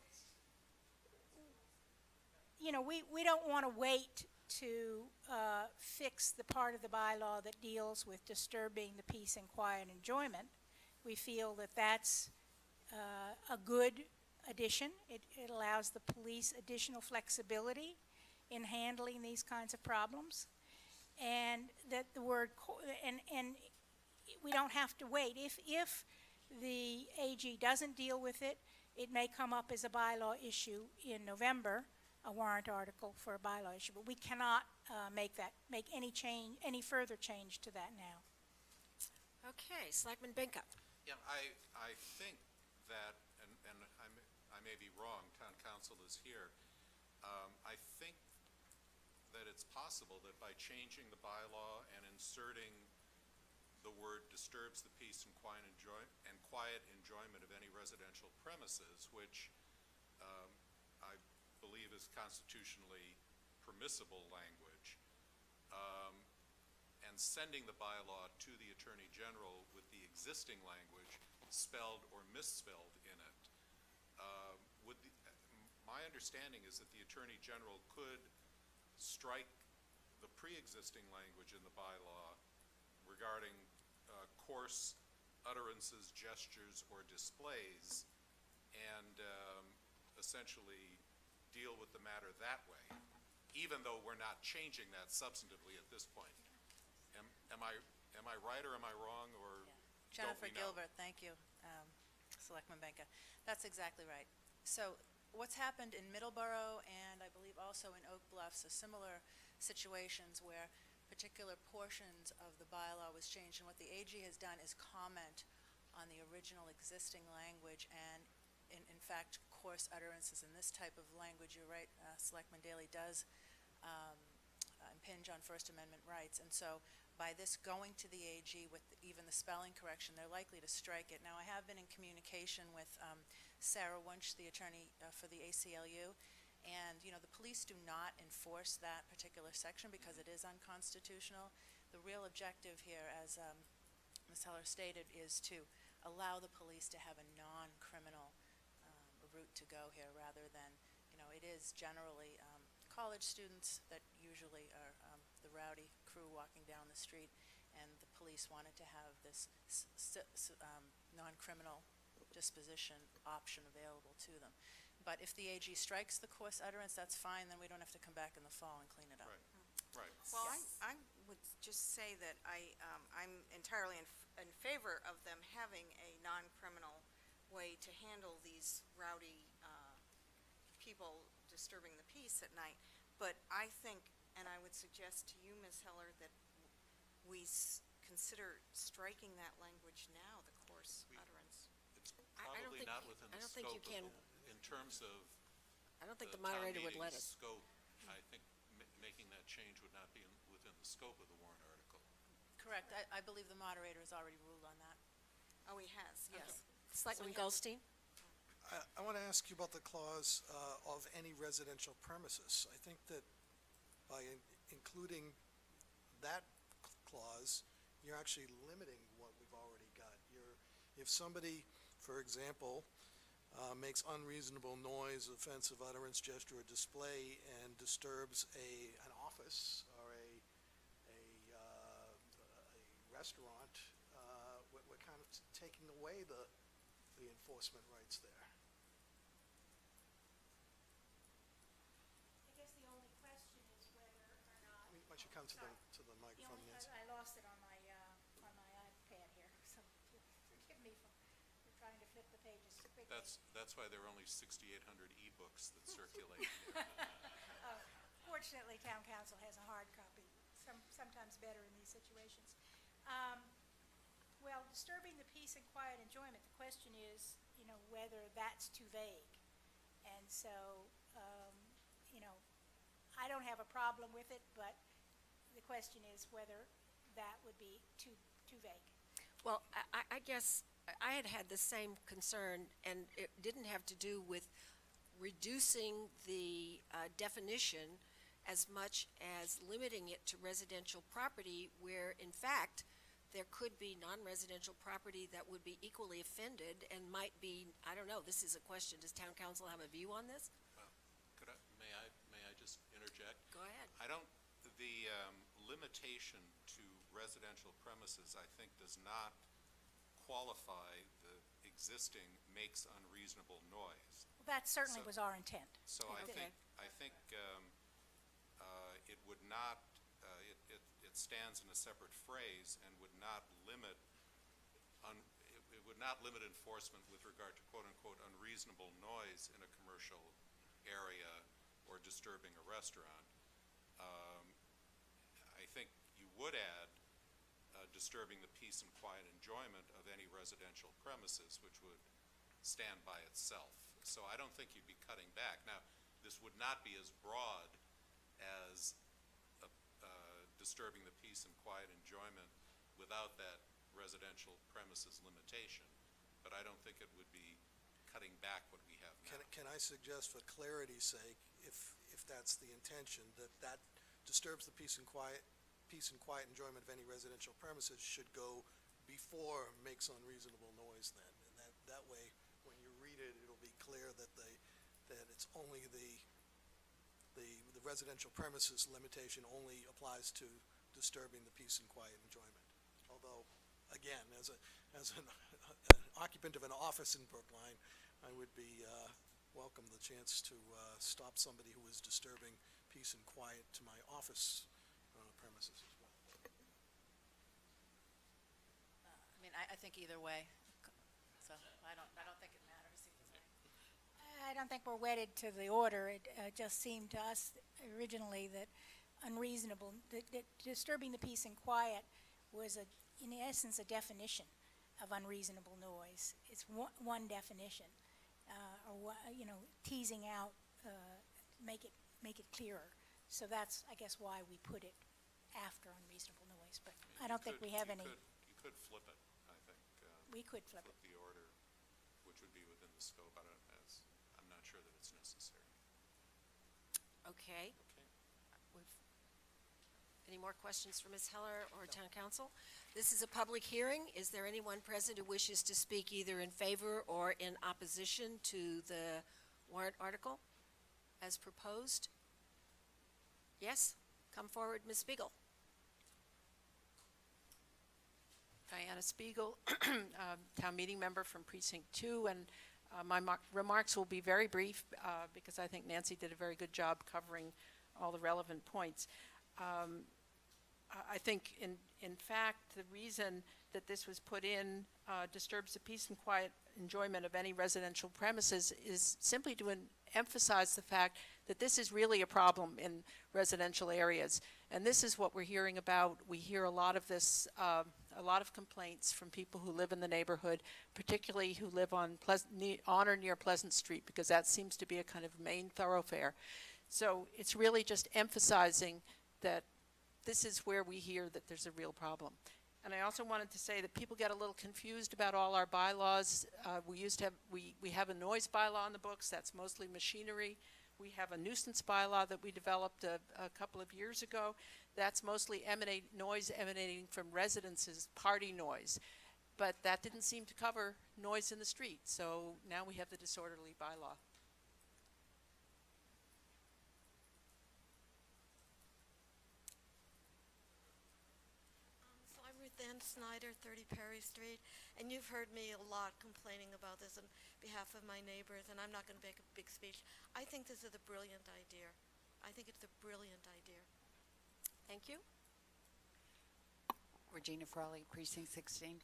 we don't want to wait to fix the part of the bylaw that deals with disturbing the peace and quiet enjoyment. We feel that that's a good addition. It allows the police additional flexibility in handling these kinds of problems. And that the word, and we don't have to wait. If the AG doesn't deal with it, it may come up as a bylaw issue in November, a warrant article for a bylaw issue, but we cannot make any further change to that now. Okay, Selectman Benka. Yeah, I think that, and I may be wrong, town council is here. I think that it's possible that by changing the bylaw and inserting the word disturbs the peace and quiet enjoyment of any residential premises, which I believe is constitutionally permissible language, and sending the bylaw to the Attorney General with the existing language spelled or misspelled in it. My understanding is that the Attorney General could strike the pre-existing language in the bylaw regarding coarse utterances, gestures, or displays, and essentially deal with the matter that way, even though we're not changing that substantively at this point. Am I right or am I wrong, or Jennifer Gilbert, thank you, Selectman Benka. That's exactly right. So what's happened in Middleborough and I believe also in Oak Bluffs are similar situations where particular portions of the bylaw was changed, and what the AG has done is comment on the original existing language, and in fact coarse utterances in this type of language, you're right, Selectman Daly, does impinge on First Amendment rights. And so by this going to the AG with even the spelling correction, they're likely to strike it. Now, I have been in communication with Sarah Wunsch, the attorney for the ACLU, and the police do not enforce that particular section because it is unconstitutional. The real objective here, as Ms. Heller stated, is to allow the police to have a non-criminal route to go here, rather than, it is generally college students that usually are the rowdy crew walking down the street, and the police wanted to have this non-criminal disposition option available to them. But if the AG strikes the coarse utterance, that's fine, then we don't have to come back in the fall and clean it up. Right. Well, I would just say that I'm entirely in favor of them having a non-criminal way to handle these rowdy people disturbing the peace at night. But I think, and I would suggest to you, Ms. Heller, that we consider striking that language now, the coarse utterance. It's probably not within the scope of in terms of I don't think the moderator would let us. Scope, I think making that change would not be within the scope of the warrant article. Correct. I believe the moderator has already ruled on that. Oh, he has? Yes. Selectman Goldstein? I want to ask you about the clause of any residential premises. I think that by including that clause, you're actually limiting what we've already got. If somebody, for example, makes unreasonable noise, offensive utterance, gesture, or display, and disturbs an office or a restaurant, we're kind of taking away the enforcement rights there. I guess the only question is whether or not. Why don't you come to the microphone, Nancy? I lost it on my iPad here, so forgive me for trying to flip the pages quickly. That's why there are only 6,800 e-books that circulate. Fortunately, Town Council has a hard copy, sometimes better in these situations. Well, disturbing the peace and quiet enjoyment, the question is, whether that's too vague. And so, I don't have a problem with it, but the question is whether that would be too vague. Well, I guess I had the same concern, and it didn't have to do with reducing the definition as much as limiting it to residential property, where in fact there could be non-residential property that would be equally offended and might be, I don't know, this is a question, does town council have a view on this? Well, may I just interject? Go ahead. I don't The limitation to residential premises, I think, does not qualify the existing makes unreasonable noise. That certainly So- was our intent. So I think it would not, it stands in a separate phrase and would not limit, it would not limit enforcement with regard to quote-unquote unreasonable noise in a commercial area or disturbing a restaurant. I think you would add disturbing the peace and quiet enjoyment of any residential premises, which would stand by itself. So I don't think you'd be cutting back. Now, this would not be as broad as disturbing the peace and quiet enjoyment without that residential premises limitation, but I don't think it would be cutting back what we have now. Can I suggest, for clarity's sake, if that's the intention, that disturbs the peace and quiet enjoyment of any residential premises should go before makes unreasonable noise then, and that way, when you read it, it'll be clear that it's only the residential premises limitation only applies to disturbing the peace and quiet enjoyment. Although, again, as an occupant of an office in Brookline, I would be welcome the chance to stop somebody who is disturbing peace and quiet to my office premises as well. I mean, I think either way, so I don't think it matters either way. I don't think we're wedded to the order. It just seemed to us originally that unreasonable, that disturbing the peace and quiet was, in essence, a definition of unreasonable noise. It's one definition, teasing out, make it clearer. So that's, I guess, why we put it after unreasonable noise. But I don't think we have any. You could flip it, I think. We could flip it. the order, which would be within the scope. I'm not sure that it's necessary. Okay. Any more questions for Ms. Heller or Town Council? This is a public hearing. Is there anyone present who wishes to speak either in favor or in opposition to the warrant article as proposed? Yes? Come forward, Ms. Spiegel. Diana Spiegel, town meeting member from Precinct 2, and my remarks will be very brief because I think Nancy did a very good job covering all the relevant points. I think, in fact, the reason that this was put in disturbs the peace and quiet enjoyment of any residential premises is simply to emphasize the fact that this is really a problem in residential areas. And this is what we're hearing about. We hear a lot of this, a lot of complaints from people who live in the neighborhood, particularly who live on or near Pleasant Street, because that seems to be a kind of main thoroughfare. So it's really just emphasizing that this is where we hear that there's a real problem. And I also wanted to say that people get a little confused about all our bylaws. We have a noise bylaw in the books. That's mostly machinery. We have a nuisance bylaw that we developed a couple of years ago. That's mostly noise emanating from residences, party noise. But that didn't seem to cover noise in the street. So now we have the disorderly bylaw. Dan Snyder, 30 Perry Street, and you've heard me a lot complaining about this on behalf of my neighbors, and I'm not going to make a big speech. I think this is a brilliant idea. I think it's a brilliant idea. Thank you. Regina Frawley, Precinct 16.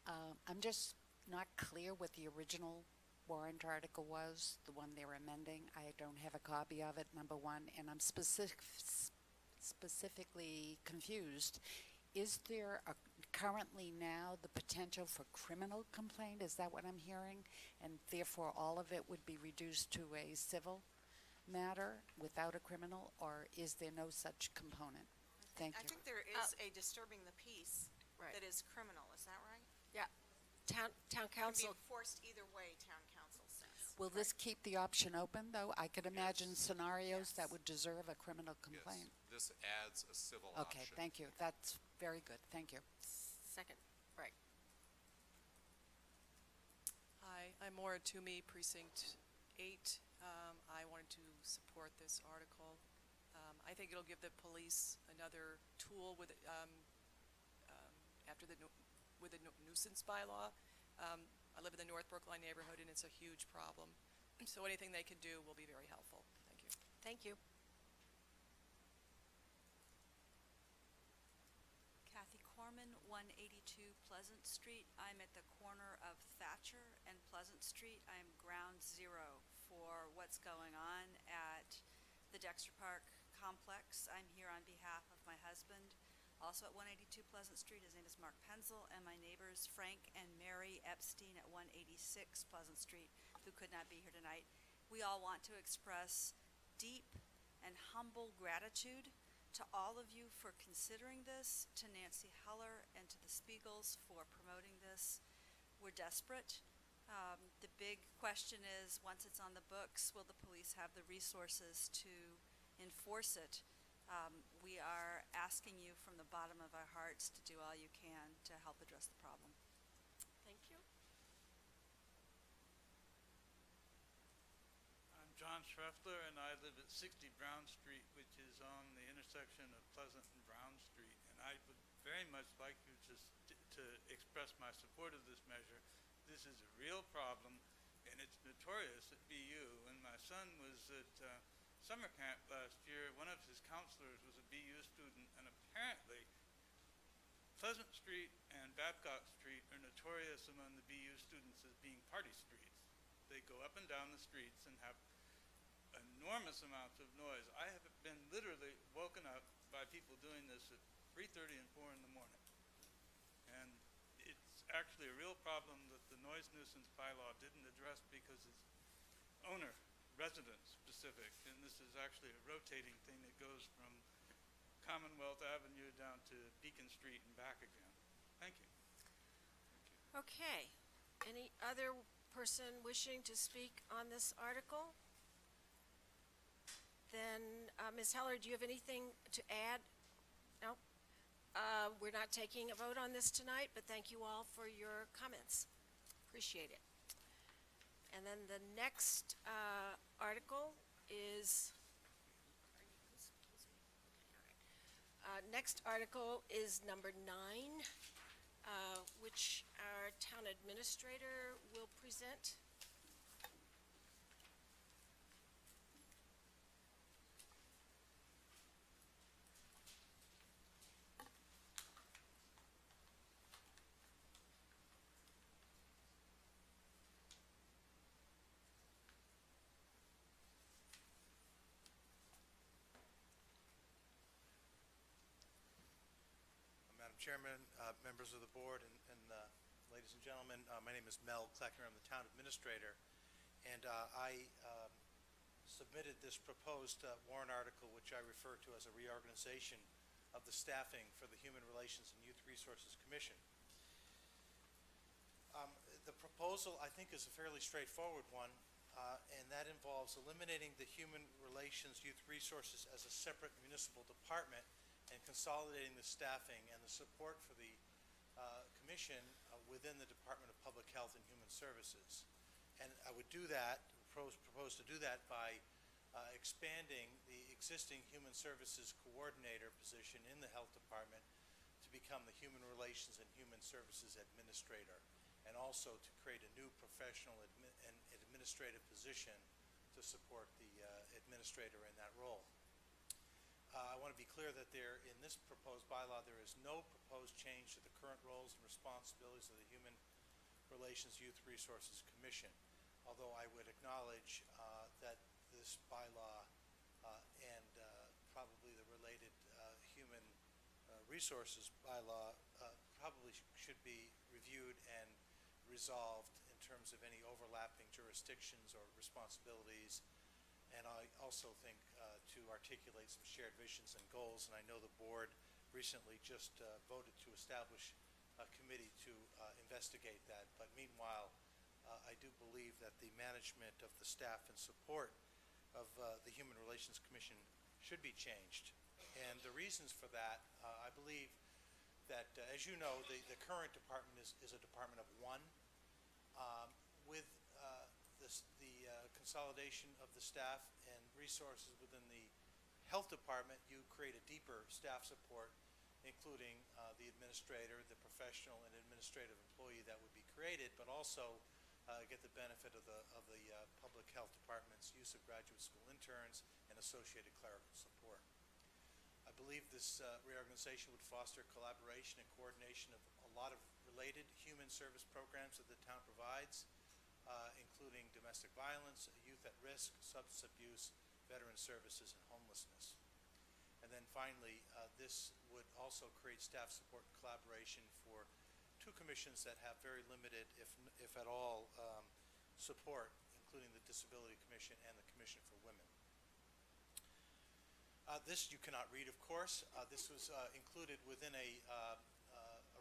I'm just not clear what the original warrant article was, the one they were amending. I don't have a copy of it, number one, and I'm specifically confused. Is there currently now the potential for criminal complaint? Is that what I'm hearing? And therefore all of it would be reduced to a civil matter without a criminal, or is there no such component? Thank you. I think there is a disturbing the peace that is criminal, is that right? Yeah. Town Council. Can be enforced either way, Town Council says. Will this keep the option open, though? I could imagine scenarios that would deserve a criminal complaint. Yes, this adds a civil option. Okay, thank you. That's very good. Thank you. Second, right. Hi, I'm Maura Toomey, Precinct 8. I wanted to support this article. I think it'll give the police another tool with, after with the nuisance bylaw. I live in the North Brookline neighborhood, and it's a huge problem. So anything they can do will be very helpful. Thank you. Thank you. Kathy Corman, 182 Pleasant Street. I'm at the corner of Thatcher and Pleasant Street. I'm ground zero for what's going on at the Dexter Park complex. I'm here on behalf of my husband, also at 182 Pleasant Street. His name is Mark Penzel, and my neighbors Frank and Mary Epstein at 186 Pleasant Street, who could not be here tonight. We all want to express deep and humble gratitude to all of you for considering this, to Nancy Heller and to the Spiegels for promoting this. We're desperate. The big question is, once it's on the books, will the police have the resources to enforce it? We are asking you from the bottom of our hearts to do all you can to help address the problem. Thank you. I'm John Schreffler, and I live at 60 Brown Street, which is on the intersection of Pleasant and Brown Street. And I would very much like you to express my support of this measure. This is a real problem, and it's notorious at BU. When my son was at summer camp last year, one of his counselors was a BU student, and apparently Pleasant Street and Babcock Street are notorious among the BU students as being party streets. They go up and down the streets and have enormous amounts of noise. I have been literally woken up by people doing this at 3:30 and 4 in the morning. And it's actually a real problem that the noise nuisance bylaw didn't address because it's owner, resident specific, and this is actually a rotating thing that goes from Commonwealth Avenue down to Beacon Street and back again. Thank you. Okay. Any other person wishing to speak on this article? Then, Ms. Heller, do you have anything to add? No? We're not taking a vote on this tonight, but thank you all for your comments. Appreciate it. And then the next article is, next article is number 9, which our town administrator will present. Madam Chairman, members of the board, and ladies and gentlemen, my name is Mel Kleckner. I'm the town administrator, and I submitted this proposed warrant article, which I refer to as a reorganization of the staffing for the Human Relations and Youth Resources Commission. The proposal, I think, is a fairly straightforward one, and that involves eliminating the Human Relations Youth Resources as a separate municipal department and consolidating the staffing and the support for the commission within the Department of Public Health and Human Services. And I would do that, propose to do that by expanding the existing Human Services Coordinator position in the Health Department to become the Human Relations and Human Services Administrator, and also to create a new professional and administrative position to support the administrator in that role. I want to be clear that in this proposed bylaw, there is no proposed change to the current roles and responsibilities of the Human Relations Youth Resources Commission, although I would acknowledge that this bylaw and probably the related Human Resources bylaw probably should be reviewed and resolved in terms of any overlapping jurisdictions or responsibilities. And I also think to articulate some shared visions and goals, and I know the board recently just voted to establish a committee to investigate that. But meanwhile, I do believe that the management of the staff and support of the Human Relations Commission should be changed. And the reasons for that, I believe that, as you know, the current department is a department of one. With the consolidation of the staff and resources within the health department, you create a deeper staff support, including the administrator, the professional and administrative employee that would be created, but also get the benefit of the public health department's use of graduate school interns and associated clerical support. I believe this reorganization would foster collaboration and coordination of a lot of related human service programs that the town provides, including domestic violence, youth at risk, substance abuse, veteran services, and homelessness. And then finally, this would also create staff support and collaboration for two commissions that have very limited, if at all, support, including the Disability Commission and the Commission for Women. This you cannot read, of course. This was included within a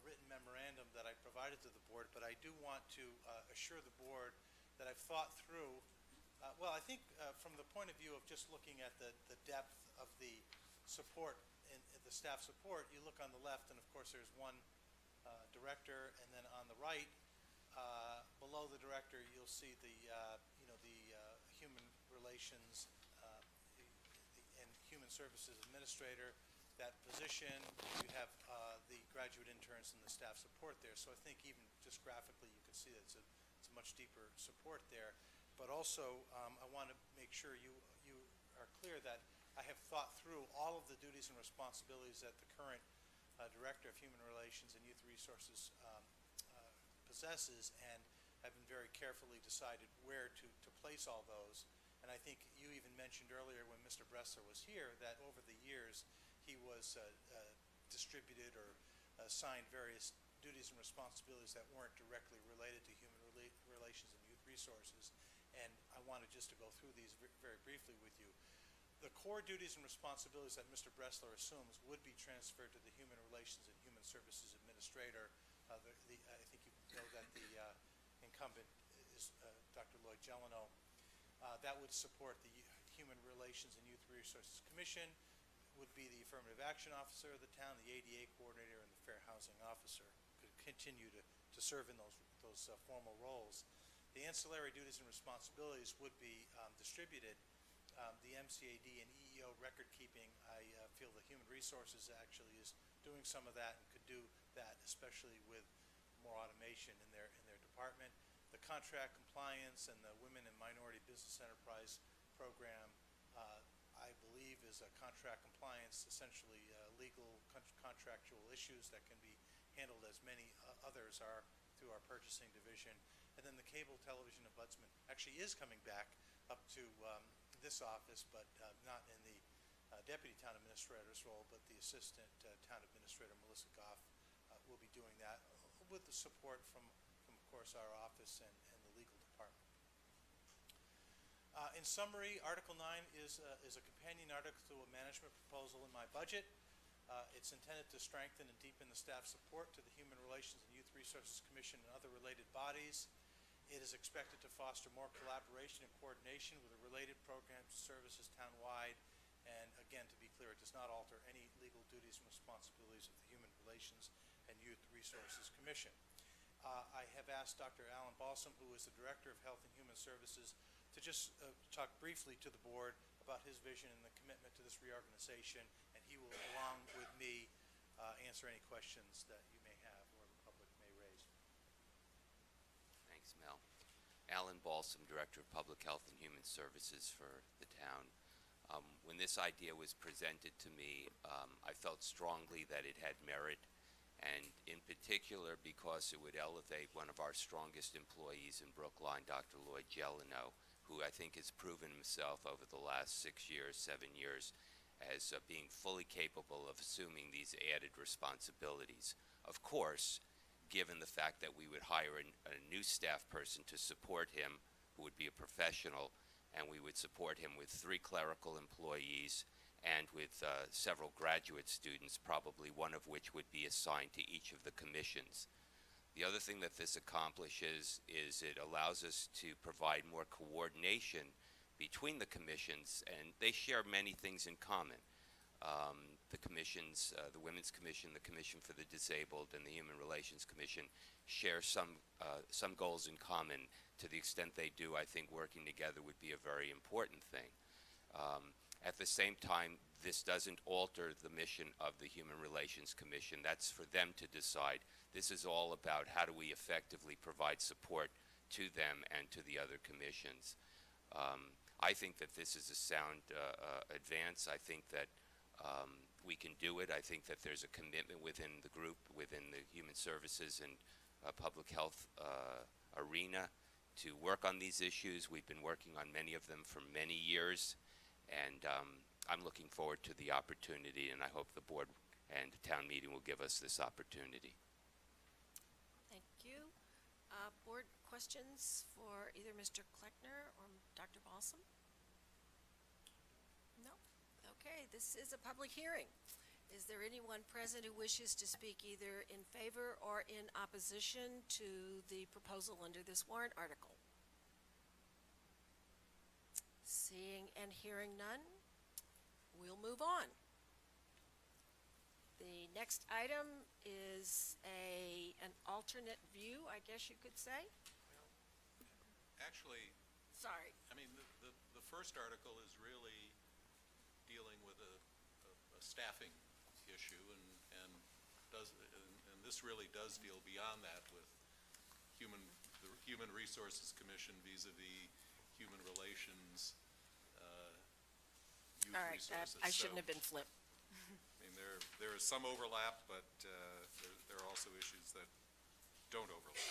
written memorandum that I provided to the board, but I do want to assure the board that I've thought through, well, I think from the point of view of just looking at the depth of the support and the staff support, you look on the left, and of course there's one director, and then on the right, below the director, you'll see the human relations and human services administrator. That position, you have the graduate interns and the staff support there. So I think even just graphically, you can see that it's a much deeper support there. But also, I want to make sure you are clear that I have thought through all of the duties and responsibilities that the current Director of Human Relations and Youth Resources possesses, and have been very carefully decided where to place all those. And I think you even mentioned earlier when Mr. Bressler was here that over the years he was distributed or assigned various duties and responsibilities that weren't directly related to human relations and youth resources. And I wanted just to go through these very briefly with you. The core duties and responsibilities that Mr. Bressler assumes would be transferred to the Human Relations and Human Services Administrator. I think you know that the incumbent is Dr. Lloyd Gelano. That would support the Human Relations and Youth Resources Commission, would be the Affirmative Action Officer of the town, the ADA Coordinator, and the Fair Housing Officer. Could continue to serve in those formal roles. The ancillary duties and responsibilities would be distributed. The MCAD and EEO record keeping, I feel the Human Resources actually is doing some of that and could do that, especially with more automation in their department. The contract compliance and the Women and Minority Business Enterprise program, I believe, is a contract compliance, essentially legal contractual issues that can be handled as many others are through our purchasing division. And then the Cable Television Ombudsman actually is coming back up to this office, but not in the Deputy Town Administrator's role, but the Assistant Town Administrator, Melissa Goff, will be doing that with the support from of course, our office and the legal department. In summary, Article 9 is a companion article to a management proposal in my budget. It's intended to strengthen and deepen the staff support to the Human Relations and Youth Resources Commission and other related bodies. It is expected to foster more collaboration and coordination with the related programs and services townwide. And again, to be clear, it does not alter any legal duties and responsibilities of the Human Relations and Youth Resources Commission. I have asked Dr. Alan Balsam, who is the Director of Health and Human Services, to just talk briefly to the board about his vision and the commitment to this reorganization, and he will, along with me, answer any questions that you may have or the public may raise. Thanks, Mel. Alan Balsam, Director of Public Health and Human Services for the town. When this idea was presented to me, I felt strongly that it had merit, and in particular because it would elevate one of our strongest employees in Brookline, Dr. Lloyd Gelano, who I think has proven himself over the last 6 years, 7 years, as being fully capable of assuming these added responsibilities. Of course, given the fact that we would hire a new staff person to support him, who would be a professional, and we would support him with 3 clerical employees and with several graduate students, probably one of which would be assigned to each of the commissions. The other thing that this accomplishes is it allows us to provide more coordination between the commissions, and they share many things in common. The commissions, the Women's Commission, the Commission for the Disabled, and the Human Relations Commission share some goals in common. To the extent they do, I think working together would be a very important thing. At the same time, this doesn't alter the mission of the Human Relations Commission. That's for them to decide. This is all about how do we effectively provide support to them and to the other commissions. I think that this is a sound advance. I think that we can do it. I think that there's a commitment within the group, within the Human Services and Public Health arena to work on these issues. We've been working on many of them for many years, and I'm looking forward to the opportunity, and I hope the board and the town meeting will give us this opportunity. Thank you. Board questions for either Mr. Kleckner or Dr. Balsam? No? Okay, this is a public hearing. Is there anyone present who wishes to speak either in favor or in opposition to the proposal under this warrant article? Seeing and hearing none, we'll move on. The next item is an alternate view, I guess you could say. Actually, Sorry. I mean, the first article is really dealing with a staffing issue, and this really does deal beyond that with the Human Resources Commission vis-a-vis Human Relations, Youth All right, Resources. I shouldn't have been flipped. I mean, there is some overlap, but there are also issues that don't overlap.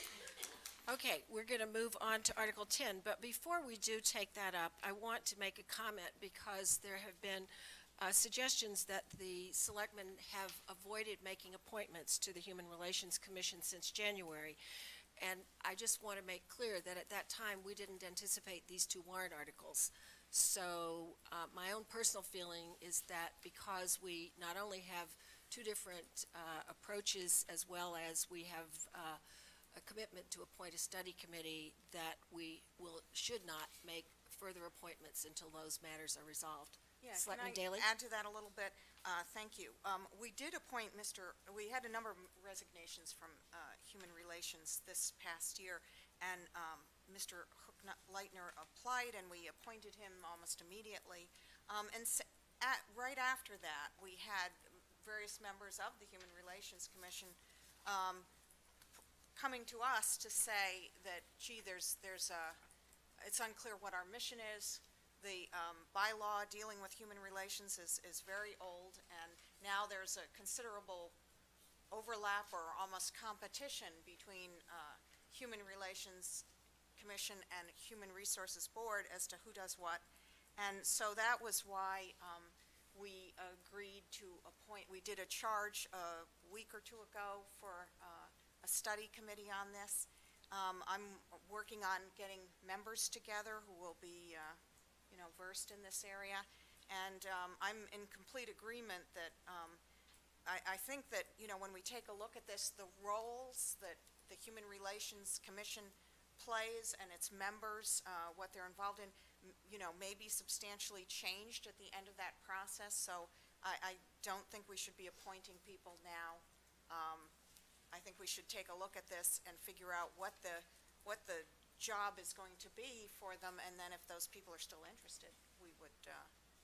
Okay, we're going to move on to Article 10, but before we do take that up, I want to make a comment because there have been suggestions that the selectmen have avoided making appointments to the Human Relations Commission since January, and I just want to make clear that at that time we didn't anticipate these two warrant articles. So my own personal feeling is that because we not only have two different approaches as well as we have a commitment to appoint a study committee, that we should not make further appointments until those matters are resolved. Yeah, Selectman can I Daly? add to that a little bit? Thank you. We did appoint we had a number of resignations from Human Relations this past year, and Mr. Leitner applied, and we appointed him almost immediately. Right after that, we had various members of the Human Relations Commission coming to us to say that, gee, it's unclear what our mission is. The bylaw dealing with human relations is very old, and now there's a considerable overlap or almost competition between Human Relations Commission and Human Resources Board as to who does what. And so that was why we agreed to appoint, we did a charge a week or two ago for a study committee on this. I'm working on getting members together who will be versed in this area, and I'm in complete agreement that I think that when we take a look at this, the roles that the Human Relations Commission plays and its members, what they're involved in, may be substantially changed at the end of that process. So I don't think we should be appointing people now. I think we should take a look at this and figure out what the job is going to be for them, and then if those people are still interested, we would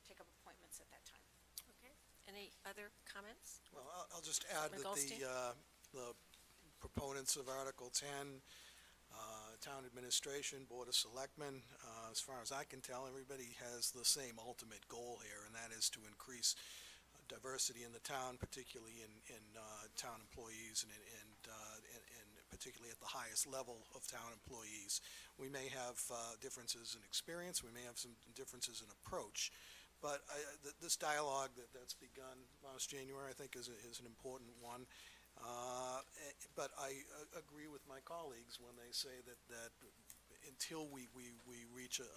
take up appointments at that time. Okay. Any other comments? Well, I'll just add that the proponents of Article 10, Town Administration, Board of Selectmen, as far as I can tell, everybody has the same ultimate goal here, and that is to increase diversity in the town, particularly in town employees and particularly at the highest level of town employees. We may have differences in experience, we may have some differences in approach, but this dialogue that's begun last January, I think, is an important one. But I agree with my colleagues when they say that until we reach a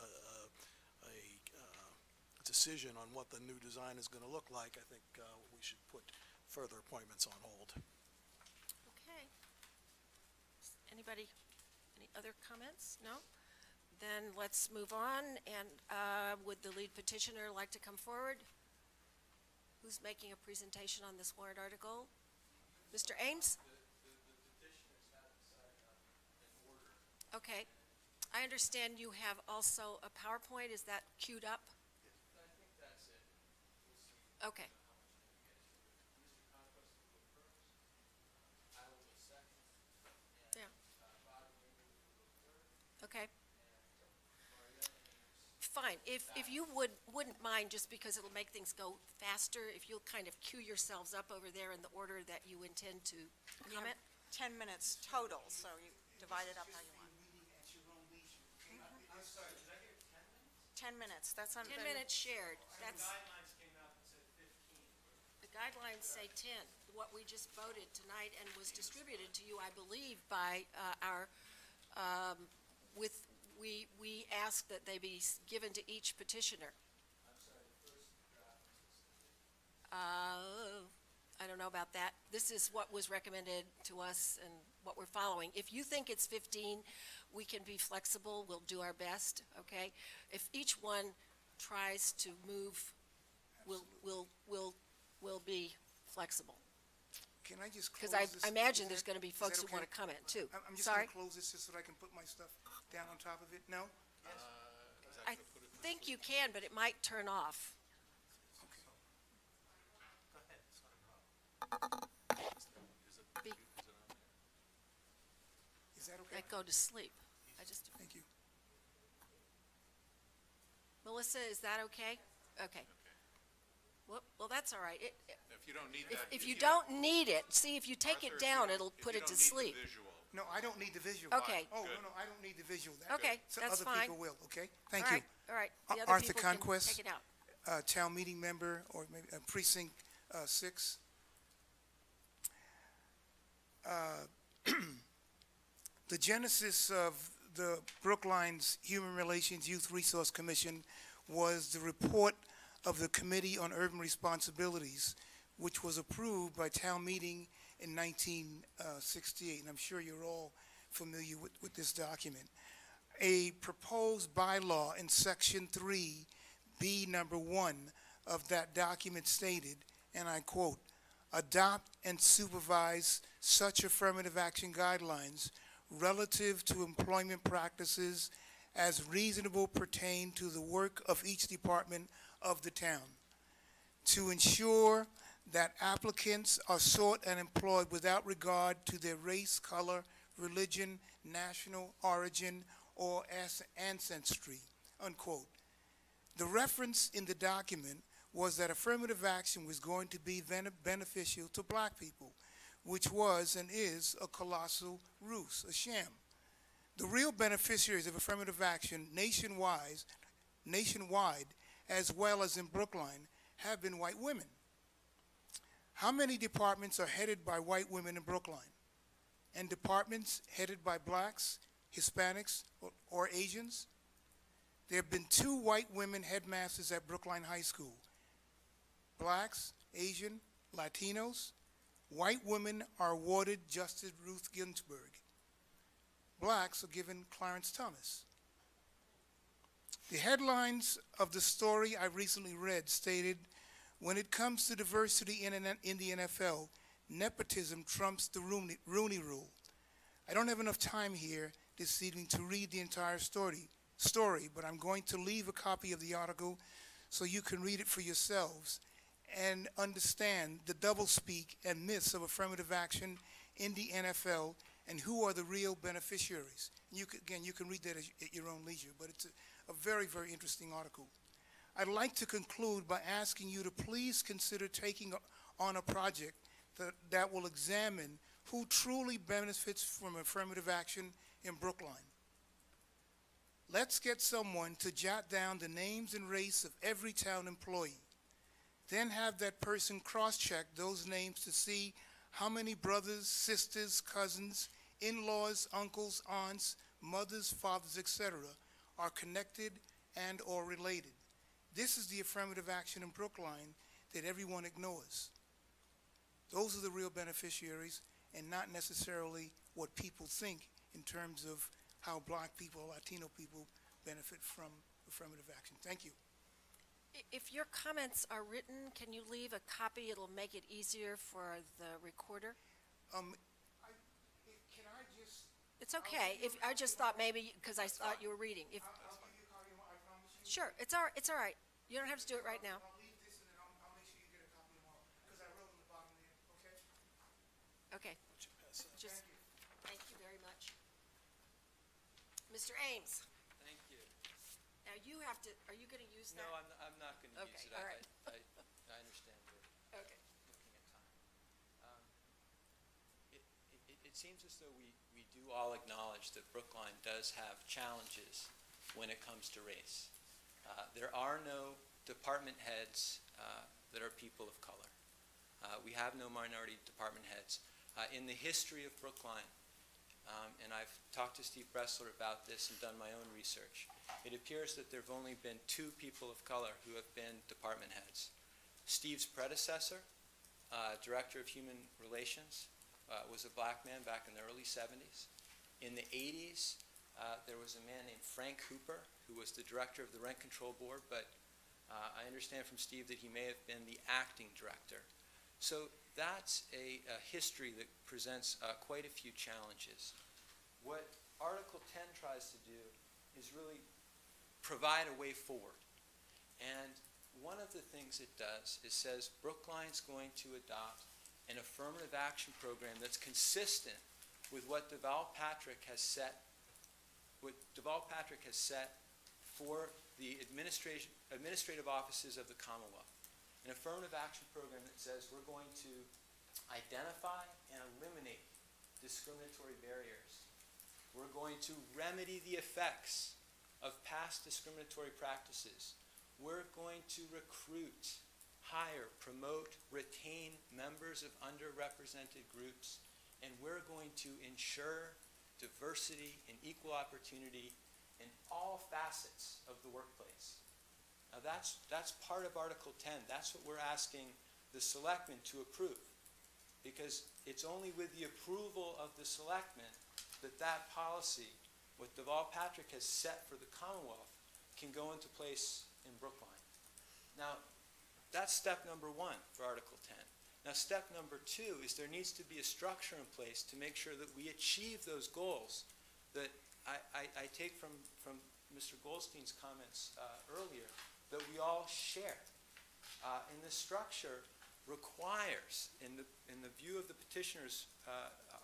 decision on what the new design is going to look like, I think we should put further appointments on hold. Okay. Anybody, any other comments? No? Then let's move on, and would the lead petitioner like to come forward? Who's making a presentation on this warrant article? Mr. Ames? Okay. I understand you have also a PowerPoint. Is that queued up? I think that's it. We'll see. Okay. Yeah. Okay. Fine. If you wouldn't mind, just because it'll make things go faster, if you'll kind of queue yourselves up over there in the order that you intend to You have comment. 10 minutes total, so you divide it up how you want. 10 minutes, that's on. 10 minutes shared. That's. The guidelines say 10. What we just voted tonight and was distributed to you, I believe, by our, we asked that they be given to each petitioner. I don't know about that. This is what was recommended to us and what we're following. If you think it's 15, we can be flexible. We'll do our best, okay? If each one tries to move, we'll be flexible. Can I just close Because this? I imagine there's going to be folks who okay? want to comment, too. I'm just Sorry? going to close this just so that I can put my stuff down on top of it. No? I think you can, but it might turn off. Be- Is that okay? I go to sleep. I just. Thank you. Melissa, is that okay? Okay. Well, that's all right. If you don't need that. If you don't need it, see, if you take it down, it'll put it to sleep. No, I don't need the visual. Okay. Oh, no, I don't need the visual. Okay, So that's other fine. people will, okay? Thank you. All right. The other Arthur people can Conquest, take it out. Town meeting member, or maybe precinct 6. The genesis of the Brookline's Human Relations Youth Resource Commission was the report of the Committee on Urban Responsibilities, which was approved by town meeting in 1968, and I'm sure you're all familiar with this document. A proposed bylaw in Section 3B, number 1 of that document stated, and I quote, "Adopt and supervise such affirmative action guidelines relative to employment practices as reasonable pertain to the work of each department of the town, to ensure that applicants are sought and employed without regard to their race, color, religion, national origin, or ancestry," unquote. The reference in the document was that affirmative action was going to be beneficial to black people, which was and is a colossal ruse, a sham. The real beneficiaries of affirmative action nationwide, as well as in Brookline, have been white women. How many departments are headed by white women in Brookline? And departments headed by blacks, Hispanics, or Asians? There have been 2 white women headmasters at Brookline High School. Blacks, Asian, Latinos. White women are awarded Justice Ruth Ginsburg. Blacks are given Clarence Thomas. The headlines of the story I recently read stated, "When it comes to diversity in the NFL, nepotism trumps the Rooney Rule." I don't have enough time here this evening to read the entire story, but I'm going to leave a copy of the article so you can read it for yourselves and understand the doublespeak and myths of affirmative action in the NFL and who are the real beneficiaries. And you can read that at your own leisure, but it's a very, very interesting article. I'd like to conclude by asking you to please consider taking on a project that will examine who truly benefits from affirmative action in Brookline. Let's get someone to jot down the names and race of every town employee. Then have that person cross-check those names to see how many brothers, sisters, cousins, in-laws, uncles, aunts, mothers, fathers, etc. are connected and or related. This is the affirmative action in Brookline that everyone ignores. Those are the real beneficiaries and not necessarily what people think in terms of how black people, Latino people benefit from affirmative action. Thank you. If your comments are written, can you leave a copy? It'll make it easier for the recorder. Can I just... It's okay. I just thought maybe, because I thought you were reading. I'll give you a copy, I promise you. Sure, it's all right. You don't have to do it right now. I'll leave this and then I'll make sure you get Okay. Just, thank you very much. Mr. Ames, Thank you. now you have to, are you going to use that? No, I'm not going to Okay, use it. all right. I understand we're Okay. looking at time. It seems as though we do all acknowledge that Brookline does have challenges when it comes to race. There are no department heads that are people of color. We have no minority department heads. In the history of Brookline, and I've talked to Steve Bressler about this and done my own research, it appears that there have only been 2 people of color who have been department heads. Steve's predecessor, Director of Human Relations, was a black man back in the early 70s. In the 80s, there was a man named Frank Hooper, who was the director of the Rent Control Board, but I understand from Steve that he may have been the acting director. So that's a history that presents quite a few challenges. What Article 10 tries to do is really provide a way forward. And one of the things it does is says Brookline's going to adopt an affirmative action program that's consistent with what Deval Patrick has set for the administrative offices of the Commonwealth. An affirmative action program that says we're going to identify and eliminate discriminatory barriers. We're going to remedy the effects of past discriminatory practices. We're going to recruit, hire, promote, retain members of underrepresented groups, and we're going to ensure diversity and equal opportunity in all facets of the workplace. Now that's part of Article 10. That's what we're asking the selectmen to approve, because it's only with the approval of the selectmen that that policy, what Deval Patrick has set for the Commonwealth, can go into place in Brookline. Now, that's step number 1 for Article 10. Now, step number 2 is there needs to be a structure in place to make sure that we achieve those goals that I take from Mr. Goldstein's comments earlier, that we all share. And this structure requires, in the view of the petitioners,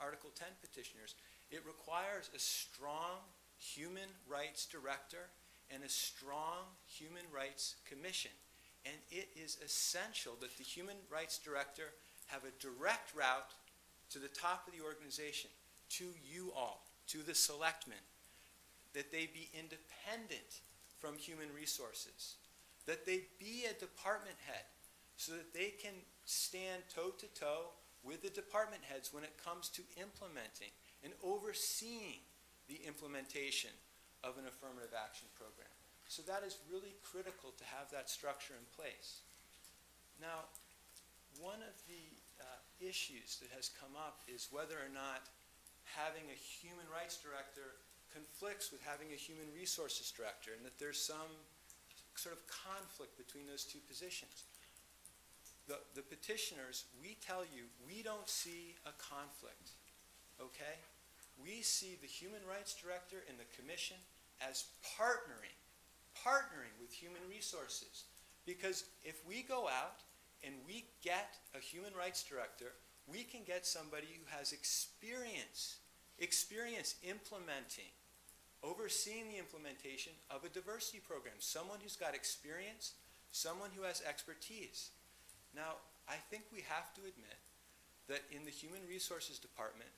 Article 10 petitioners, it requires a strong human rights director and a strong human rights commission. And it is essential that the human rights director have a direct route to the top of the organization, to you all, to the selectmen, that they be independent from human resources, that they be a department head so that they can stand toe-to-toe with the department heads when it comes to implementing and overseeing the implementation of an affirmative action program. So that is really critical to have that structure in place. Now, one of the issues that has come up is whether or not having a human rights director conflicts with having a human resources director, and that there's some sort of conflict between those 2 positions. The petitioners, we tell you, we don't see a conflict, okay? We see the human rights director and the commission as partnering with human resources. Because if we go out and we get a human rights director, we can get somebody who has experience implementing, overseeing the implementation of a diversity program, someone who's got experience, someone who has expertise. Now, I think we have to admit that in the Human Resources Department,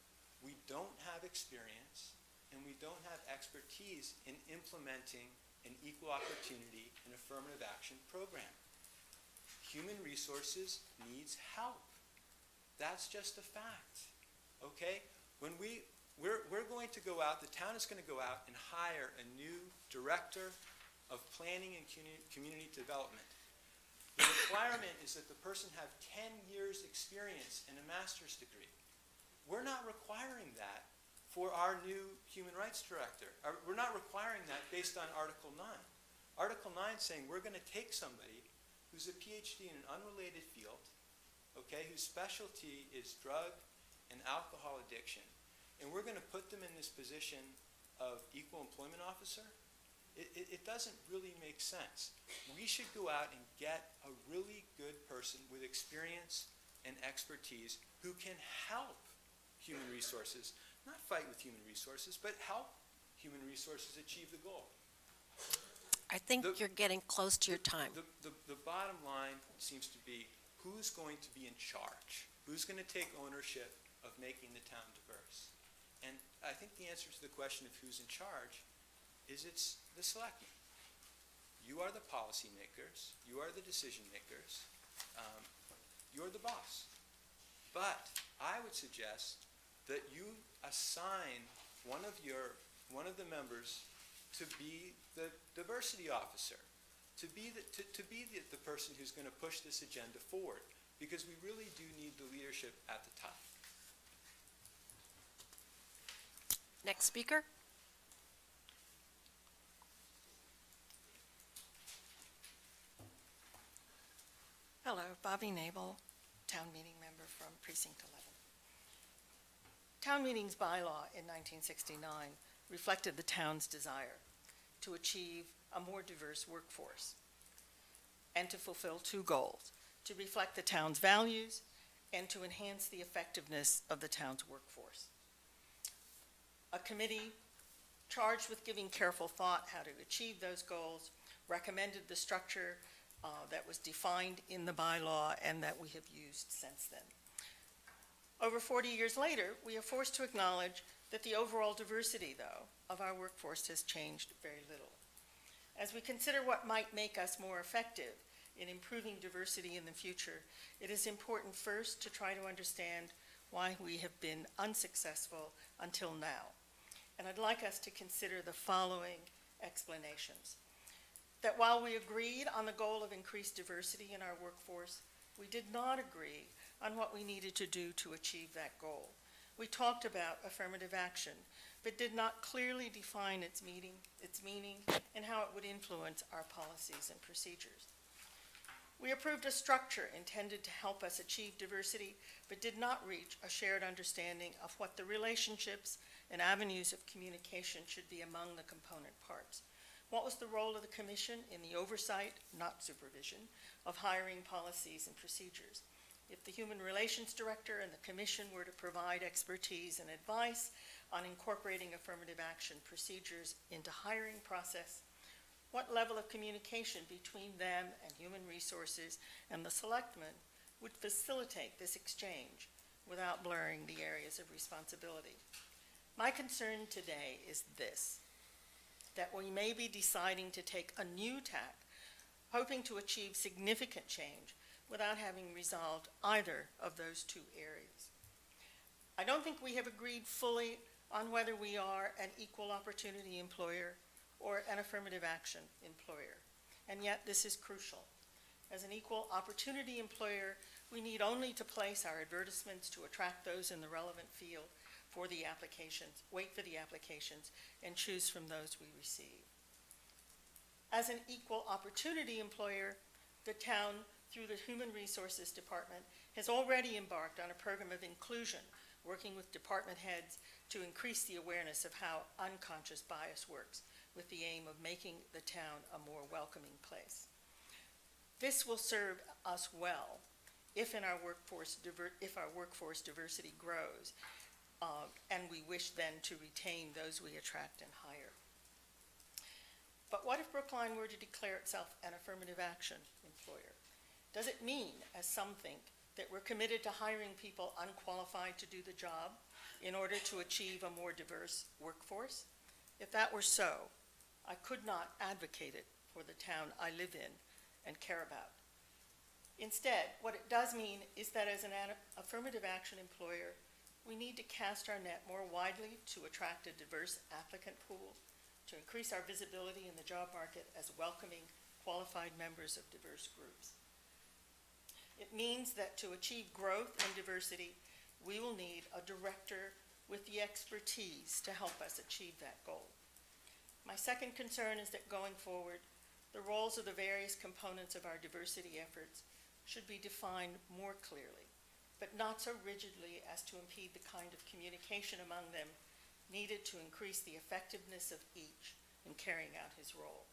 we don't have experience and we don't have expertise in implementing an equal opportunity and affirmative action program. Human Resources needs help. That's just a fact, okay? When we're going to go out, the town is going to go out and hire a new director of planning and community development. The requirement is that the person have 10 years experience and a master's degree. We're not requiring that for our new human rights director. We're not requiring that based on Article 9. Article 9 is saying we're going to take somebody who's a PhD in an unrelated field, okay, whose specialty is drug and alcohol addiction, and we're going to put them in this position of equal employment officer. It doesn't really make sense. We should go out and get a really good person with experience and expertise who can help human resources, not fight with human resources, but help human resources achieve the goal. I think you're getting close to your time. The bottom line seems to be who's going to be in charge? Who's going to take ownership of making the town diverse? And I think the answer to the question of who's in charge is it's the selectmen. You are the policymakers. You are the decision makers. You're the boss. But I would suggest that you assign one of the members to be the diversity officer, to be the person who's going to push this agenda forward, because we really do need the leadership at the top. Next speaker. Hello, Bobby Nabel, town meeting member from Precinct 11. Town meeting's bylaw in 1969 reflected the town's desire to achieve a more diverse workforce and to fulfill two goals: to reflect the town's values and to enhance the effectiveness of the town's workforce. A committee charged with giving careful thought how to achieve those goals recommended the structure that was defined in the bylaw and that we have used since then. Over 40 years later, we are forced to acknowledge that the overall diversity, though, of our workforce has changed very little. As we consider what might make us more effective in improving diversity in the future, it is important first to try to understand why we have been unsuccessful until now. And I'd like us to consider the following explanations. That while we agreed on the goal of increased diversity in our workforce, we did not agree on what we needed to do to achieve that goal. We talked about affirmative action, but did not clearly define its meaning and how it would influence our policies and procedures. We approved a structure intended to help us achieve diversity, but did not reach a shared understanding of what the relationships and avenues of communication should be among the component parts. What was the role of the commission in the oversight, not supervision, of hiring policies and procedures? If the Human Relations Director and the commission were to provide expertise and advice on incorporating affirmative action procedures into hiring process, what level of communication between them and Human Resources and the selectmen would facilitate this exchange without blurring the areas of responsibility? My concern today is this: that we may be deciding to take a new tack, hoping to achieve significant change without having resolved either of those two areas. I don't think we have agreed fully on whether we are an equal opportunity employer or an affirmative action employer, and yet this is crucial. As an equal opportunity employer, we need only to place our advertisements to attract those in the relevant field for the applications, wait for the applications, and choose from those we receive. As an equal opportunity employer, the town, through the Human Resources Department, has already embarked on a program of inclusion, working with department heads to increase the awareness of how unconscious bias works, with the aim of making the town a more welcoming place. This will serve us well if our workforce diversity grows, and we wish then to retain those we attract and hire. But what if Brookline were to declare itself an affirmative action employer? Does it mean, as some think, that we're committed to hiring people unqualified to do the job in order to achieve a more diverse workforce? If that were so, I could not advocate it for the town I live in and care about. Instead, what it does mean is that as an affirmative action employer, we need to cast our net more widely to attract a diverse applicant pool, to increase our visibility in the job market as welcoming, qualified members of diverse groups. It means that to achieve growth and diversity, we will need a director with the expertise to help us achieve that goal. My second concern is that going forward, the roles of the various components of our diversity efforts should be defined more clearly, but not so rigidly as to impede the kind of communication among them needed to increase the effectiveness of each in carrying out his role.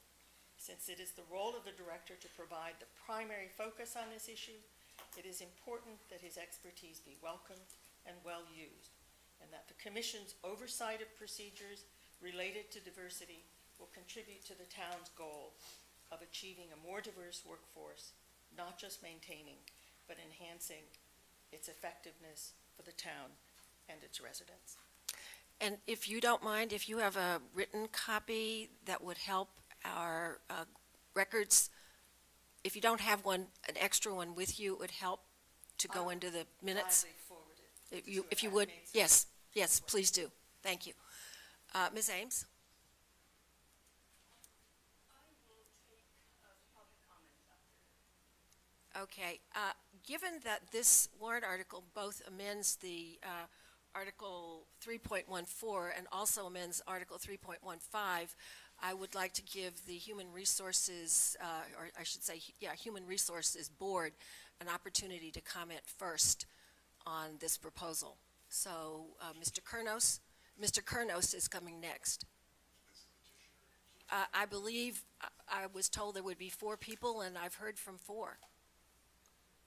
Since it is the role of the director to provide the primary focus on this issue, it is important that his expertise be welcomed and well used. and that the Commission's oversight of procedures related to diversity will contribute to the town's goal of achieving a more diverse workforce, not just maintaining, but enhancing its effectiveness for the town and its residents. And if you don't mind, if you have a written copy that would help our records, if you don't have one, an extra one with you, it would help to go into the minutes. Gladly forwarded. If you would, yes, yes, please do. Thank you. Ms. Ames? Okay, given that this warrant article both amends the Article 3.14 and also amends Article 3.15, I would like to give the Human Resources, or I should say, Human Resources Board an opportunity to comment first on this proposal. So, Mr. Kurnos is coming next. I believe I was told there would be 4 people, and I've heard from 4.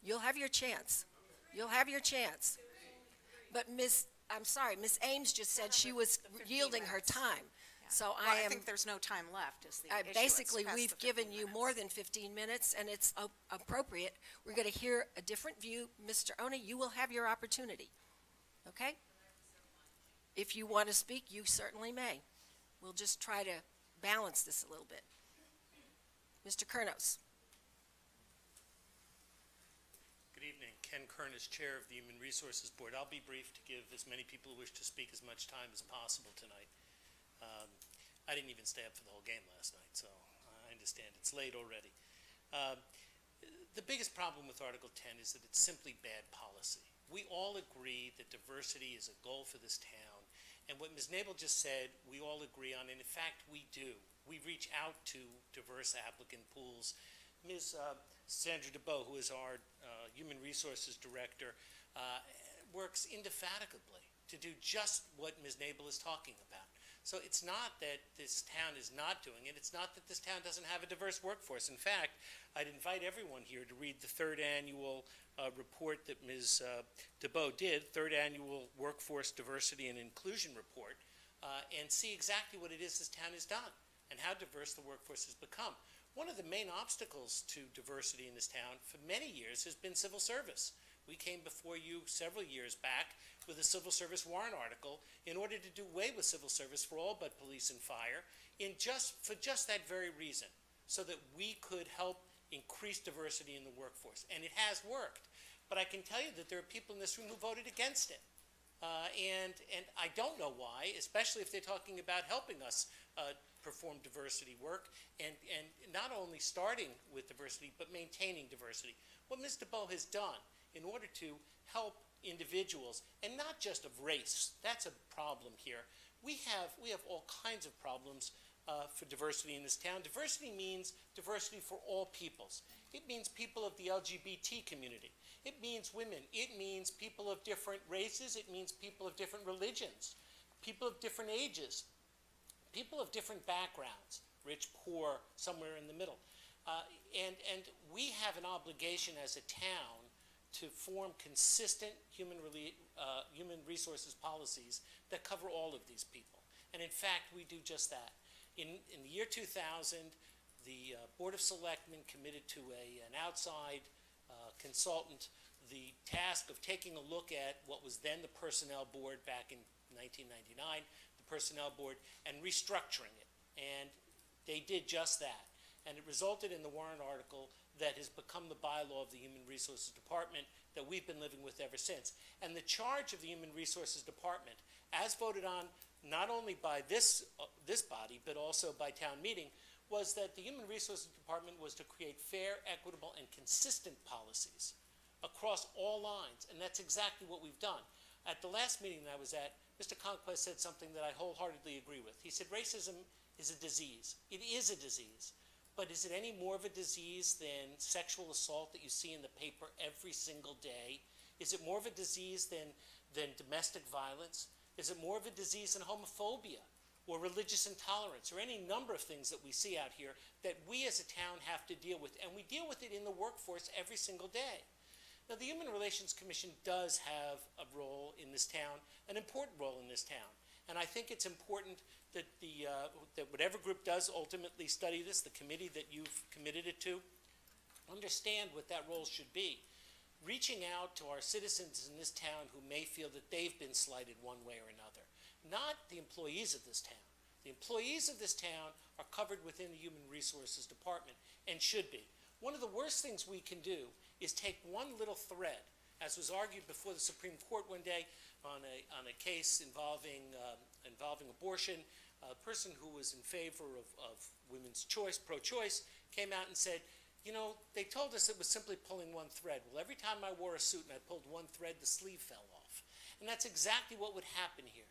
You'll have your chance. You'll have your chance. But I'm sorry, Ms. Ames just said she was yielding her time. So Well, I think there's no time left is the issue. It's basically, past we've the given 15 you minutes. more than 15 minutes, and it's appropriate. We're going to hear a different view. Mr. Ona, you will have your opportunity, okay? If you want to speak, you certainly may. We'll just try to balance this a little bit. Mr. Kurnos. Good evening. Ken Kurnos, Chair of the Human Resources Board. I'll be brief to give as many people who wish to speak as much time as possible tonight. I didn't even stay up for the whole game last night, so I understand it's late already. The biggest problem with Article 10 is that it's simply bad policy. We all agree that diversity is a goal for this town, and what Ms. Nabel just said, we all agree on, and in fact, we do. We reach out to diverse applicant pools. Ms. Sandra DeBow, who is our Human Resources Director, works indefatigably to do just what Ms. Nabel is talking about. So it's not that this town is not doing it. It's not that this town doesn't have a diverse workforce. In fact, I'd invite everyone here to read the 3rd annual report that Ms. DeBow did, 3rd Annual Workforce Diversity and Inclusion Report, and see exactly what it is this town has done and how diverse the workforce has become. One of the main obstacles to diversity in this town for many years has been civil service. We came before you several years back with a civil service warrant article in order to do away with civil service for all but police and fire for just that very reason, so that we could help increase diversity in the workforce. And it has worked. But I can tell you that there are people in this room who voted against it. And I don't know why, especially if they're talking about helping us perform diversity work and not only starting with diversity, but maintaining diversity. What Ms. DeBow has done in order to help individuals, and not just of race, that's a problem here. We have all kinds of problems for diversity in this town. Diversity means diversity for all peoples. It means people of the LGBT community. It means women. It means people of different races. It means people of different religions, people of different ages, people of different backgrounds, rich, poor, somewhere in the middle. And we have an obligation as a town to form consistent human resources policies that cover all of these people. And in fact, we do just that. In the year 2000, the Board of Selectmen committed to an outside consultant the task of taking a look at what was then the Personnel Board back in 1999, the Personnel Board, and restructuring it. And they did just that. And it resulted in the warrant article that has become the bylaw of the Human Resources Department that we've been living with ever since. And the charge of the Human Resources Department, as voted on not only by this body, but also by town meeting, was that the Human Resources Department was to create fair, equitable, and consistent policies across all lines. And that's exactly what we've done. At the last meeting that I was at, Mr. Conquest said something that I wholeheartedly agree with. He said racism is a disease. It is a disease. But is it any more of a disease than sexual assault that you see in the paper every single day? Is it more of a disease than domestic violence? Is it more of a disease than homophobia or religious intolerance or any number of things that we see out here that we as a town have to deal with? And we deal with it in the workforce every single day. Now, the Human Relations Commission does have a role in this town, an important role in this town. And I think it's important that that whatever group does ultimately study this, the committee that you've committed it to, understand what that role should be. Reaching out to our citizens in this town who may feel that they've been slighted one way or another. Not the employees of this town. The employees of this town are covered within the Human Resources Department and should be. One of the worst things we can do is take one little thread, as was argued before the Supreme Court one day on a case involving abortion. A person who was in favor of women's choice, pro-choice, came out and said, you know, they told us it was simply pulling one thread. Well, every time I wore a suit and I pulled one thread, the sleeve fell off. And that's exactly what would happen here.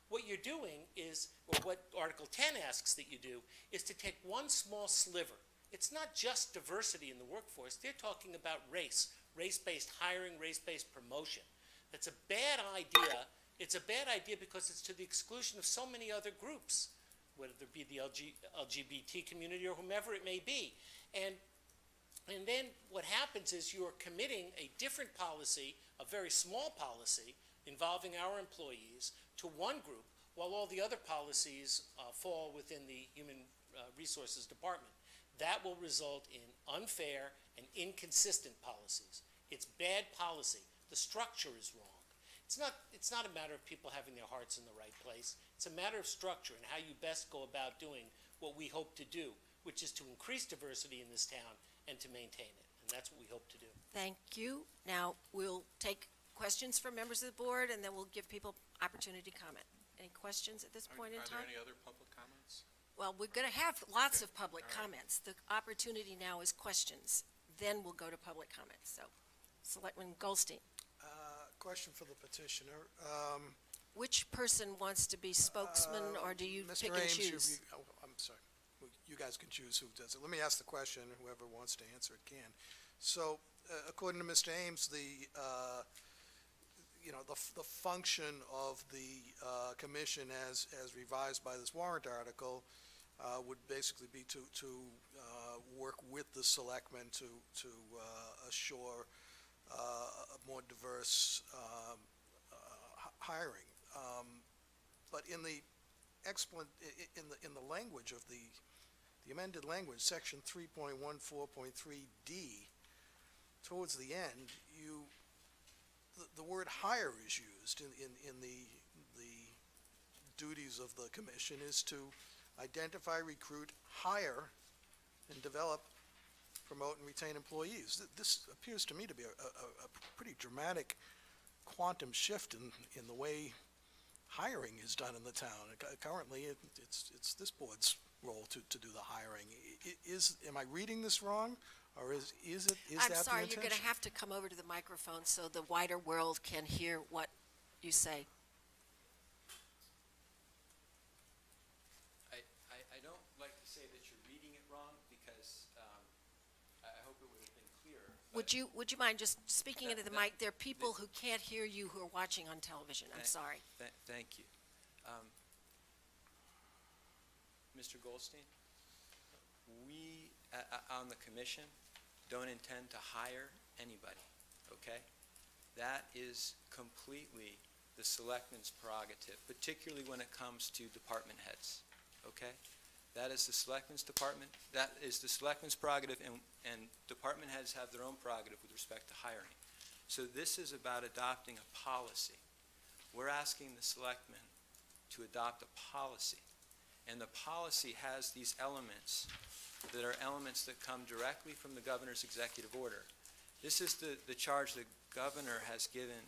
What you're doing is, or what Article 10 asks that you do, is to take one small sliver. It's not just diversity in the workforce. They're talking about race, race-based hiring, race-based promotion. That's a bad idea. It's a bad idea because it's to the exclusion of so many other groups, whether it be the LGBT community or whomever it may be. And then what happens is you're committing a different policy, a very small policy, involving our employees to one group, while all the other policies fall within the Human Resources Department. That will result in unfair and inconsistent policies. It's bad policy. The structure is wrong. It's not a matter of people having their hearts in the right place. It's a matter of structure and how you best go about doing what we hope to do, which is to increase diversity in this town and to maintain it. And that's what we hope to do. Thank you. Now, we'll take questions from members of the board, and then we'll give people opportunity to comment. Any questions at this point in time? Are there any other public comments? Well, we're going to have lots of public comments. The opportunity now is questions. Then we'll go to public comments. So, Selectman Goldstein. Question for the petitioner. Which person wants to be spokesman, or do you Mr. pick and Ames, choose? I'm sorry. You guys can choose who does it. Let me ask the question, and whoever wants to answer it can. So, according to Mr. Ames, the function of the commission as revised by this warrant article would basically be to work with the selectmen to assure a more diverse hiring. But in the language of the amended language, section 3.14.3D, towards the end, the word hire is used in the duties of the commission is to identify, recruit, hire, and develop, promote, and retain employees. This appears to me to be a pretty dramatic quantum shift in the way hiring is done in the town. Currently, it's this board's role to do the hiring. Am I reading this wrong, or is that the intention? I'm sorry, you're going to have to come over to the microphone so the wider world can hear what you say. I don't like to say that you're reading it wrong because I hope it would have been clearer. Would you mind just speaking into the mic? There are people who can't hear you who are watching on television. I'm sorry. Thank you. Mr. Goldstein, we on the commission don't intend to hire anybody, okay? That is completely the selectmen's prerogative, particularly when it comes to department heads, okay? That is the selectmen's department. That is the selectmen's prerogative, and department heads have their own prerogative with respect to hiring. So this is about adopting a policy. We're asking the selectmen to adopt a policy, and the policy has these elements that are elements that come directly from the governor's executive order. This is the charge the governor has given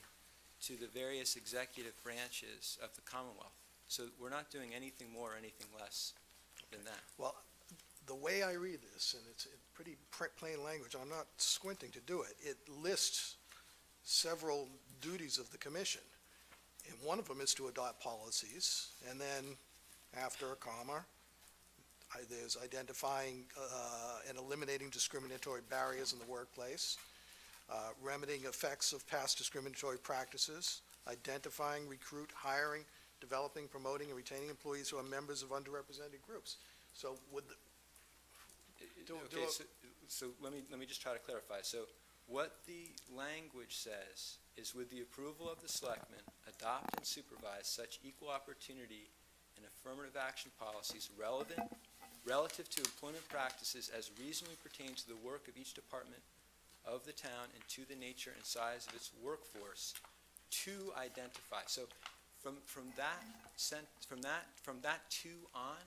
to the various executive branches of the Commonwealth. So we're not doing anything more or anything less than that. Well, the way I read this, and it's in pretty plain language, I'm not squinting to do it, it lists several duties of the commission. And one of them is to adopt policies, and then after a comma, there's identifying and eliminating discriminatory barriers in the workplace, remedying effects of past discriminatory practices, identifying, recruit, hiring, developing, promoting, and retaining employees who are members of underrepresented groups. So would So let me just try to clarify. So what the language says is, with the approval of the selectmen, adopt and supervise such equal opportunity and affirmative action policies relative to employment practices as reasonably pertain to the work of each department of the town and to the nature and size of its workforce to identify. So from that two on,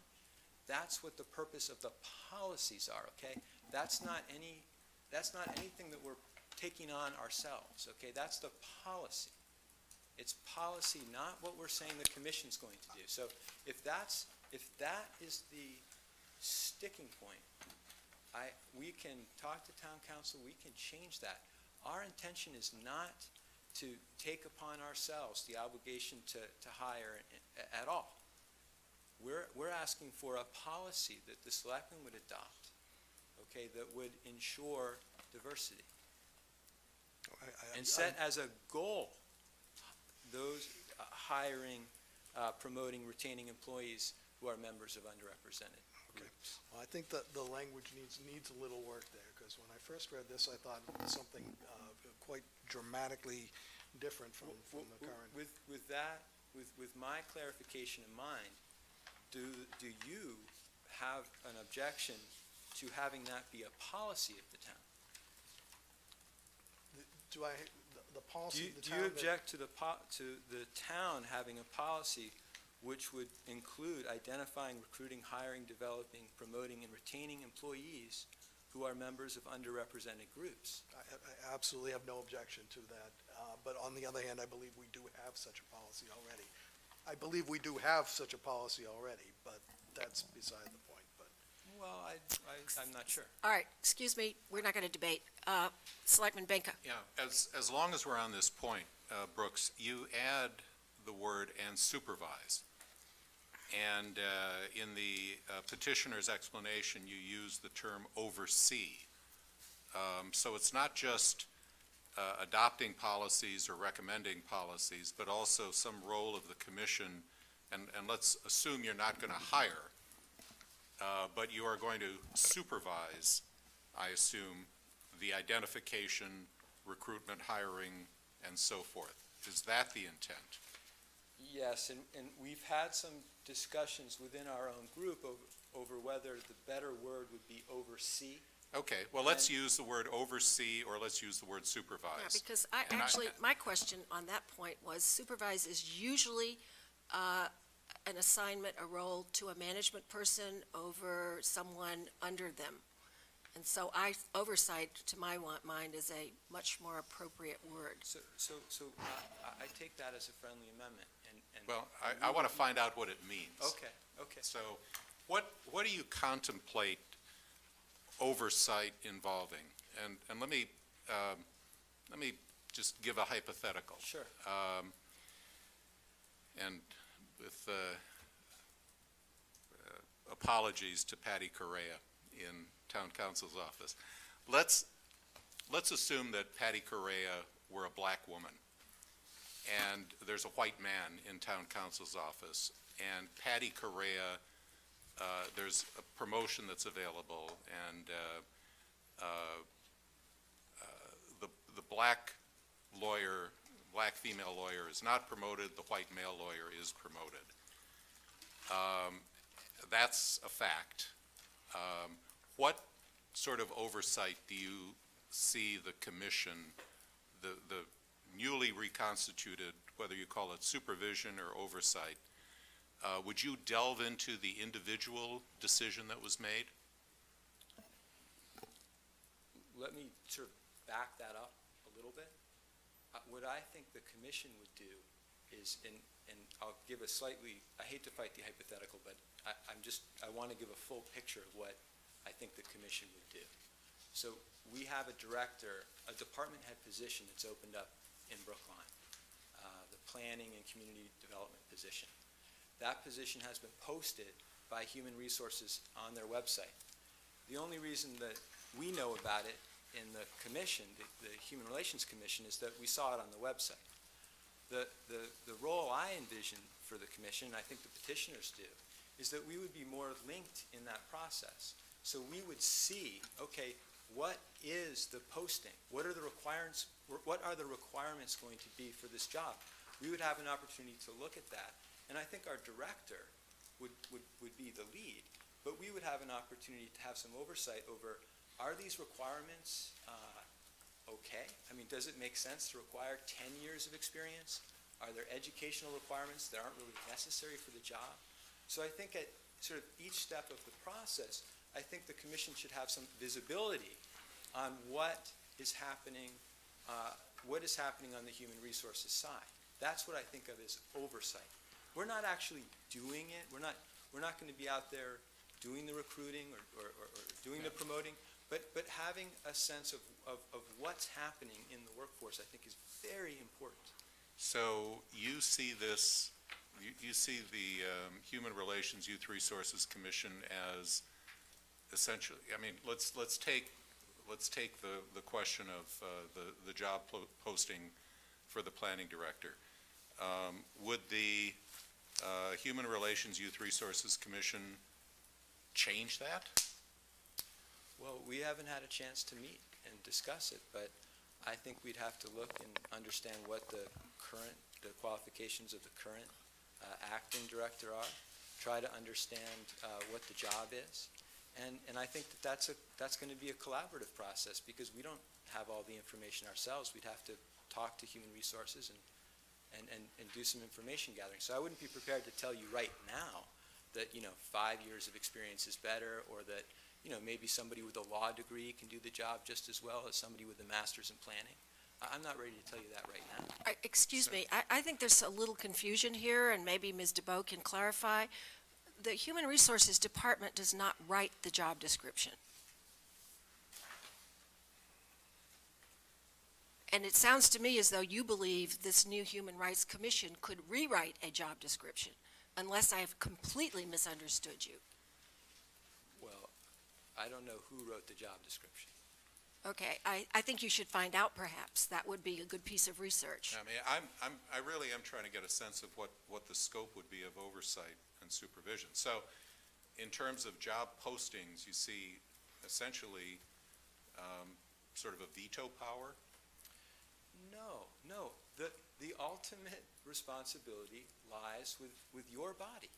that's what the purpose of the policies are, okay? That's not anything that we're taking on ourselves, okay? That's the policy. It's policy, not what we're saying the commission's going to do. So if that is the sticking point, we can talk to town council, we can change that. Our intention is not to take upon ourselves the obligation to hire at all. We're asking for a policy that the selectmen would adopt, okay, that would ensure diversity. And set as a goal those hiring, promoting, retaining employees who are members of underrepresented groups. Well, I think that the language needs a little work there, because when I first read this, I thought it was something quite dramatically different from the current. With my clarification in mind, do you have an objection to having that be a policy of the town? The policy of the town? Do you object to the town having a policy which would include identifying, recruiting, hiring, developing, promoting, and retaining employees who are members of underrepresented groups? I absolutely have no objection to that. But on the other hand, I believe we do have such a policy already. But that's beside the point. But well, I'm not sure. All right, excuse me, we're not going to debate. Selectman Benka. Yeah, as long as we're on this point, Brooks, you add the word "and supervise." And in the petitioner's explanation, you use the term oversee. So it's not just adopting policies or recommending policies, but also some role of the commission. And let's assume you're not going to hire, but you are going to supervise, I assume, the identification, recruitment, hiring, and so forth. Is that the intent? Yes, and we've had some discussions within our own group over whether the better word would be oversee. Okay, well, let's use the word oversee, or let's use the word supervise. Yeah, because my question on that point was, supervise is usually an assignment, a role to a management person over someone under them. And so oversight, to my mind, is a much more appropriate word. So I take that as a friendly amendment. Well, I want to find out what it means. Okay. So what do you contemplate oversight involving? And let me just give a hypothetical. Sure. And with apologies to Patty Correa in Town Council's office, let's assume that Patty Correa were a black woman, and there's a white man in Town Council's office, and Patty Correa, there's a promotion that's available, and the black female lawyer is not promoted, the white male lawyer is promoted. That's a fact. What sort of oversight do you see the commission, the newly reconstituted, whether you call it supervision or oversight, would you delve into the individual decision that was made? Let me sort of back that up a little bit. What I think the commission would do is, and I'll give a slightly, I hate to fight the hypothetical, but I want to give a full picture of what I think the commission would do. So we have a department head position that's opened up in Brookline, the planning and community development position. That position has been posted by Human Resources on their website. The only reason that we know about it in the commission, the Human Relations Commission, is that we saw it on the website. The role I envision for the commission, and I think the petitioners do, is that we would be more linked in that process. So we would see, okay, what is the posting? What are the requirements going to be for this job? We would have an opportunity to look at that. And I think our director would be the lead, but we would have an opportunity to have some oversight over, are these requirements okay? I mean, does it make sense to require 10 years of experience? Are there educational requirements that aren't really necessary for the job? So I think at sort of each step of the process, I think the commission should have some visibility on what is happening on the human resources side. That's what I think of as oversight. We're not actually doing it. We're not going to be out there doing the recruiting or doing the promoting, but having a sense of what's happening in the workforce, I think, is very important. So you see this, you see the Human Relations Youth Resources Commission as essentially, I mean, let's take the question of the job posting for the planning director. Would the Human Relations Youth Resources Commission change that? Well, we haven't had a chance to meet and discuss it, but I think we'd have to look and understand what the qualifications of the current acting director are, try to understand what the job is, and I think that's going to be a collaborative process, because we don't have all the information ourselves. We'd have to talk to Human Resources and do some information gathering. So I wouldn't be prepared to tell you right now that 5 years of experience is better, or that maybe somebody with a law degree can do the job just as well as somebody with a master's in planning. I'm not ready to tell you that right now. Excuse me, I think there's a little confusion here, and maybe Ms. DeBoe can clarify. The Human Resources Department does not write the job description. And it sounds to me as though you believe this new Human Rights Commission could rewrite a job description, unless I have completely misunderstood you. Well, I don't know who wrote the job description. Okay, I think you should find out, perhaps. That would be a good piece of research. I mean, I really am trying to get a sense of what the scope would be of oversight and supervision. So, in terms of job postings, you see essentially sort of a veto power? No. The ultimate responsibility lies with your body.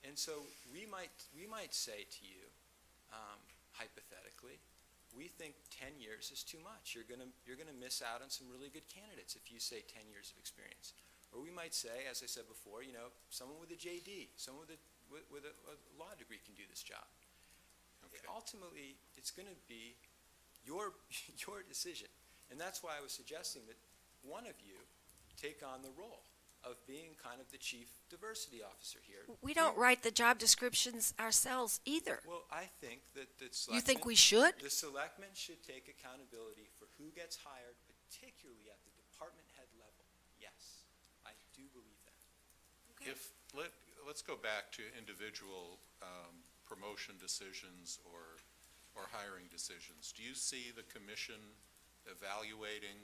And so we might say to you, hypothetically, we think 10 years is too much. You're gonna miss out on some really good candidates if you say 10 years of experience. Or we might say, as I said before, someone with a JD, someone with a law degree can do this job. Okay. Ultimately, it's going to be your decision, and that's why I was suggesting that one of you take on the role of being kind of the chief diversity officer here. We don't write the job descriptions ourselves either. Well, I think that the You think we should? The selectmen should take accountability for who gets hired, particularly at the department head level. Yes, I do believe that. Okay. Let's go back to individual promotion decisions or hiring decisions. Do you see the commission evaluating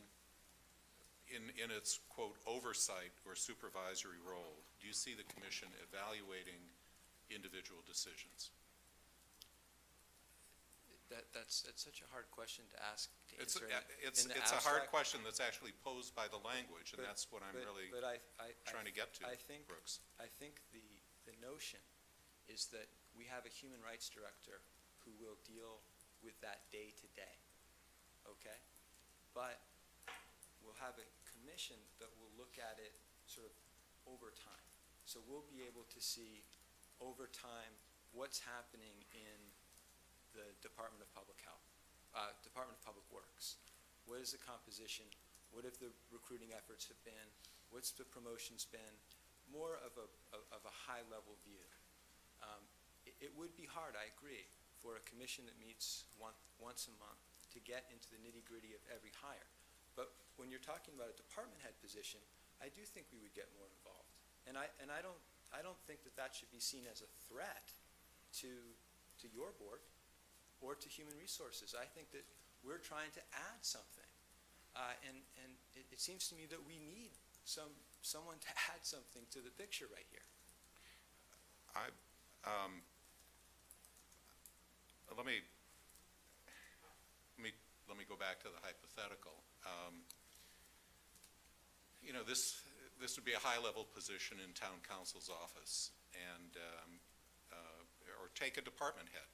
in its, quote, oversight or supervisory role, do you see the commission evaluating individual decisions? That's such a hard question to ask. It's a hard question that's actually posed by the language, and that's what I'm really trying to get to, Brooks. I think the notion is that we have a human rights director who will deal with that day to day, okay? But we'll have a commission that will look at it sort of over time. So we'll be able to see over time what's happening in the Department of Public Health, Department of Public Works. What is the composition? What have the recruiting efforts have been? What's the promotions been? More of a high-level view. It would be hard, I agree, for a commission that meets once a month to get into the nitty-gritty of every hire. But when you're talking about a department head position, I do think we would get more involved. And I don't think that should be seen as a threat to your board or to Human Resources. I think that we're trying to add something. And it seems to me that we need someone to add something to the picture right here. Let me let me go back to the hypothetical. You know, this would be a high-level position in town council's office, and or take a department head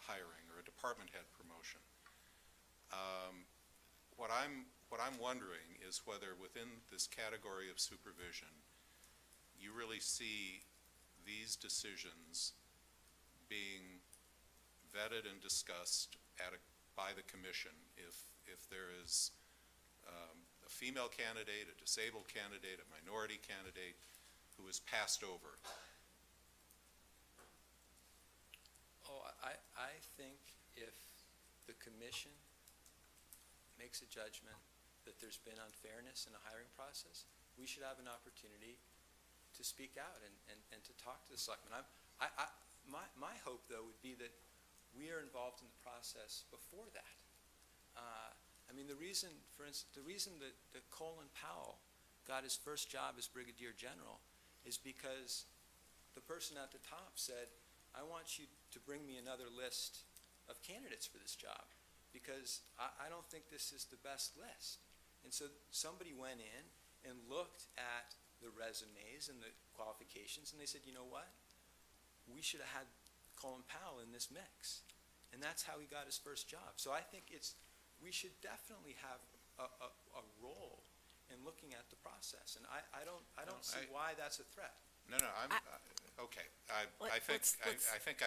hiring or a department head promotion. What I'm wondering is whether within this category of supervision, you really see these decisions being vetted and discussed by the commission. If there is a female candidate, a disabled candidate, a minority candidate who is passed over. Oh, I think if the commission makes a judgment that there's been unfairness in a hiring process, we should have an opportunity to speak out and to talk to the selectmen. My hope, though, would be that we are involved in the process before that. I mean, the reason, for instance, the reason that Colin Powell got his first job as Brigadier General is because the person at the top said, I want you to bring me another list of candidates for this job because I don't think this is the best list. And so somebody went in and looked at the resumes and the qualifications, and they said, you know what? We should have had Colin Powell in this mix. And that's how he got his first job. So I think we should definitely have a role in looking at the process. And I don't see why that's a threat. No, okay. I think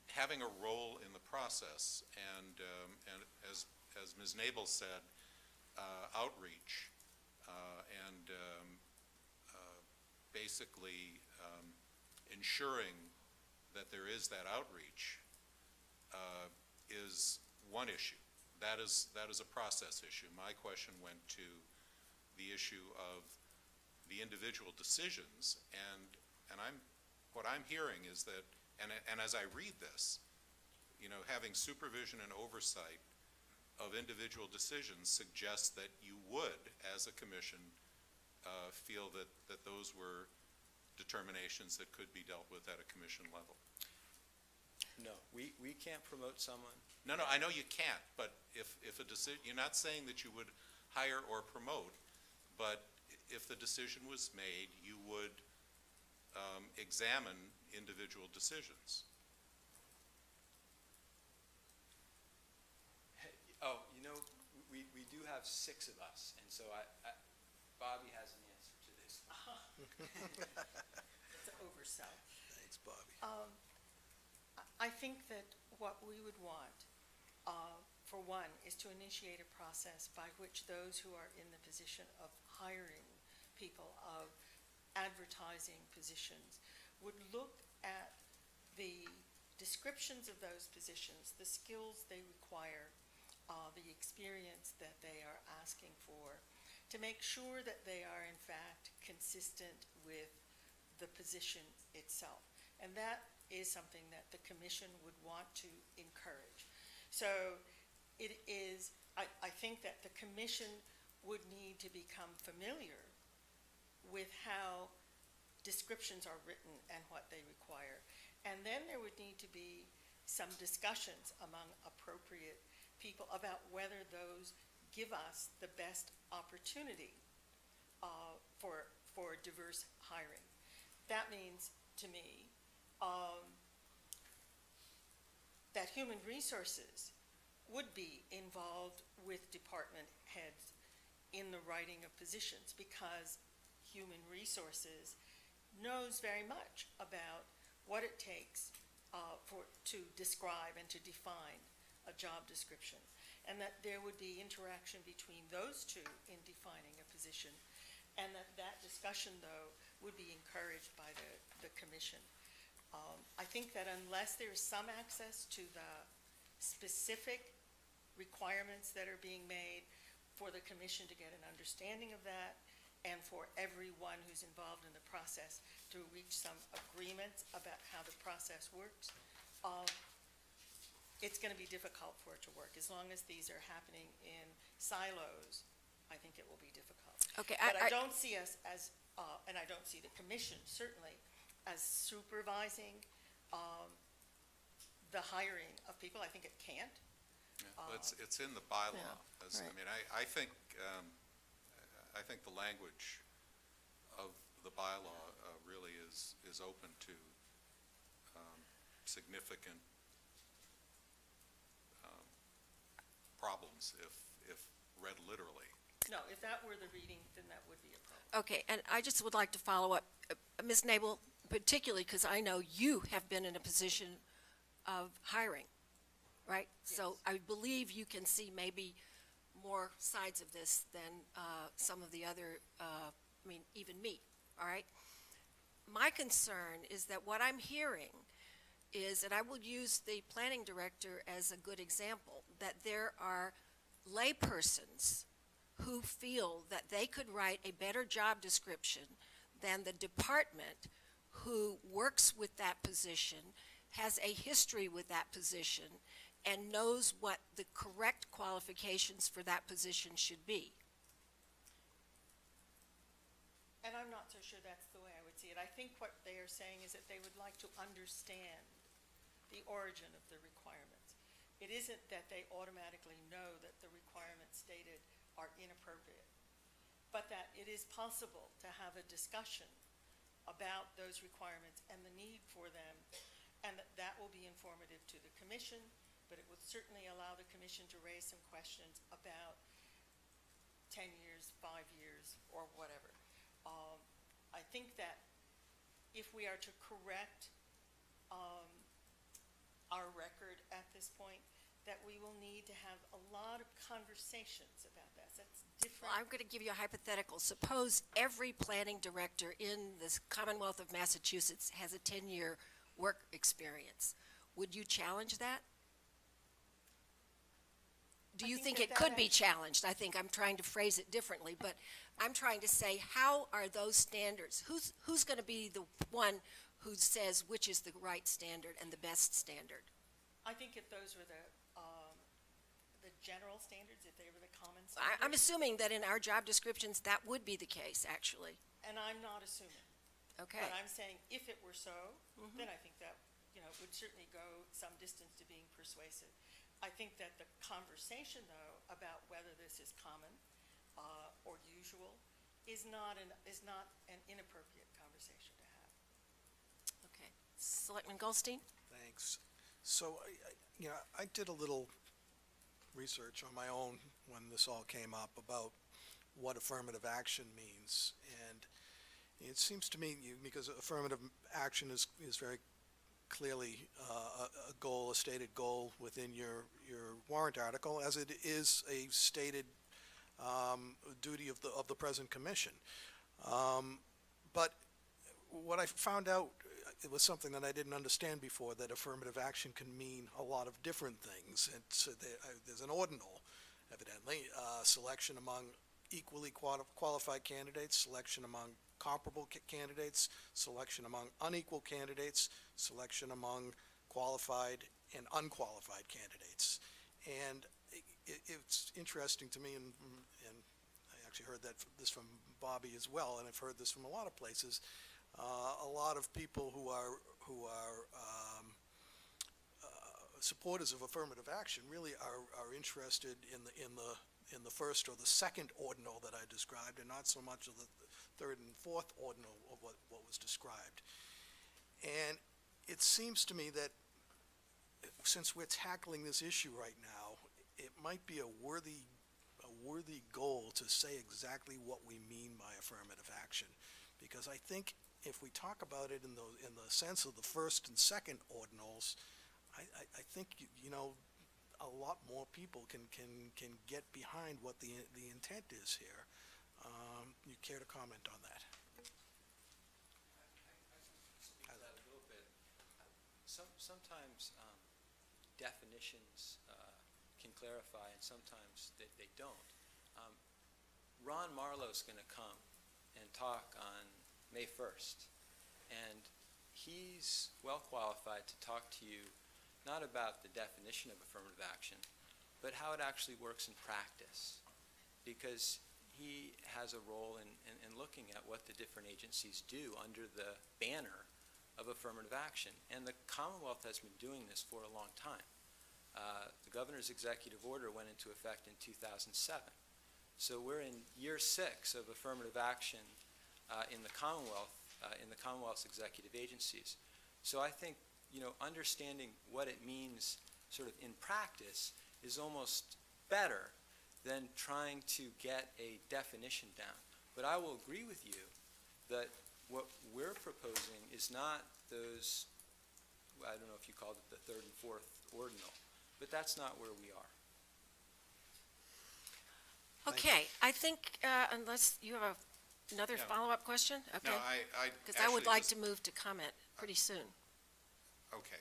having a role in the process and as Ms. Nabel said, outreach and basically ensuring that there is that outreach is one issue. That is a process issue. My question went to the issue of the individual decisions, and what I'm hearing is that, and as I read this, you know, having supervision and oversight of individual decisions suggests that you would, as a commission, feel that those were determinations that could be dealt with at a commission level. No, we can't promote someone. No, I know you can't, but if a decision, you're not saying that you would hire or promote, but if the decision was made, you would examine individual decisions. Oh, you know, we do have 6 of us, and so Bobby has an answer to this. It's an oversight. Thanks, Bobby. I think that what we would want, for one, is to initiate a process by which those who are in the position of hiring people, of advertising positions, would look at the descriptions of those positions, the skills they require, the experience that they are asking for, to make sure that they are in fact consistent with the position itself. And that is something that the commission would want to encourage. So it is, I think that the commission would need to become familiar with how descriptions are written and what they require. And then there would need to be some discussions among appropriate people about whether those give us the best opportunity for diverse hiring. That means, to me, that human resources would be involved with department heads in the writing of positions, because human resources knows very much about what it takes to describe and to define a job description, and that there would be interaction between those two in defining a position, and that discussion, though, would be encouraged by the commission. I think that unless there is some access to the specific requirements that are being made, for the commission to get an understanding of that, and for everyone who's involved in the process to reach some agreements about how the process works, it's going to be difficult for it to work. As long as these are happening in silos, I think it will be difficult. Okay, But I don't see us as, and I don't see the commission, certainly, as supervising the hiring of people. I think it can't. Yeah, well, it's in the bylaw. Yeah, I right. mean, I think the language of the bylaw really is open to significant problems if read literally. No, if that were the reading, then that would be a problem. Okay, and I just would like to follow up, Ms. Nabel, particularly because I know you have been in a position of hiring, right? So I believe you can see maybe more sides of this than some of the other, I mean, even me, all right? My concern is that what I'm hearing is, and I will use the planning director as a good example, that there are laypersons who feel that they could write a better job description than the department who works with that position, has a history with that position, and knows what the correct qualifications for that position should be. And I'm not so sure that's the way I would see it. I think what they are saying is that they would like to understand the origin of the requirements. It isn't that they automatically know that the requirements stated are inappropriate, but that it is possible to have a discussion about those requirements and the need for them, and that will be informative to the commission, but it would certainly allow the commission to raise some questions about 10 years, 5 years, or whatever. I think that if we are to correct our record at this point, that we will need to have a lot of conversations about that. That's different. Well, I'm going to give you a hypothetical. Suppose every planning director in the Commonwealth of Massachusetts has a 10-year work experience. Would you challenge that? Do you think it could be challenged? I think I'm trying to phrase it differently, but I'm trying to say, how are those standards? Who's going to be the one who says which is the right standard and the best standard? I think if those were the general standards, if they were the common standards. I'm assuming that in our job descriptions that would be the case, actually. And I'm not assuming. Okay. But I'm saying if it were so, then I think that would certainly go some distance to being persuasive. I think that the conversation, though, about whether this is common or usual is not an inappropriate conversation to have. Okay. Selectman Goldstein? Thanks. So, I did a little research on my own when this all came up about what affirmative action means. And it seems to me, because affirmative action is very clearly a goal, a stated goal within your warrant article, as it is a stated duty of the present commission. But what I found out, it was something that I didn't understand before, that affirmative action can mean a lot of different things. There's an ordinal, evidently, selection among equally qualified candidates, selection among comparable candidates, selection among unequal candidates, selection among qualified and unqualified candidates. And it's interesting to me, and I actually heard this from Bobby as well, and I've heard this from a lot of places. A lot of people who are supporters of affirmative action really are interested in the first or the second ordinal that I described, and not so much of the third and fourth ordinal of what was described. And it seems to me that since we're tackling this issue right now, it might be a worthy goal to say exactly what we mean by affirmative action, because I think if we talk about it in the sense of the first and second ordinals, I think a lot more people can get behind what the intent is here. You care to comment on that? Speak to that a little bit. Sometimes definitions can clarify, and sometimes they don't. Ron Marlowe's going to come and talk on May 1st, and he's well qualified to talk to you not about the definition of affirmative action, but how it actually works in practice, because he has a role in looking at what the different agencies do under the banner of affirmative action. And the Commonwealth has been doing this for a long time. The governor's executive order went into effect in 2007. So we're in year 6 of affirmative action in the Commonwealth's executive agencies. So I think, understanding what it means sort of in practice is almost better than trying to get a definition down. But I will agree with you that what we're proposing is not those, I don't know if you called it the 3rd and 4th ordinal, but that's not where we are. Okay, I think, unless you have another Yeah. follow-up question? Okay. No, I Because I would actually like just- to move to comment pretty soon. Okay,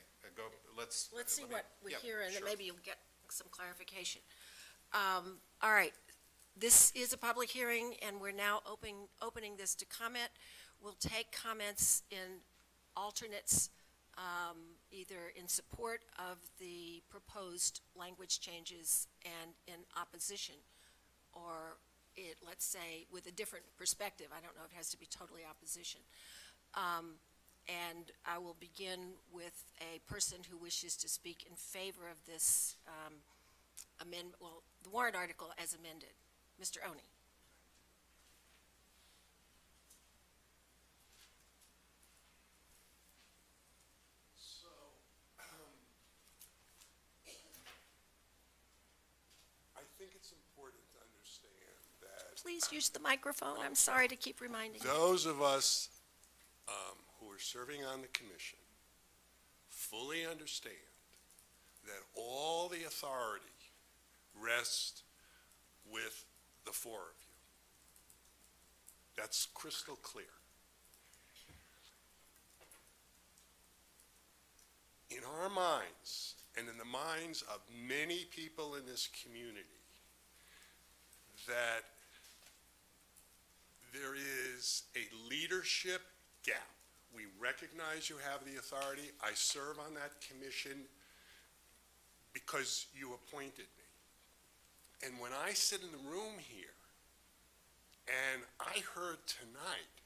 let's. Let's see let me- what we yeah, hear, and then sure. maybe you'll get some clarification. All right, this is a public hearing, and we're now opening this to comment. We'll take comments in alternates, either in support of the proposed language changes and in opposition, or let's say, with a different perspective. I don't know if it has to be totally opposition. And I will begin with a person who wishes to speak in favor of this amendment, well, the warrant article as amended. Mr. Oni. I think it's important to understand that Please use the microphone. I'm sorry to keep reminding you. those of us who are serving on the commission fully understand that all the authority rests with the 4 of you. That's crystal clear. In our minds, and in the minds of many people in this community, that there is a leadership gap. We recognize you have the authority. I serve on that commission because you appointed me. And when I sit in the room here, and I heard tonight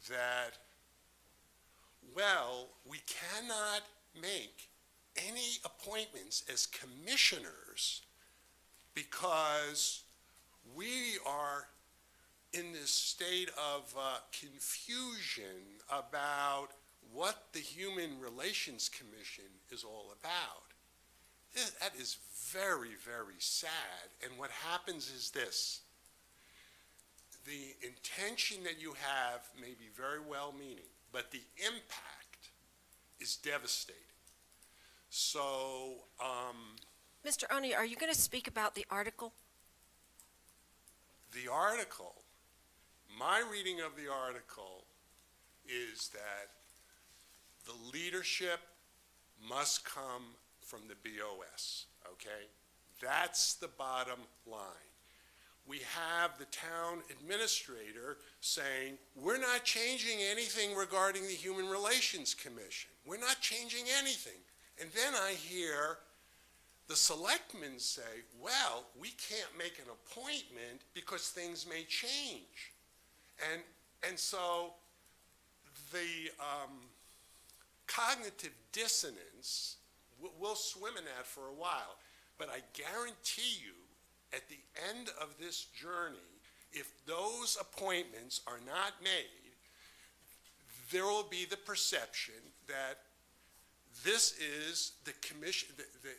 that, well, we cannot make any appointments as commissioners because we are in this state of confusion about what the Human Relations Commission is all about. That is very, very sad. And what happens is this. The intention that you have may be very well-meaning, but the impact is devastating. So, Mr. Oni, are you going to speak about the article? the article, my reading of the article is that the leadership must come from the BOS, okay? That's the bottom line. We have the town administrator saying, we're not changing anything regarding the Human Relations Commission. We're not changing anything. And then I hear the selectmen say, well, we can't make an appointment because things may change. And so the cognitive dissonance, we'll swim in that for a while. But I guarantee you, at the end of this journey, if those appointments are not made, there will be the perception that this is the commission,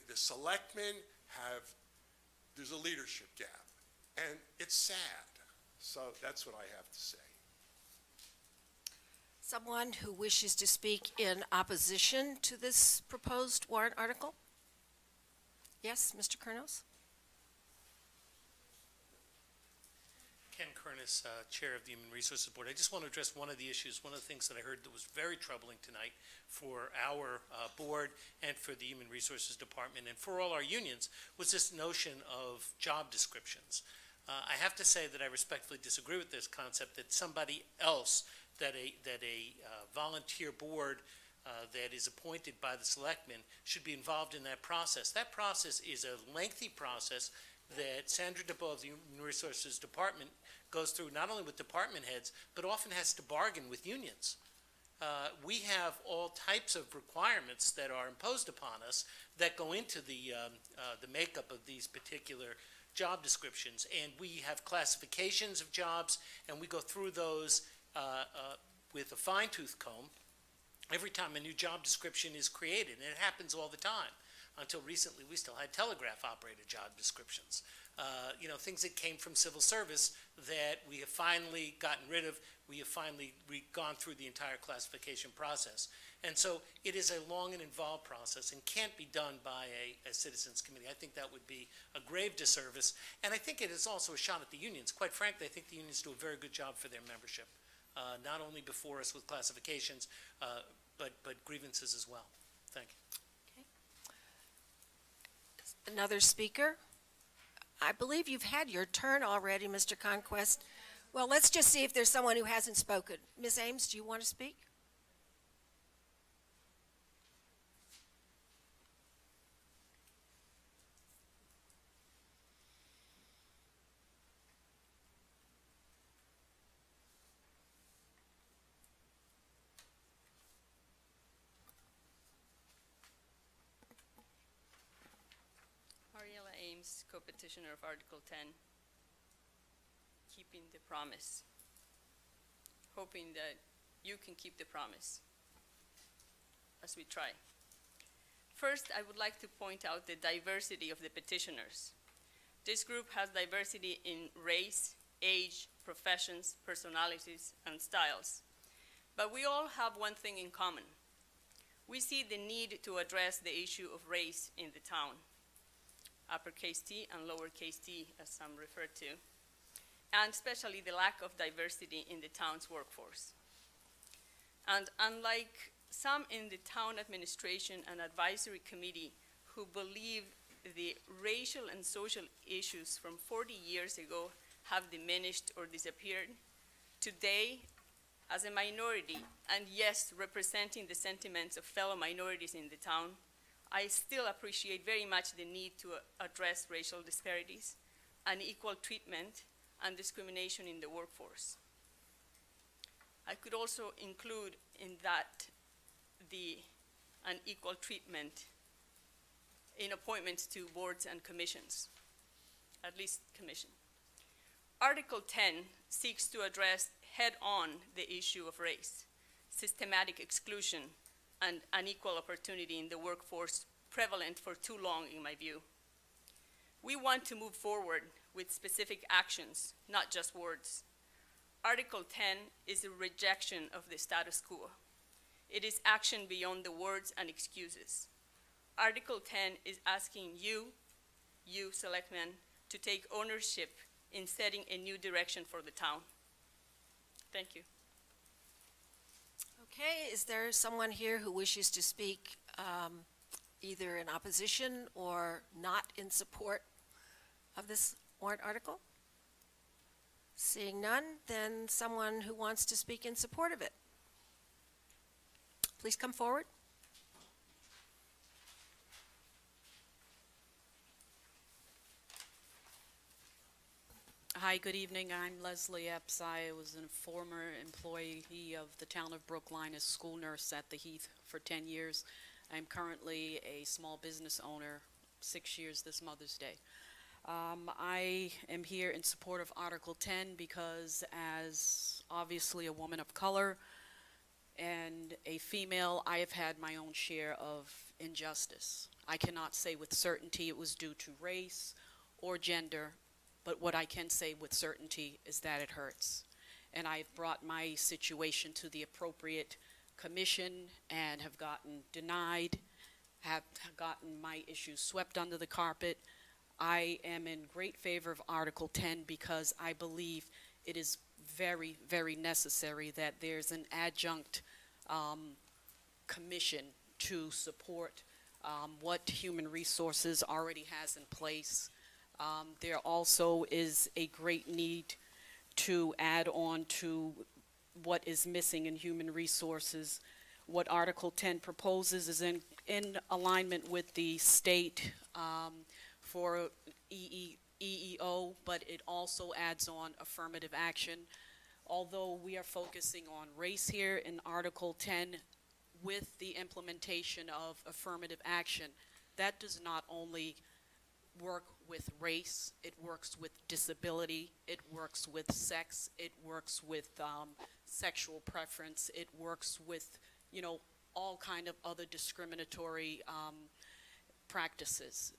the selectmen have, there's a leadership gap. And it's sad. So that's what I have to say. Someone who wishes to speak in opposition to this proposed warrant article? Yes, Mr. Kurnos? Ken Kurnis, Chair of the Human Resources Board. I just want to address one of the issues, one of the things that I heard that was very troubling tonight for our board and for the Human Resources Department and for all our unions was this notion of job descriptions. I have to say that I respectfully disagree with this concept that somebody else, that a volunteer board that is appointed by the selectmen should be involved in that process. That process is a lengthy process that Sandra DeBow of the Human Resources Department goes through not only with department heads, but often has to bargain with unions. we have all types of requirements that are imposed upon us that go into the makeup of these particular job descriptions. And we have classifications of jobs, and we go through those with a fine-tooth comb every time a new job description is created. And it happens all the time. Until recently, we still had telegraph-operated job descriptions. You know, things that came from civil service that we have finally gotten rid of. We have finally gone through the entire classification process. And so it is a long and involved process and can't be done by a citizens committee. I think that would be a grave disservice. And I think it is also a shot at the unions. Quite frankly, I think the unions do a very good job for their membership, not only before us with classifications, but grievances as well. Thank you. Okay. Another speaker? I believe you've had your turn already, Mr. Conquest. Well, let's just see if there's someone who hasn't spoken. Ms. Ames, do you want to speak? Ariella Ames, co-petitioner of Article 10, keeping the promise, hoping that you can keep the promise as we try. First, I would like to point out the diversity of the petitioners. This group has diversity in race, age, professions, personalities, and styles. But we all have one thing in common. We see the need to address the issue of race in the town, uppercase T and lowercase t, as some refer to, and especially the lack of diversity in the town's workforce. And unlike some in the town administration and advisory committee who believe the racial and social issues from 40 years ago have diminished or disappeared, today, as a minority, and yes, representing the sentiments of fellow minorities in the town, I still appreciate very much the need to address racial disparities, unequal treatment, and discrimination in the workforce. I could also include in that the unequal treatment in appointments to boards and commissions, at least commission. Article 10 seeks to address head-on the issue of race, systematic exclusion, and unequal opportunity in the workforce prevalent for too long, in my view. We want to move forward with specific actions, not just words. Article 10 is a rejection of the status quo. It is action beyond the words and excuses. Article 10 is asking you, selectmen, to take ownership in setting a new direction for the town. Thank you. Okay, is there someone here who wishes to speak either in opposition or not in support of this warrant article? Seeing none, then someone who wants to speak in support of it. Please come forward. Hi, good evening. I'm Leslie Epps. I was a former employee of the town of Brookline as school nurse at the Heath for 10 years. I'm currently a small business owner, 6 years this Mother's Day. I am here in support of Article 10 because as obviously a woman of color and a female, I have had my own share of injustice. I cannot say with certainty it was due to race or gender, but what I can say with certainty is that it hurts. And I've brought my situation to the appropriate commission and have gotten denied, have gotten my issues swept under the carpet. I am in great favor of Article 10 because I believe it is very, very necessary that there's an adjunct commission to support what Human Resources already has in place. There also is a great need to add on to what is missing in Human Resources. What Article 10 proposes is in alignment with the state for EEO, but it also adds on affirmative action. although we are focusing on race here in Article 10 with the implementation of affirmative action, that does not only work with race, it works with disability, it works with sex, it works with sexual preference, it works with, you know, all kind of other discriminatory practices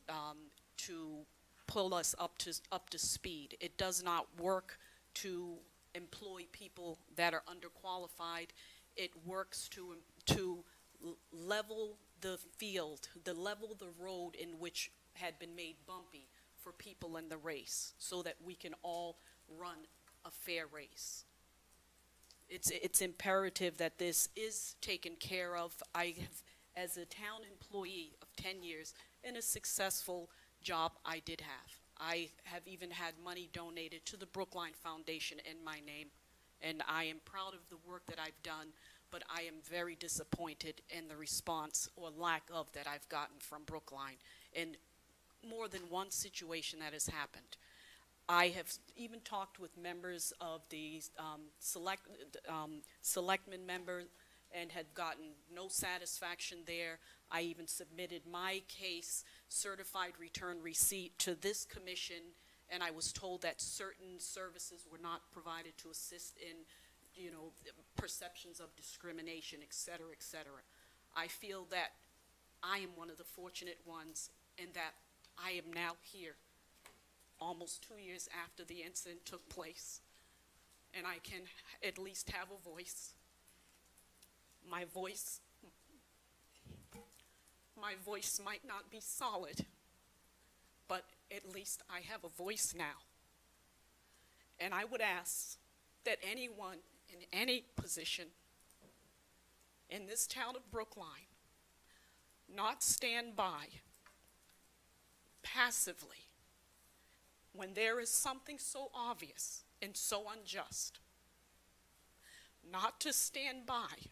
to pull us up to speed. It does not work to employ people that are underqualified. It works to level the field, level the road in which had been made bumpy for people in the race, so that we can all run a fair race. It's imperative that this is taken care of. I have, as a town employee of 10 years, and a successful job I did have. I have even had money donated to the Brookline Foundation in my name, and I am proud of the work that I've done, but I am very disappointed in the response or lack of that I've gotten from Brookline in more than one situation that has happened. I have even talked with members of the selectmen members and had gotten no satisfaction there. I even submitted my case, certified return receipt, to this commission, and I was told that certain services were not provided to assist in, you know, perceptions of discrimination, et cetera, et cetera. I feel that I am one of the fortunate ones, and that I am now here almost 2 years after the incident took place, and I can at least have a voice. My voice might not be solid, but at least I have a voice now. And I would ask that anyone in any position in this town of Brookline not stand by passively when there is something so obvious and so unjust. Not to stand by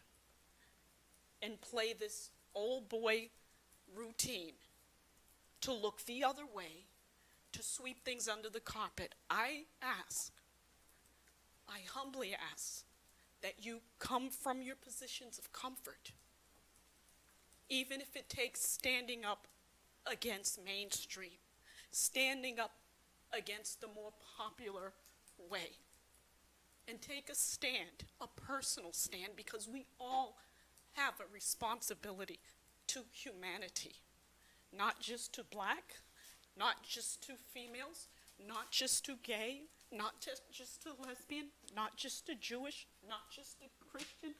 and play this old boy routine, to look the other way, to sweep things under the carpet. I humbly ask that you come from your positions of comfort, even if it takes standing up against mainstream, standing up against the more popular way, and take a stand, a personal stand, because we all have a responsibility to humanity, not just to black, not just to females, not just to gay, not just to lesbian, not just to Jewish, not just to Christian,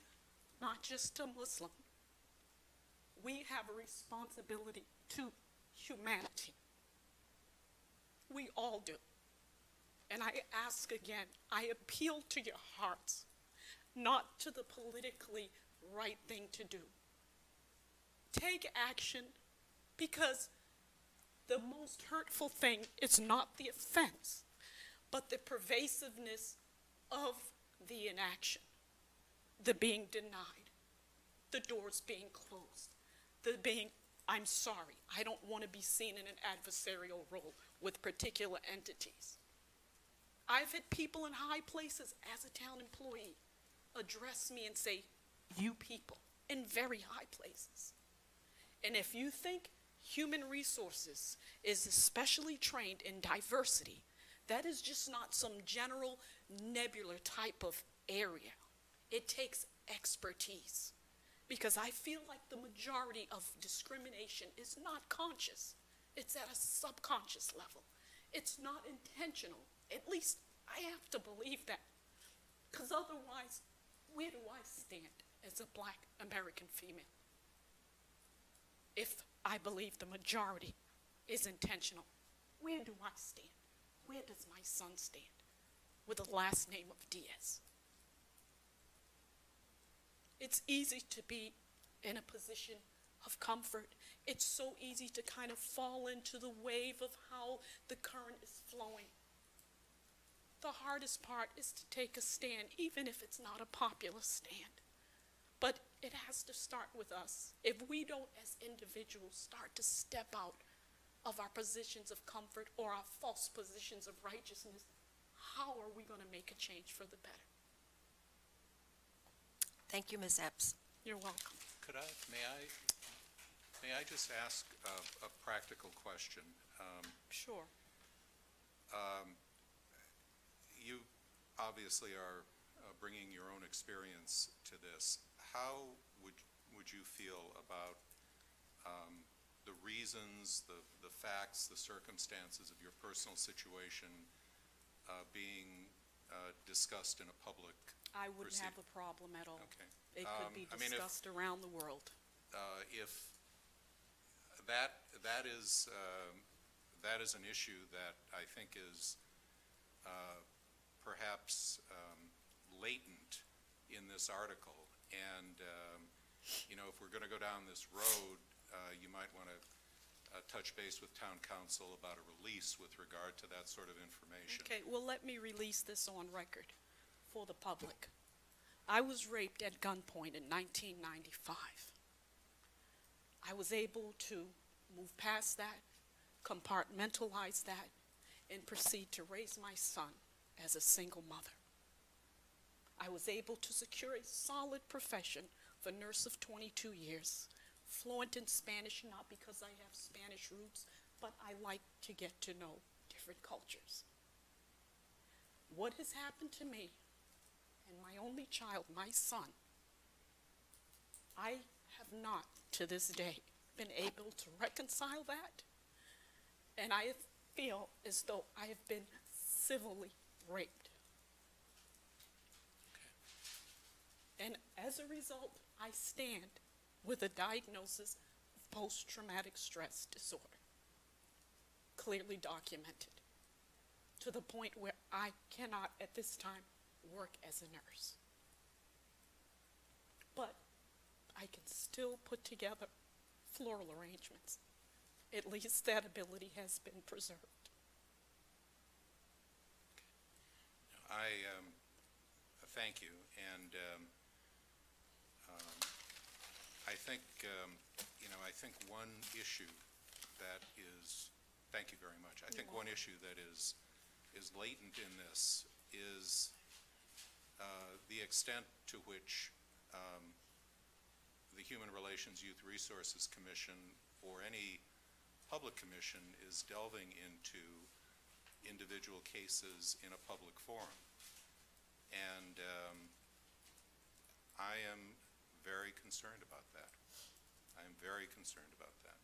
not just to Muslim. We have a responsibility to humanity. We all do. And I ask again, I appeal to your hearts, not to the politically right thing to do. Take action, because the most hurtful thing is not the offense, but the pervasiveness of the inaction, the being denied, the doors being closed, the being, I'm sorry, I don't want to be seen in an adversarial role with particular entities. I've had people in high places as a town employee address me and say, you people, in very high places. And if you think human resources is especially trained in diversity, that is just not some general nebular type of area. It takes expertise, because I feel like the majority of discrimination is not conscious. It's at a subconscious level. It's not intentional. At least I have to believe that, because otherwise, where do I stand as a black American female? If I believe the majority is intentional, where do I stand? Where does my son stand with the last name of Diaz? It's easy to be in a position of comfort. It's so easy to kind of fall into the wave of how the current is flowing. The hardest part is to take a stand, even if it's not a popular stand. But it has to start with us. If we don't, as individuals, start to step out of our positions of comfort or our false positions of righteousness, how are we going to make a change for the better? Thank you, Ms. Epps. You're welcome. May I just ask a practical question? Sure. You obviously are bringing your own experience to this. How would you feel about the reasons, the facts, the circumstances of your personal situation being discussed in a public I wouldn't proceeding? have a problem at all. Okay. It could be discussed around the world. If that is an issue that I think is perhaps latent in this article, and if we're going to go down this road, you might want to touch base with town council about a release with regard to that sort of information. Okay, well, let me release this on record for the public. I was raped at gunpoint in 1995. I was able to move past that, compartmentalize that, and proceed to raise my son as a single mother. I was able to secure a solid profession of a nurse of 22 years, fluent in Spanish, not because I have Spanish roots, but I like to get to know different cultures. What has happened to me and my only child, my son, I have not, to this day, been able to reconcile that, and I feel as though I have been civilly raped. And as a result, I stand with a diagnosis of post-traumatic stress disorder, clearly documented, to the point where I cannot at this time work as a nurse. But I can still put together floral arrangements. At least that ability has been preserved. I thank you, and I think I think one issue that is, thank you very much. I think one issue that is latent in this is the extent to which the Human Relations Youth Resources Commission or any public commission is delving into individual cases in a public forum. And I am very concerned about that. I am very concerned about that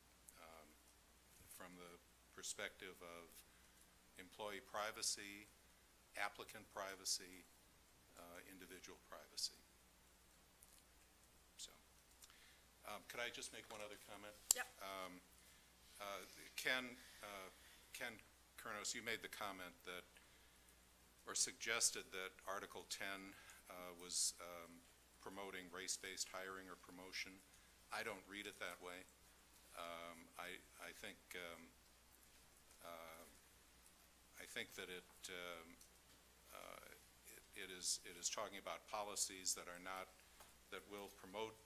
from the perspective of employee privacy, applicant privacy, individual privacy. So, could I just make one other comment? Yep. Ken Kernos, you made the comment that, or suggested that Article 10 was promoting race-based hiring or promotion. I don't read it that way. I think that it is talking about policies that are not, that will promote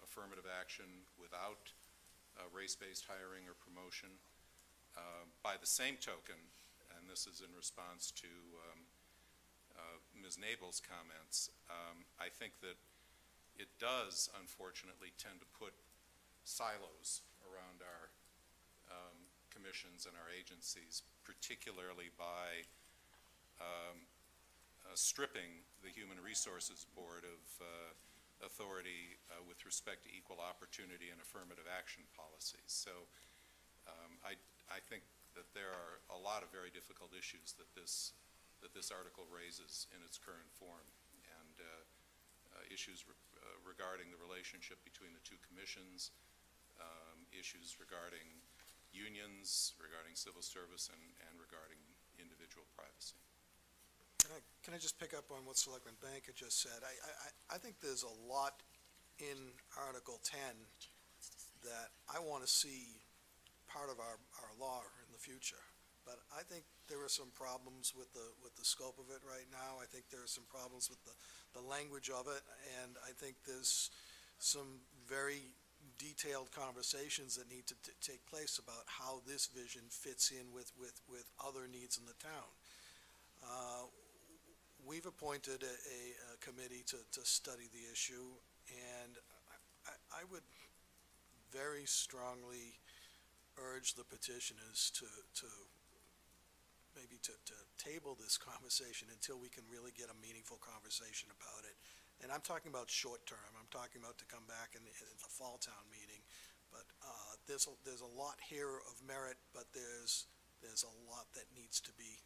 affirmative action without race-based hiring or promotion. By the same token, and this is in response to Ms. Nable's comments, I think that it does, unfortunately, tend to put silos around our commissions and our agencies, particularly by stripping the Human Resources Board of authority with respect to equal opportunity and affirmative action policies. So I think that there are a lot of very difficult issues that this article raises in its current form, and issues regarding the relationship between the two commissions, issues regarding unions, regarding civil service, and regarding individual privacy. Can I just pick up on what Selectman Benka just said? I think there's a lot in Article 10 that I want to see part of our law in the future. But I think there are some problems with the scope of it right now. I think there are some problems with the language of it, and I think there's some very detailed conversations that need to take place about how this vision fits in with other needs in the town. we've appointed a committee to study the issue, and I would very strongly urge the petitioners to maybe to table this conversation until we can really get a meaningful conversation about it. And I'm talking about short term. I'm talking about to come back in the fall town meeting. But there's a lot here of merit, but there's a lot that needs to be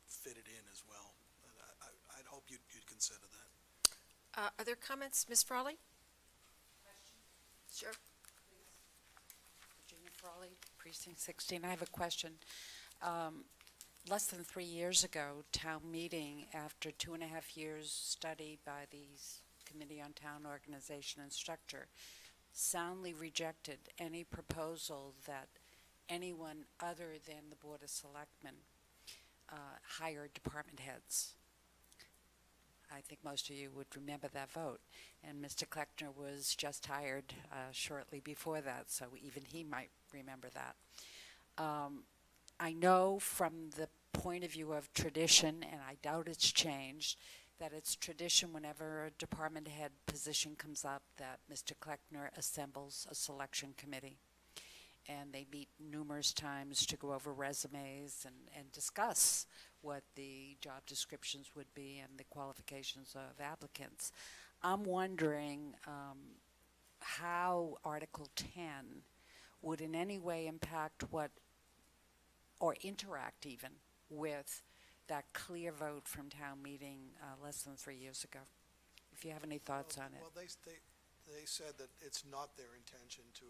fitted in as well. And I'd hope you'd consider that. Are there comments, Ms. Frawley? Sure. Virginia Frawley, Precinct 16. I have a question. Less than 3 years ago, town meeting, after 2.5 years study by the Committee on Town Organization and Structure, soundly rejected any proposal that anyone other than the Board of Selectmen hire department heads. I think most of you would remember that vote. And Mr. Kleckner was just hired shortly before that, so even he might remember that. I know from the point of view of tradition, and I doubt it's changed, that it's tradition whenever a department head position comes up that Mr. Kleckner assembles a selection committee. And they meet numerous times to go over resumes and discuss what the job descriptions would be and the qualifications of applicants. I'm wondering how Article 10 would in any way impact what, or interact even, with that clear vote from town meeting less than 3 years ago. If you have any thoughts on it. Well, they said that it's not their intention to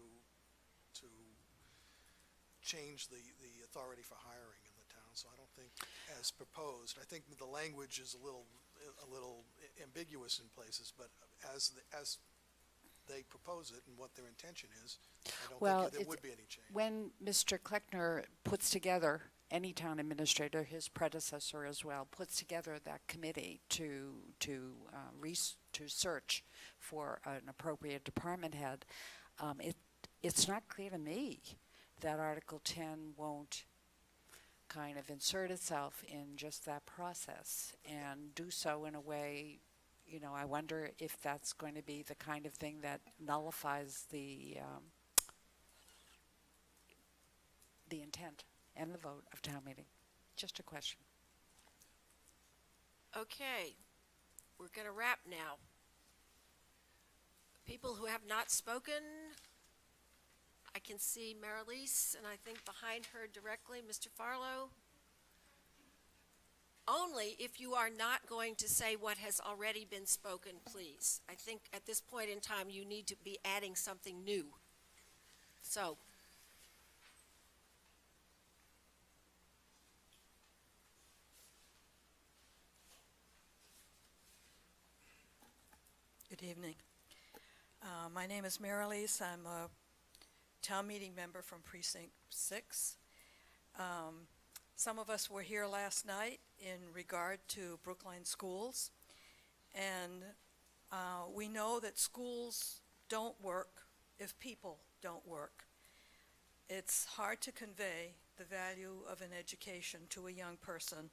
change the authority for hiring in the town, so I don't think, as proposed, I think the language is a little ambiguous in places, but as they propose it and what their intention is, I don't think there would be any change. When Mr. Kleckner puts together, any town administrator, his predecessor as well, puts together that committee to search for an appropriate department head, it's not clear to me that Article 10 won't kind of insert itself in just that process and do so in a way, you know, I wonder if that's going to be the kind of thing that nullifies the intent and the vote of town meeting. Just a question. Okay, we're going to wrap now. People who have not spoken, I can see Marilise, and I think behind her directly, Mr. Farlow. Only if you are not going to say what has already been spoken, please. I think at this point in time, you need to be adding something new. So. Good evening. My name is Marilise. I'm a town meeting member from Precinct 6. Some of us were here last night in regard to Brookline schools, and we know that schools don't work if people don't work. It's hard to convey the value of an education to a young person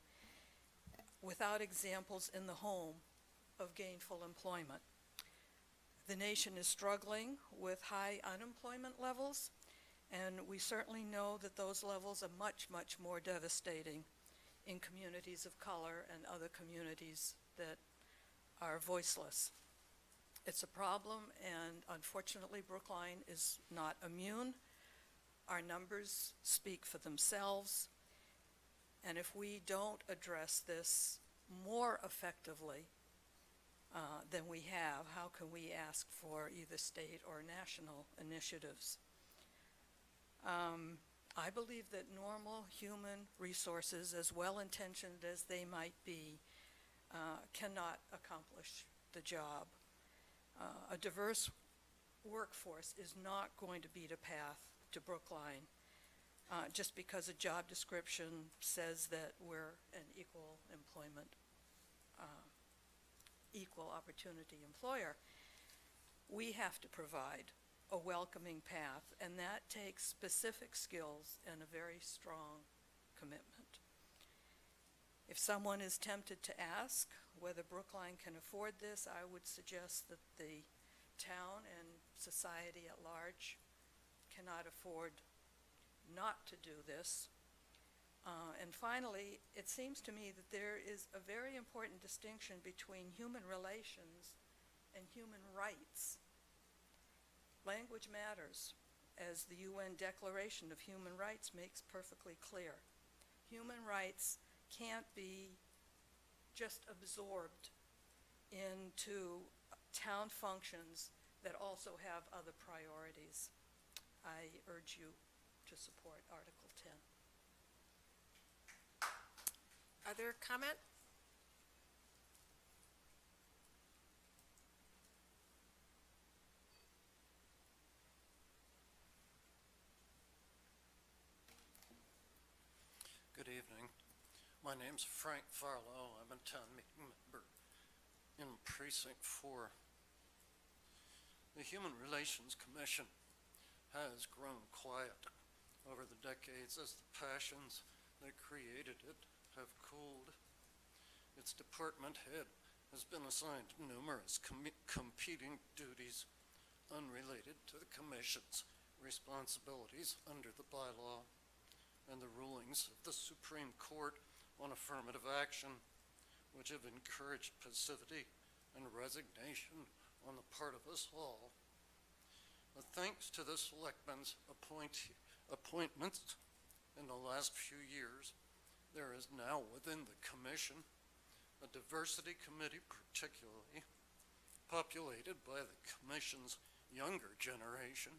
without examples in the home of gainful employment. The nation is struggling with high unemployment levels, and we certainly know that those levels are much, much more devastating in communities of color and other communities that are voiceless. It's a problem, and unfortunately Brookline is not immune. Our numbers speak for themselves, and if we don't address this more effectively than we have, how can we ask for either state or national initiatives? I believe that normal human resources, as well-intentioned as they might be, cannot accomplish the job. A diverse workforce is not going to beat a path to Brookline just because a job description says that we're an equal employment equal opportunity employer. We have to provide a welcoming path, and that takes specific skills and a very strong commitment. If If someone is tempted to ask whether Brookline can afford this, I would suggest that the town and society at large cannot afford not to do this. And finally, it seems to me that there is a very important distinction between human relations and human rights. Language matters, as the UN Declaration of Human Rights makes perfectly clear. Human rights can't be just absorbed into town functions that also have other priorities. I urge you to support Article 10. Other comment? Good evening. My name's Frank Farlow. I'm a town meeting member in Precinct 4. The Human Relations Commission has grown quiet over the decades as the passions that created it have cooled. Its department head has been assigned numerous competing duties unrelated to the Commission's responsibilities under the bylaw and the rulings of the Supreme Court on affirmative action, which have encouraged passivity and resignation on the part of us all. But thanks to the Selectmen's appointments in the last few years, there is now within the Commission a diversity committee, particularly populated by the Commission's younger generation,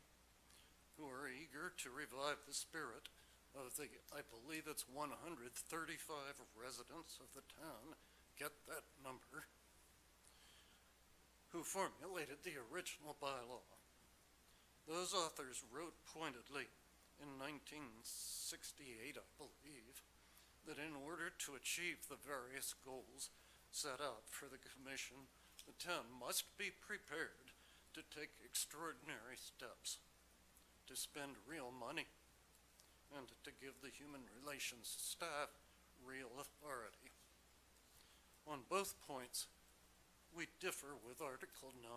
who are eager to revive the spirit of the, I believe it's 135 residents of the town, get that number, who formulated the original bylaw. Those authors wrote pointedly in 1968, I believe, that in order to achieve the various goals set out for the Commission, the town must be prepared to take extraordinary steps, to spend real money, and to give the Human Relations staff real authority. On both points, we differ with Article 9,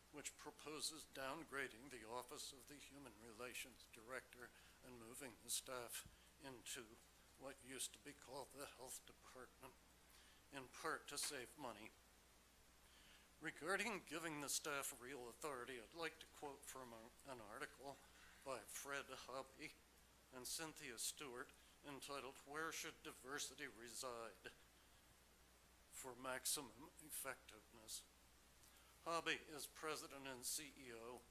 which proposes downgrading the Office of the Human Relations Director and moving the staff into what used to be called the Health Department, in part to save money. Regarding giving the staff real authority, I'd like to quote from an article by Fred Hobby and Cynthia Stewart entitled, "Where Should Diversity Reside for Maximum Effectiveness?" Hobby is president and CEO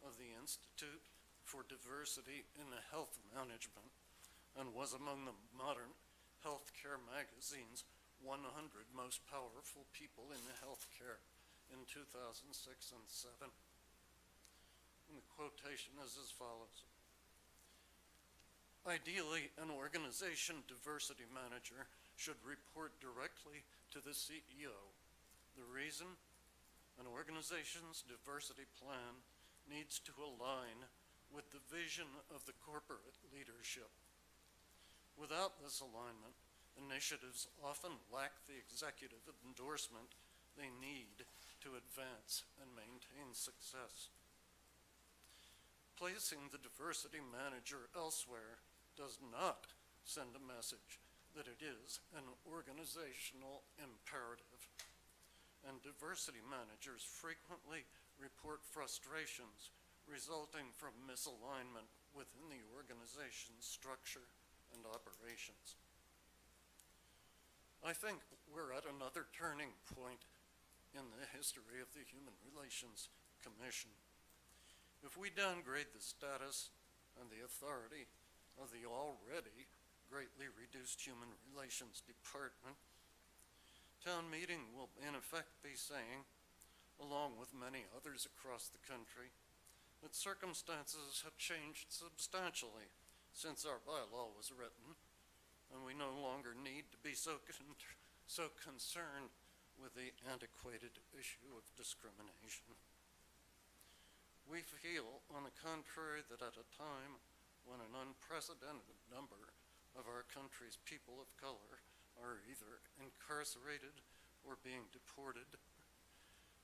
of the Institute for Diversity in Health Management and was among the Modern Healthcare magazine's 100 most powerful people in healthcare in 2006 and 7. And the quotation is as follows. "Ideally, an organization diversity manager should report directly to the CEO. The reason? An organization's diversity plan needs to align with the vision of the corporate leadership. Without this alignment, initiatives often lack the executive endorsement they need to advance and maintain success. Placing the diversity manager elsewhere does not send a message that it is an organizational imperative. And diversity managers frequently report frustrations resulting from misalignment within the organization's structure and operations." I think we're at another turning point in the history of the Human Relations Commission. If we downgrade the status and the authority of the already greatly reduced Human Relations Department, town meeting will in effect be saying, along with many others across the country, that circumstances have changed substantially since our bylaw was written, and we no longer need to be so concerned with the antiquated issue of discrimination. We feel, on the contrary, that at a time when an unprecedented number of our country's people of color are are either incarcerated or being deported.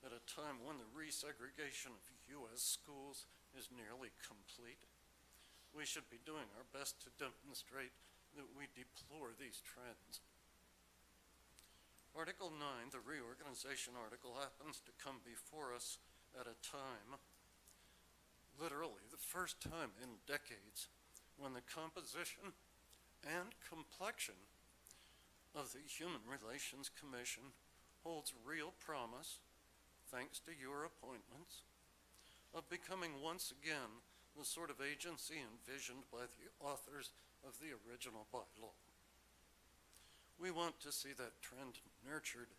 At a time when the resegregation of U.S. schools is nearly complete, we should be doing our best to demonstrate that we deplore these trends. Article 9, the reorganization article, happens to come before us at a time, literally the first time in decades, when the composition and complexion of the Human Relations Commission holds real promise, thanks to your appointments, of becoming once again the sort of agency envisioned by the authors of the original bylaw. We want to see that trend nurtured,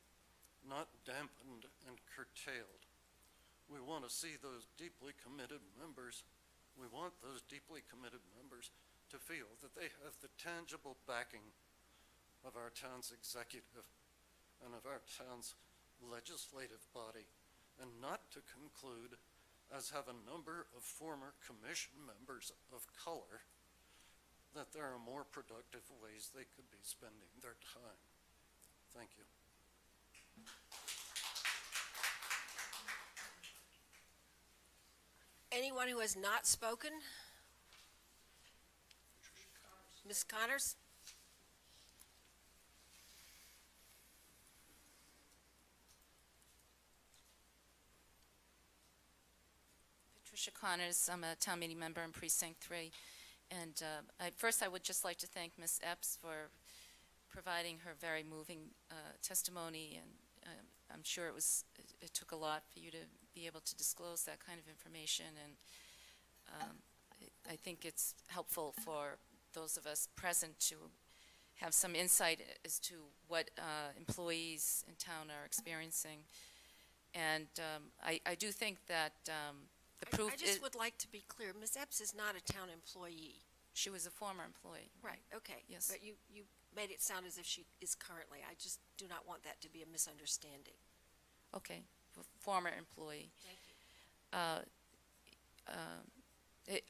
not dampened and curtailed. We want to see those deeply committed members, we want those deeply committed members to feel that they have the tangible backing of our town's executive and of our town's legislative body, and not to conclude, as have a number of former commission members of color, that there are more productive ways they could be spending their time. Thank you. Anyone who has not spoken? Ms. Connors? Patricia Connors, I'm a town meeting member in Precinct 3. And first I would just like to thank Ms. Epps for providing her very moving testimony, and I'm sure it took a lot for you to be able to disclose that kind of information, and I think it's helpful for those of us present to have some insight as to what employees in town are experiencing. And I do think that the proof I just would like to be clear, Ms. Epps is not a town employee. She was a former employee. Right, okay. Yes. But you made it sound as if she is currently. I just do not want that to be a misunderstanding. Okay, former employee. Thank you.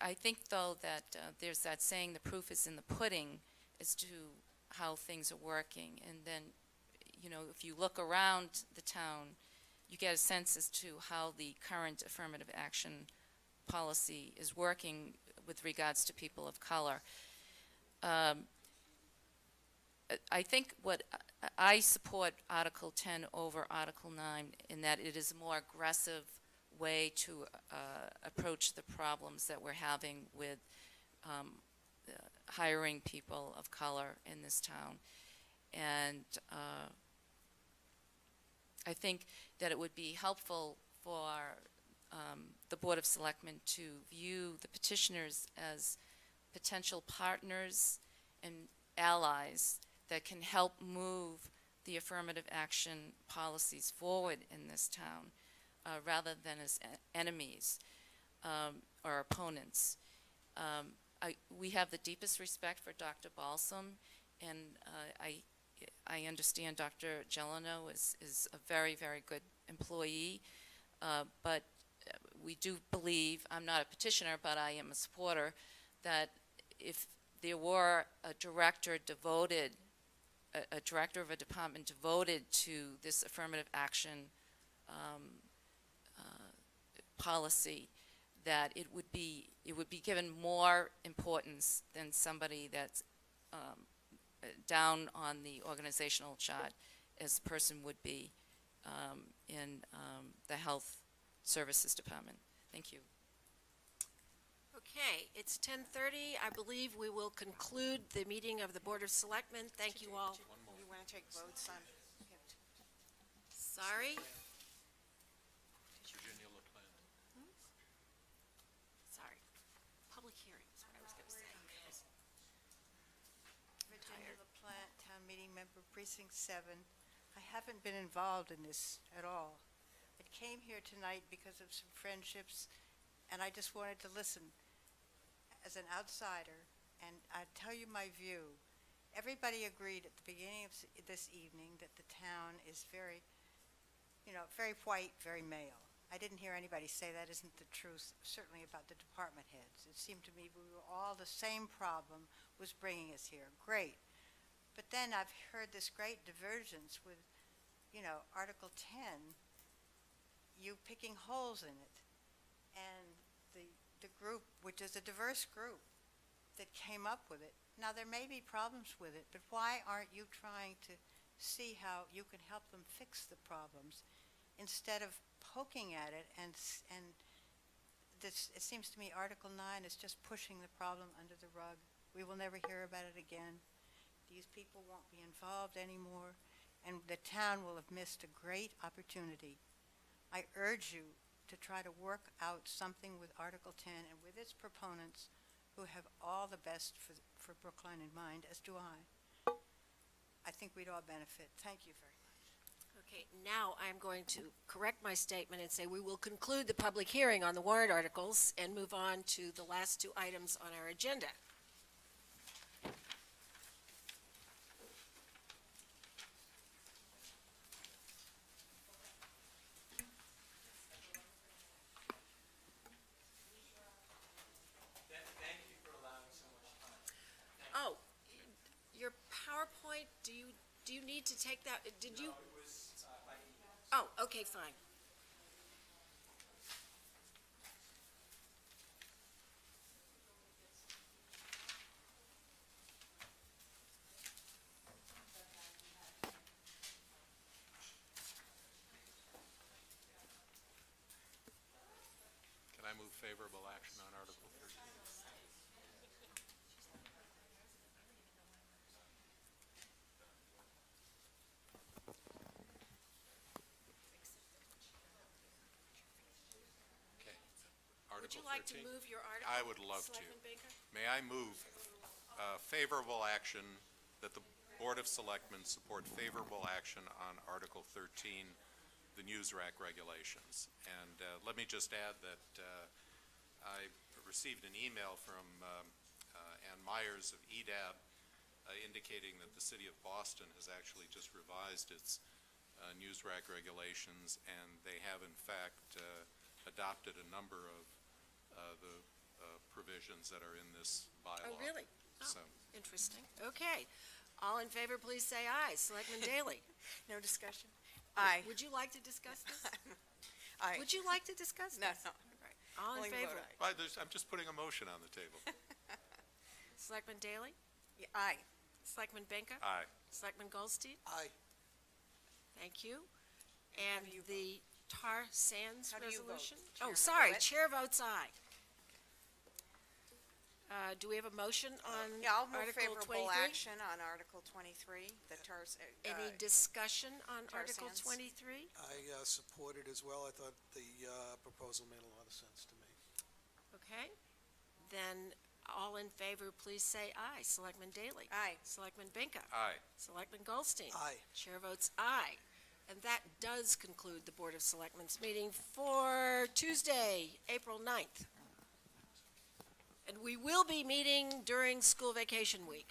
I think, though, that there's that saying, the proof is in the pudding as to how things are working. And then, you know, if you look around the town, you get a sense as to how the current affirmative action policy is working with regards to people of color. I think I support Article 10 over Article 9 in that it is a more aggressive way to approach the problems that we're having with hiring people of color in this town. And I think that it would be helpful for the Board of Selectmen to view the petitioners as potential partners and allies that can help move the affirmative action policies forward in this town, rather than as enemies or opponents. We have the deepest respect for Dr. Balsam, and I understand Dr. Gelano is a very, very good employee, but we do believe, I'm not a petitioner, but I am a supporter, that if there were a director devoted, a director of a department devoted to this affirmative action policy, that it would be given more importance than somebody that's down on the organizational chart as a person would be in the Health Services Department. Thank you. Okay, it's 10:30. I believe we will conclude the meeting of the Board of Selectmen. Thank you all. We want to take votes on. Sorry? Virginia LaPlante. Sorry. Public hearing is what I was going to say. Virginia LaPlante, Town Meeting Member, Precinct 7. I haven't been involved in this at all. I came here tonight because of some friendships, and I just wanted to listen as an outsider, and I'd tell you my view. Everybody agreed at the beginning of this evening that the town is very, very white, very male. I didn't hear anybody say that isn't the truth, certainly about the department heads. It seemed to me we were all the same problem was bringing us here. Great. But then I've heard this great divergence with, you know, Article 10, you picking holes in it. And the group, which is a diverse group, that came up with it. Now, there may be problems with it, but why aren't you trying to see how you can help them fix the problems instead of poking at it and this, it seems to me Article 9 is just pushing the problem under the rug. We will never hear about it again. These people won't be involved anymore, and the town will have missed a great opportunity. I urge you to try to work out something with Article 10 and with its proponents who have all the best for Brookline in mind, as do I. I think we'd all benefit. Thank you very much. Okay, now I'm going to correct my statement and say we will conclude the public hearing on the warrant articles and move on to the last two items on our agenda. Thank you for allowing so much time. Oh, your PowerPoint, do you need to take that? Did you? No, it was by email. Oh, okay, fine. Can I move favorable action on Article 13? Okay. Would you Article like to 13? move your article? I would love to. Selectman Benka? May I move favorable action that the Board of Selectmen support favorable action on Article 13, the news rack regulations. And let me just add that I received an email from Ann Myers of EDAB indicating that the City of Boston has actually just revised its news rack regulations, and they have in fact adopted a number of the provisions that are in this bylaw. Oh, really? Oh, So, interesting. Okay. All in favor, please say aye. Selectman Daly? No discussion? Aye. Would you like to discuss this? Aye. Would you like to discuss No, this? no. Right. All in Only favor? vote aye. I'm just putting a motion on the table. Selectman Daly? Yeah, aye. Selectman Benka? Aye. Selectman Goldstein? Aye. Thank you. And the tar sands How do you vote? resolution? Chair Oh, sorry, DeWitt? chair votes aye. Do we have a motion on Yeah, I'll move Article favorable 23? action on Article 23, the TARS. Any discussion on tar Article sands? 23? I support it as well. I thought the proposal made a lot of sense to me. Okay. Then all in favor, please say aye. Selectman Daly? Aye. Selectman Benka? Aye. Selectman Goldstein? Aye. Chair votes aye. And that does conclude the Board of Selectmen's meeting for Tuesday, April 9th. And we will be meeting during school vacation week.